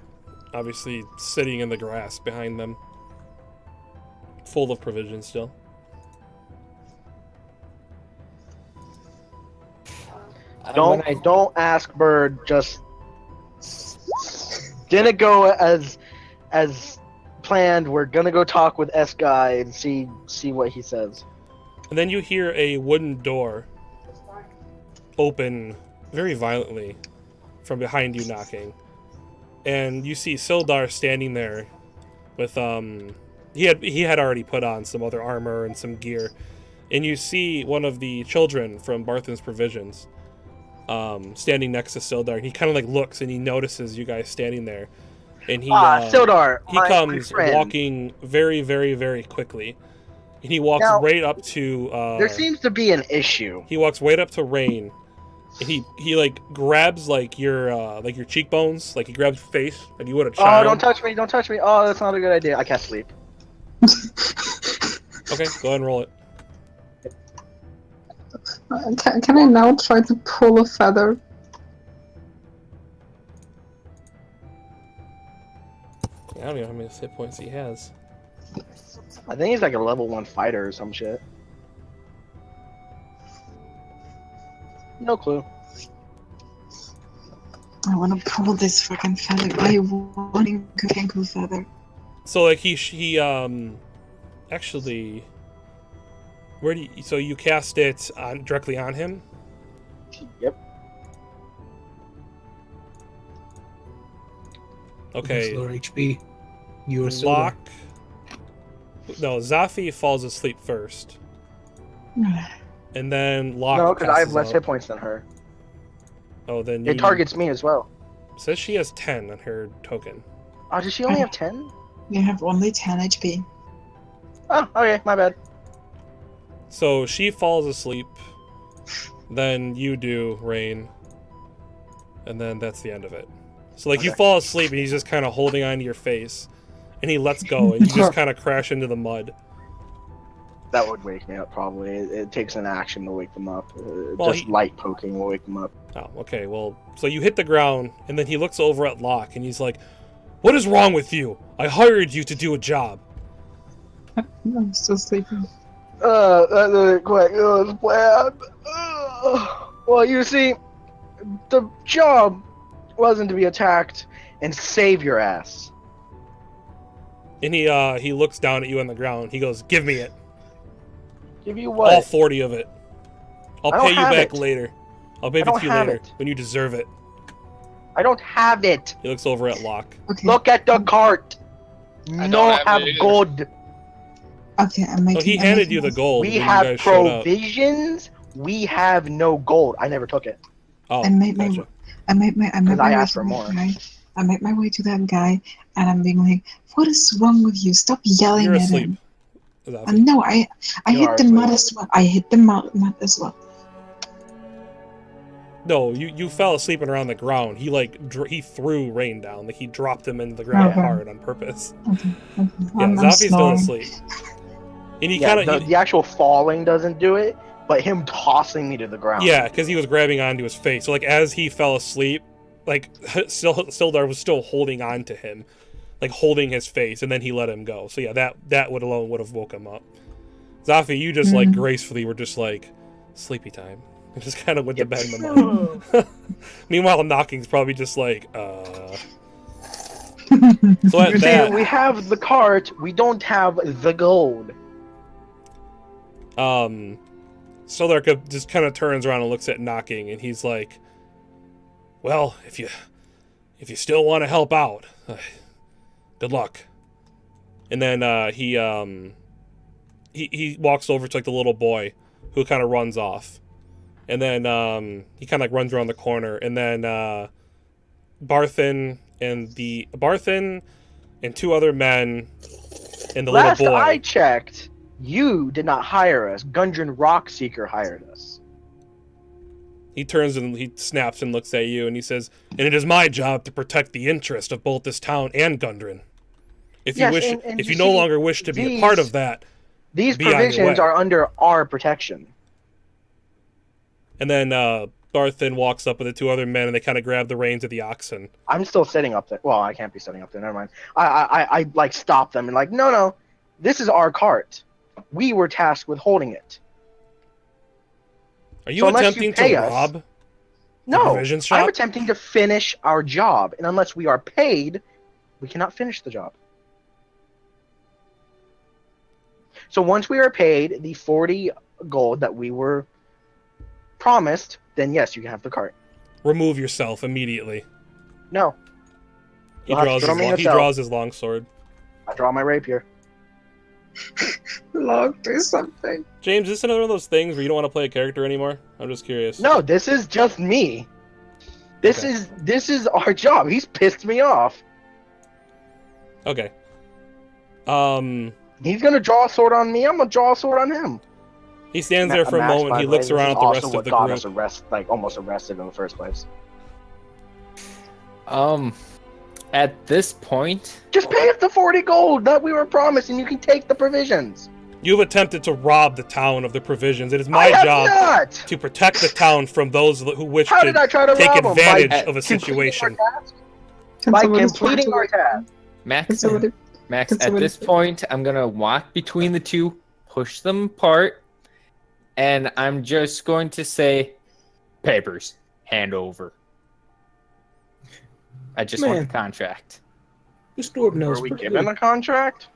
obviously sitting in the grass behind them, full of provisions still. Don't ask Bird. Just didn't go as planned. We're gonna go talk with S guy and see what he says. And then you hear a wooden door open very violently from behind you, knocking, and you see Sildar standing there with he had already put on some other armor and some gear, and you see one of the children from Barthen's Provisions standing next to Sildar, and he kind of like looks and he notices you guys standing there, and Sildar, he comes walking very, very, very quickly, and he walks right up to there seems to be an issue. He walks right up to Rain, And he like grabs like your cheekbones, like he grabs your face, like you would a Oh, child. don't touch me! Don't touch me! Oh, that's not a good idea. I can't sleep. Okay, go ahead and roll it. Can I now try to pull a feather? Yeah, I don't even know how many hit points he has. I think he's like a level 1 fighter or some shit. No clue. I want to pull this fucking feather. I want a cool feather. So like he actually, where do you, so you cast it on directly on him? Yep. Okay. Lower HP. You are still Lock. No, Zafi falls asleep first, and then Lock. No, because I have passes less out. hit points than her. Oh, then you. It targets me as well. Says she has 10 on her token. Oh, does she only have 10? You have only 10 HP. Oh, okay, my bad. So she falls asleep, then you do, Rain, and then that's the end of it. So like you Okay. fall asleep and he's just kind of holding on to your face, and he lets go, and you just kind of crash into the mud. That would wake me up probably. It takes an action to wake them up. Well, Just light poking will wake them up. Oh, okay, well, so you hit the ground, and then he looks over at Locke, and he's like, "What is wrong with you? I hired you to do a job." I'm still sleeping. That didn't quite go as planned. Well, you see, the job wasn't to be attacked and save your ass. And he looks down at you on the ground. He goes, "Give me it. Give you what? All 40 of it. I'll I don't pay you have back it. later. I'll pay I it don't to you have later it. when you deserve it." I don't have it. He looks over at Locke. Okay. Look at the cart. I No don't have have it either. gold. Okay, I'm making. Oh, he I'm handed making you the this- gold We when you have guys showed up. provisions. We have no gold. I never took it. Oh, I made my. gotcha. I made my. I made Because my I way asked to for that more. guy. I made my way to that guy, and I'm being like, "What is wrong with you? Stop yelling You're at asleep. him." Zafi. No, I You hit are the asleep. mud as well. I hit the mud as well. No, you fell asleep and around the ground. He like he threw Rain down. Like he dropped him into the ground Okay. hard on purpose. Okay. Yeah, I'm Zafi's still snoring. asleep. And he Yeah, kind of the actual falling doesn't do it, but him tossing me to the ground. yeah, because he was grabbing onto his face. So like as he fell asleep, like Sildar was still holding on to him, like holding his face, and then he let him go. So yeah, that would alone would have woke him up. Zafi, you just like gracefully were just like sleepy time. And just kind of went to bed in the mud. Meanwhile, Knocking's probably just like, So at You see, that, we have the cart. We don't have the gold. Solarka just kind of turns around and looks at Knocking, and he's like, "Well, if you still want to help out, good luck." And then he walks over to like the little boy, who kind of runs off, and then he kind of like runs around the corner, and then Barthen and two other men and the Last little boy. I checked, you did not hire us. Gundren Rockseeker hired us. He turns and he snaps and looks at you, and he says, "And it is my job to protect the interest of both this town and Gundren. If you Yes, wish, and if you you no see, longer wish to be a these- part of that." These Be on your provisions way. are under our protection. And then Barthen walks up with the two other men, and they kind of grab the reins of the oxen. I'm still sitting up there. Well, I can't be sitting up there. Never mind. I like stop them and like, no, this is our cart. We were tasked with holding it. Are you So unless attempting you pay to us- rob the No, provision shop? I'm attempting to finish our job, and unless we are paid, we cannot finish the job. So once we are paid the 40 gold that we were promised, then yes, you can have the cart. Remove yourself immediately. No, He You'll have to draws throw me in a he cell. draws his long sword. I draw my rapier. Log, do something. James, is this another one of those things where you don't want to play a character anymore? I'm just curious. No, this is just me. This Okay. is our job. He's pissed me off. Okay. He's gonna draw a sword on me. I'm gonna draw a sword on him. He stands there for a moment. He looks around at the rest of the got group. us almost arrested in the first place. At this point, Just pay us the 40 gold that we were promised, and you can take the provisions. You've attempted to rob the town of the provisions. It is I my have job not! to protect the town from those who wish How did I try to take rob 'em? advantage By of a completing situation. our task? Can By somebody completing switch our away? task. Max, Can somebody- Max, can at somebody- this point, I'm gonna walk between the two, push them apart, and I'm just going to say, papers, hand over. I just want Man. the contract. This dwarf knows. Were we pretty given good. a contract?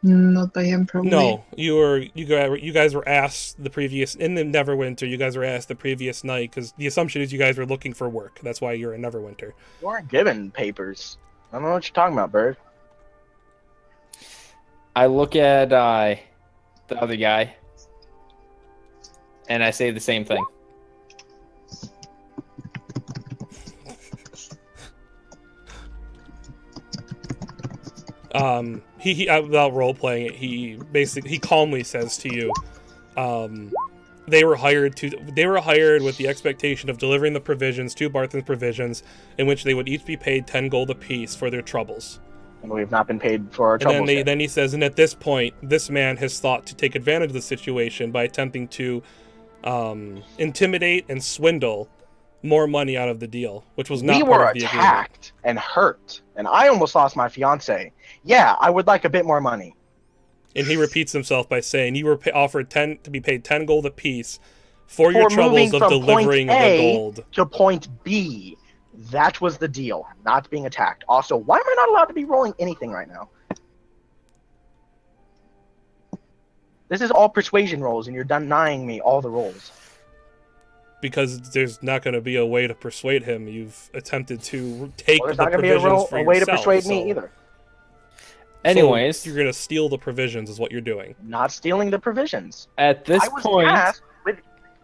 Not by him, probably. No, you guys were asked the previous in the Neverwinter. You guys were asked the previous night because the assumption is you guys were looking for work. That's why you're in Neverwinter. We weren't given papers. I don't know what you're talking about, Bird. I look at the other guy, and I say the same thing. He without role playing it, he calmly says to you, they were hired with the expectation of delivering the provisions to Barthen's provisions, in which they would each be paid 10 gold apiece for their troubles. And we've not been paid for our troubles yet. Then he says, and at this point, this man has thought to take advantage of the situation by attempting to intimidate and swindle more money out of the deal, which was not We part were of the agreement. attacked and hurt, and I almost lost my fiance. Yeah, I would like a bit more money. And he repeats himself by saying, you were offered to be paid 10 gold apiece for your troubles moving of from delivering point the A gold. to point B. That was the deal, not being attacked. Also, why am I not allowed to be rolling anything right now? This is all persuasion rolls, and you're denying me all the rolls. Because there's not going to be a way to persuade him. You've attempted to take Well, there's the not going to be provisions for a way to yourself, persuade so- me either. Anyways, So you're going to steal the provisions is what you're doing. Not stealing the provisions. at this I was point, tasked with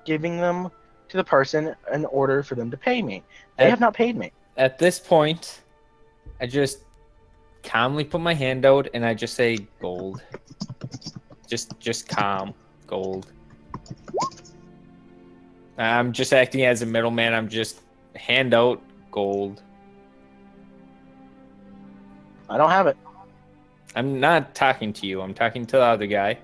giving them to the person in order for them to pay me. They At- have not paid me. at this point, I just calmly put my hand out and I just say gold. Just calm, gold. I'm just acting as a middleman. I'm just hand out gold. I don't have it. I'm not talking to you. I'm talking to the other guy.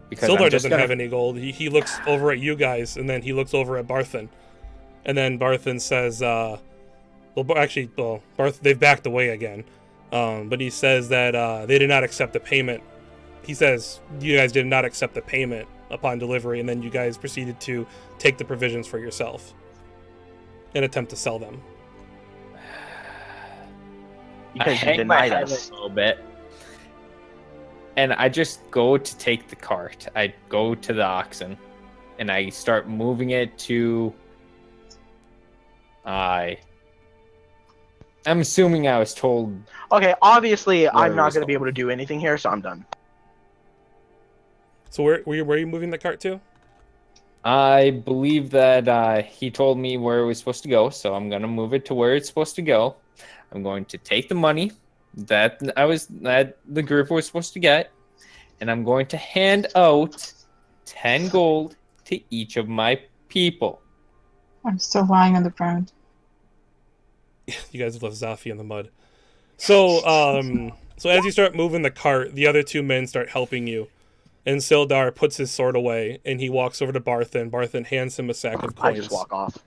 Because I'm Sildar just doesn't gonna- have any gold. He looks over at you guys, and then he looks over at Barthen. And then Barthen says, they've backed away again. But he says that they did not accept the payment. He says, you guys did not accept the payment upon delivery, and then you guys proceeded to take the provisions for yourself and attempt to sell them. I Because you hang my denied head us. a little bit. And I just go to take the cart. I go to the oxen. And I start moving it to... I'm assuming I was told... Okay, obviously I'm it not was going to be sold. able to do anything here, so I'm done. So where are you moving the cart to? I believe that he told me where it was supposed to go, so I'm gonna move it to where it's supposed to go. I'm going to take the money that the group was supposed to get, and I'm going to hand out 10 gold to each of my people. I'm still lying on the ground. You guys have left Zafi in the mud. So as you start moving the cart, the other two men start helping you. And Sildar puts his sword away, and he walks over to Barthen. Barthen hands him a sack of I coins. just walk off.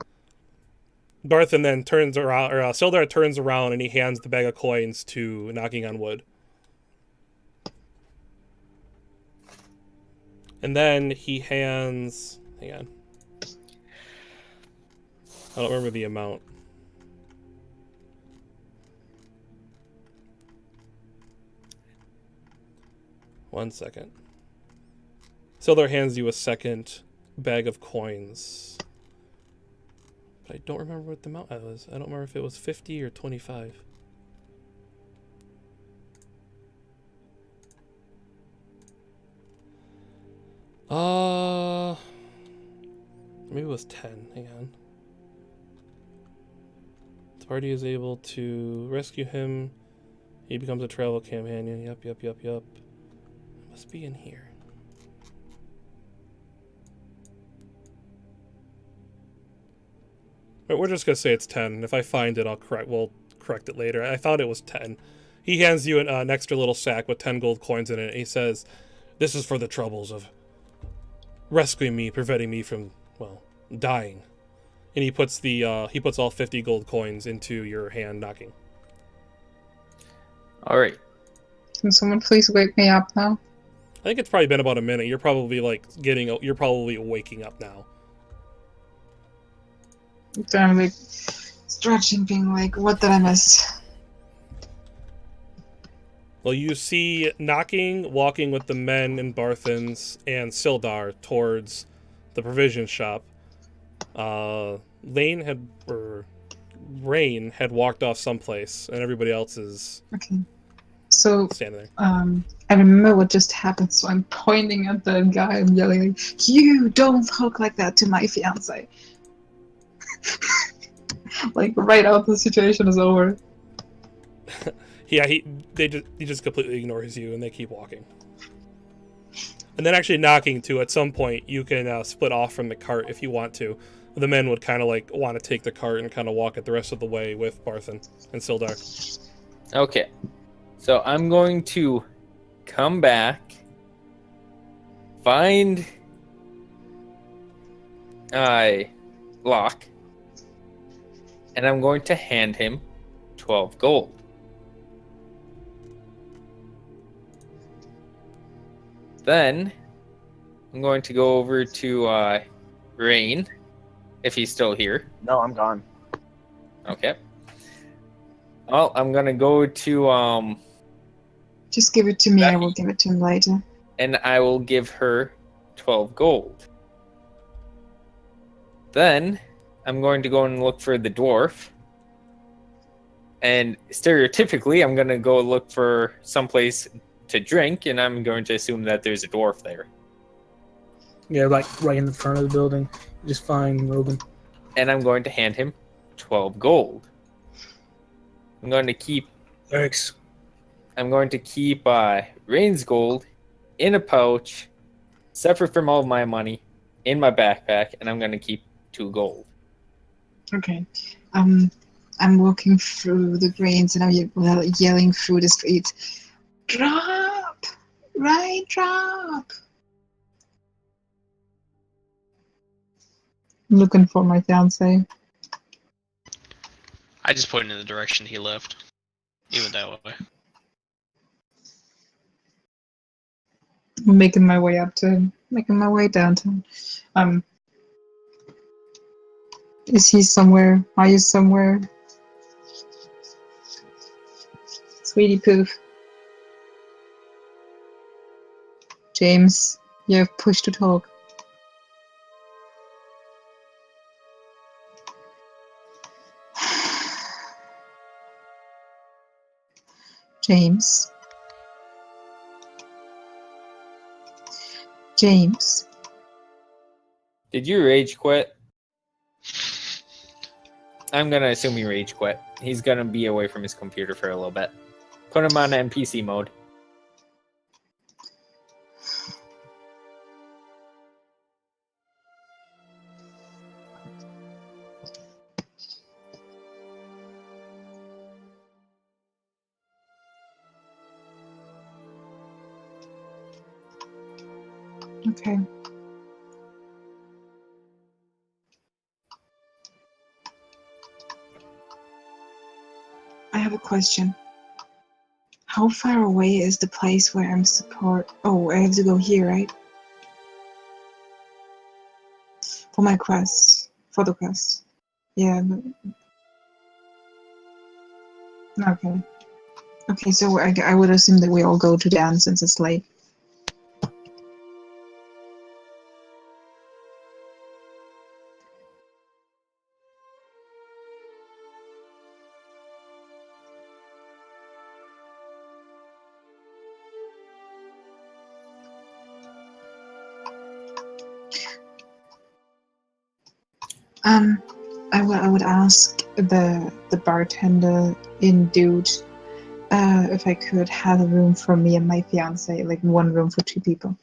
Barthen then turns around, or Sildar turns around, and he hands the bag of coins to Knocking on Wood. And then he hands... Hang on. I don't remember the amount. One second. Sildar hands you a second bag of coins. But I don't remember what the amount was. I don't remember if it was 50 or 25. Maybe it was 10. Hang on. The party is able to rescue him. He becomes a travel companion. Yup. Must be in here. But we're just gonna say it's 10. If I find it, we'll correct it later. I thought it was 10. He hands you an extra little sack with 10 gold coins in it. And he says, "This is for the troubles of rescuing me, preventing me from, well, dying." And he puts all 50 gold coins into your hand, knocking. All right. Can someone please wake me up now? I think it's probably been about a minute. You're probably you're probably waking up now. Then I'm like stretching, being like, what did I miss? Well, you see Knocking walking with the men and Barthens and Sildar towards the provision shop. Rain had walked off someplace, and everybody else is Okay. So, standing there. I remember what just happened, so I'm pointing at the guy and yelling, like, "You don't talk like that to my fiance!" Like, right out the situation is over. Yeah, he just completely ignores you, and they keep walking. And then actually Knocking too. At some point, you can split off from the cart if you want to. The men would kind of like want to take the cart and kind of walk it the rest of the way with Barthen and Sildar. Okay. So I'm going to come back, find Locke, and I'm going to hand him 12 gold. Then I'm going to go over to Rain, if he's still here. No, I'm gone. Okay. Well, I'm gonna go to Just give it to me, I Becky. will give it to him later. and I will give her 12 gold. Then I'm going to go and look for the dwarf. And stereotypically, I'm going to go look for someplace to drink, and I'm going to assume that there's a dwarf there. Yeah, like right in the front of the building. Just find Logan. And I'm going to hand him 12 gold. I'm going to keep Thanks. Rain's gold in a pouch, separate from all of my money, in my backpack, and I'm going to keep 2 gold. Okay. I'm walking through the grains and I'm yelling through the street. Drop! Right, drop! I'm looking for my fiance. I just pointed in the direction he left. He went that way. I'm making my way up to him. Making my way downtown. Is he somewhere? Are you somewhere? Sweetie poof. James, you have push to talk. James. James. Did you rage quit? I'm going to assume he rage quit. He's going to be away from his computer for a little bit. Put him on NPC mode. Okay. I have a question. How far away is the place where I'm support? Oh, I have to go here, right? For my quest. For the quest. Yeah. Okay. Okay, so I would assume that we all go to Dan since it's late. I would ask the bartender in Dude if I could have a room for me and my fiance, like one room for 2 people.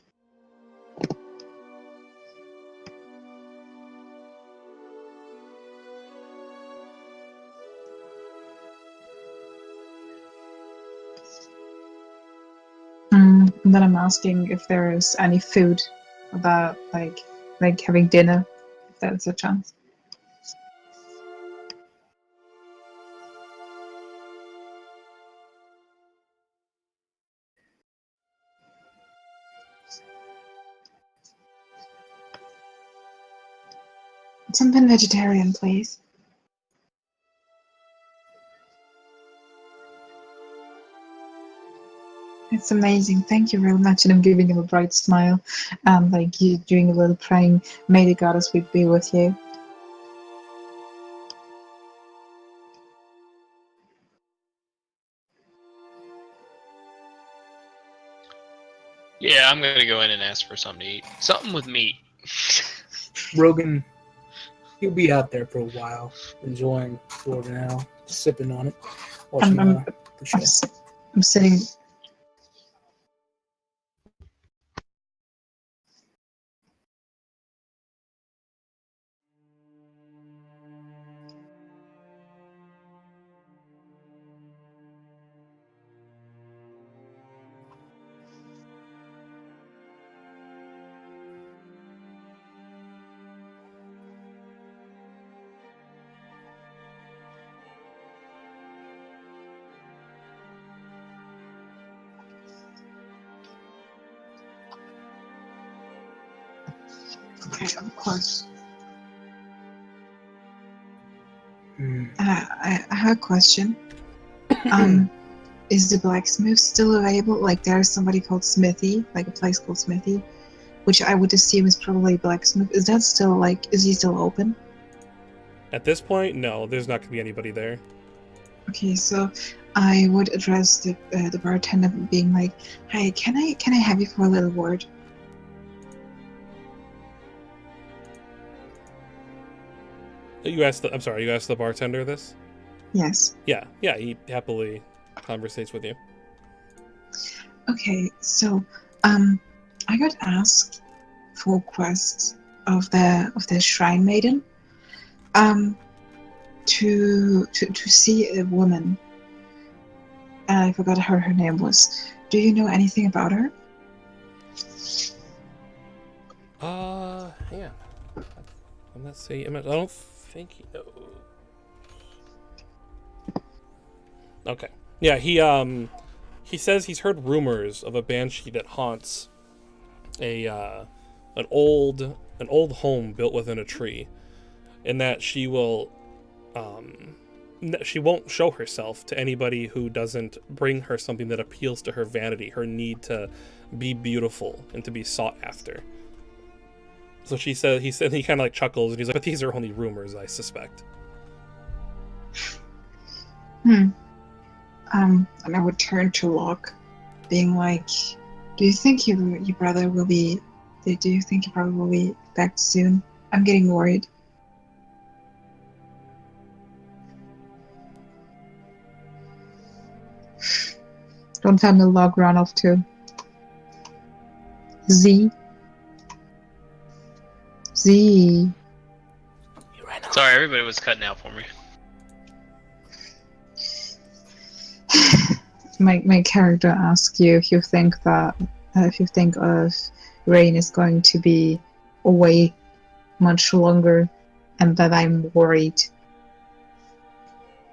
And then I'm asking if there is any food about like having dinner, if there's a chance. Something vegetarian, please. It's amazing. Thank you very much. And I'm giving him a bright smile and like you doing a little praying. May the goddess be with you. Yeah, I'm gonna go in and ask for something to eat. Something with meat. Rogan, he'll be out there for a while, enjoying Florida now, sipping on it, watching the show. I'm sitting. Okay, of course. I have a question. Is the blacksmith still available? Like there's somebody called Smithy, like a place called Smithy, which I would assume is probably a blacksmith. Is that still like, is he still open? At this point, no, there's not going to be anybody there. Okay, so I would address the bartender being like, "Hi, can I have you for a little word?" You asked the bartender this? Yes. Yeah, he happily conversates with you. Okay, so I got asked for quests of the Shrine Maiden, to see a woman. I forgot her name was. Do you know anything about her? Yeah. Let's see. I don't think he knows. Okay. Yeah, he says he's heard rumors of a banshee that haunts an old home built within a tree, and that she will she won't show herself to anybody who doesn't bring her something that appeals to her vanity, her need to be beautiful and to be sought after. So he kind of like chuckles and he's like, "But these are only rumors, I suspect." And I would turn to Locke, being like, "Do you think your brother will be? Do you think your brother will be back soon? I'm getting worried." Don't tell me Locke ran off too. Z. Sorry, everybody was cutting out for me. My character asks you if you think of Rain is going to be away much longer, and that I'm worried.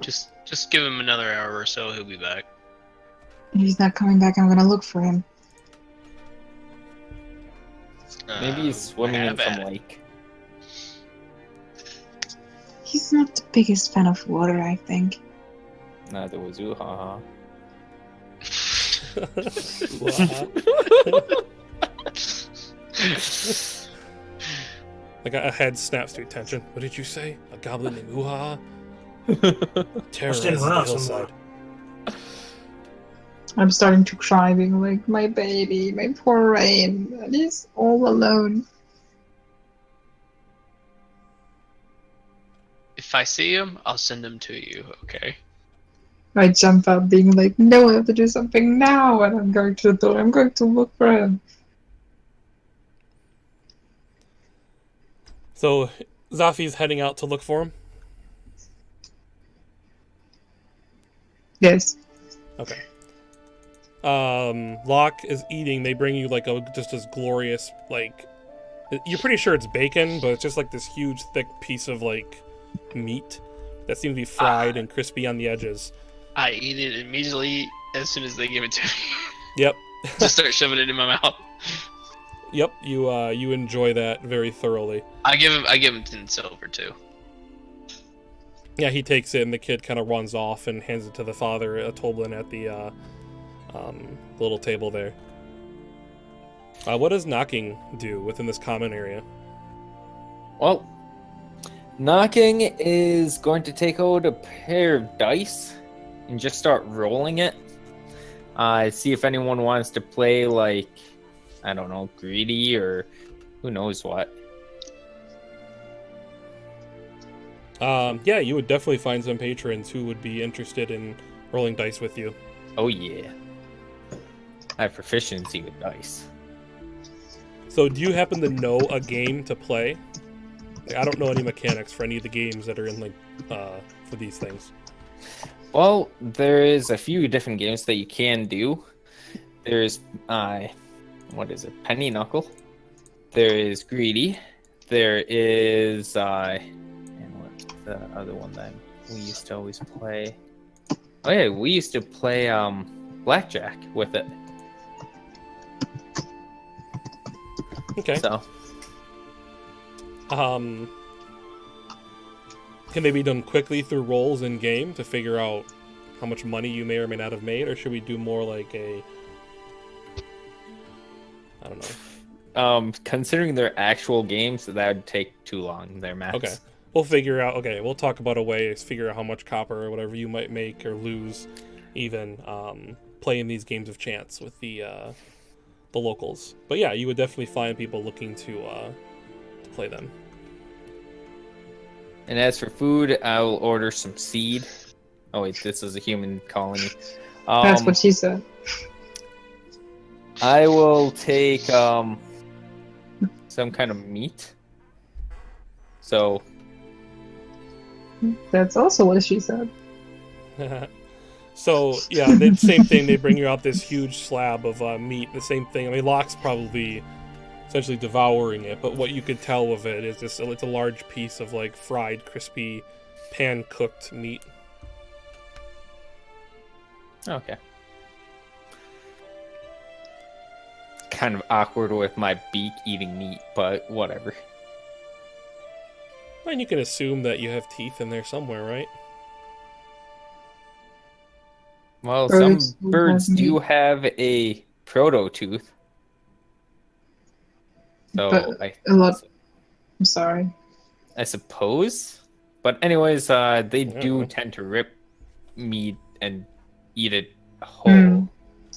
Just give him another hour or so, he'll be back. If he's not coming back, I'm gonna look for him. Maybe he's swimming in have some at it. lake. He's not the biggest fan of water, I think. Neither was Uhaha. Like a head snaps to attention. What did you say? A goblin named Uha? Terrorizing the hillside. I'm starting to cry, being like, my baby, my poor Rain, and he's all alone. If I see him, I'll send him to you, okay? I jump up, being like, no, I have to do something now, and I'm going to the door. I'm going to look for him. So Zafi's heading out to look for him? Yes. Okay. Locke is eating, they bring you like just this glorious, like, you're pretty sure it's bacon, but it's just like this huge thick piece of like meat that seems to be fried and crispy on the edges. I eat it immediately as soon as they give it to me. Yep. Just start shoving it in my mouth. Yep, you enjoy that very thoroughly. I give him 10 silver too. Yeah, he takes it, and the kid kind of runs off and hands it to the father, Toblin, at the little table there. What does knocking do within this common area? Well, knocking is going to take out a pair of dice and just start rolling it. See if anyone wants to play, like, I don't know, greedy or who knows what. Yeah, you would definitely find some patrons who would be interested in rolling dice with you. Oh yeah, I have proficiency with dice. So do you happen to know a game to play? Like, I don't know any mechanics for any of the games that are in, like, for these things. Well, there is a few different games that you can do. There's, what is it? Penny Knuckle. There is Greedy. There is, and what's the other one that we used to always play? Oh yeah, we used to play, Blackjack with it. Okay. So, Can they be done quickly through rolls in game to figure out how much money you may or may not have made, or should we do more like a, I don't know. Considering their actual games, that would take too long. Their maps. Okay. We'll figure out, we'll talk about a way to figure out how much copper or whatever you might make or lose even playing these games of chance with the locals. But yeah, you would definitely find people looking to play them. And as for food, I'll order some seed. Oh wait, this is a human colony. That's what she said. I will take some kind of meat. So That's also what she said. So yeah, the same thing. They bring you out this huge slab of meat. The same thing. I mean, Locke's probably essentially devouring it, but what you could tell of it is just it's a large piece of like fried, crispy, pan-cooked meat. okay. Kind of awkward with my beak eating meat, but whatever. And you can assume that you have teeth in there somewhere, right? Well, Birds some birds have do meat. have a proto-tooth. So But a lot. I'm sorry. I suppose. But anyways, they do Yeah. tend to rip meat and eat it whole.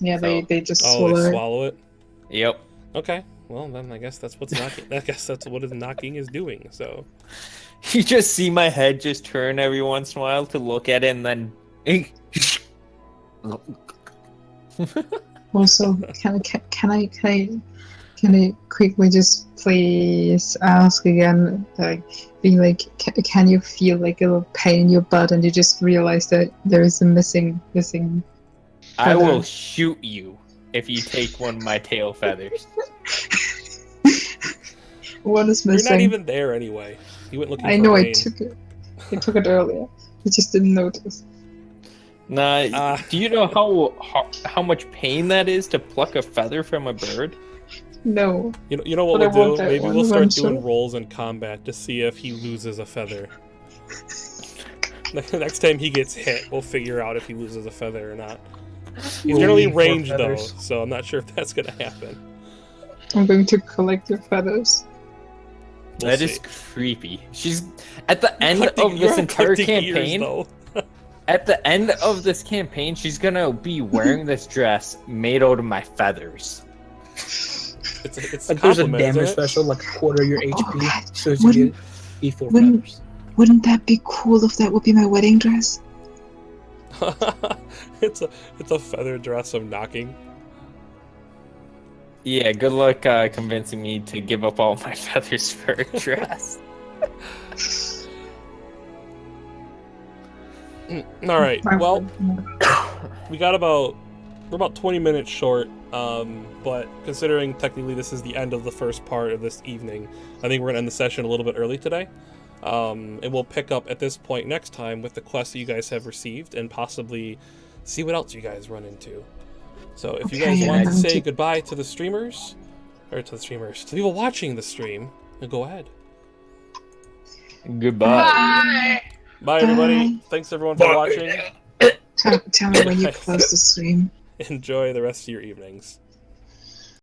Yeah, So- they just Oh, swallow they it. swallow it. Yep. Okay. Well, then I guess that's what's knocking. I guess that's what knocking is doing. So. You just see my head just turn every once in a while to look at it and then... Also, can I quickly just please ask again, like, being like, can you feel like a little pain in your butt and you just realize that there is a missing I will feather? shoot you if you take one of my tail feathers. What is You're missing? not even there anyway. You went looking I for know rain. I took it. I took it earlier. I just didn't notice. Nah, do you know how much pain that is to pluck a feather from a bird? No. You know what But I we'll want do? that Maybe one we'll start eventually. doing rolls in combat to see if he loses a feather. Next time he gets hit, we'll figure out if he loses a feather or not. He's We'll generally leave 4 ranged though, feathers. so I'm not sure if that's gonna happen. I'm going to collect your feathers. We'll That see. is creepy. She's at the end Collecting- of you're this not entire collecting ears, campaign. though. At the end of this campaign, she's gonna be wearing this dress made out of my feathers. It's Like there's a compliment, damage isn't it? special, like a quarter of your HP, God. so you Wouldn't- get E4 wouldn't- feathers. Wouldn't that be cool if that would be my wedding dress? it's a feather dress of knocking. Yeah, good luck convincing me to give up all my feathers for a dress. All right. Well, we got about we're about 20 minutes short, but considering technically this is the end of the first part of this evening, I think we're going to end the session a little bit early today. And we'll pick up at this point next time with the quests that you guys have received and possibly see what else you guys run into. So if you guys want to say goodbye to the streamers, or to the people watching the stream, go ahead. Goodbye. Bye everybody. Thanks everyone for watching. Tell me when you close the stream. Enjoy the rest of your evenings.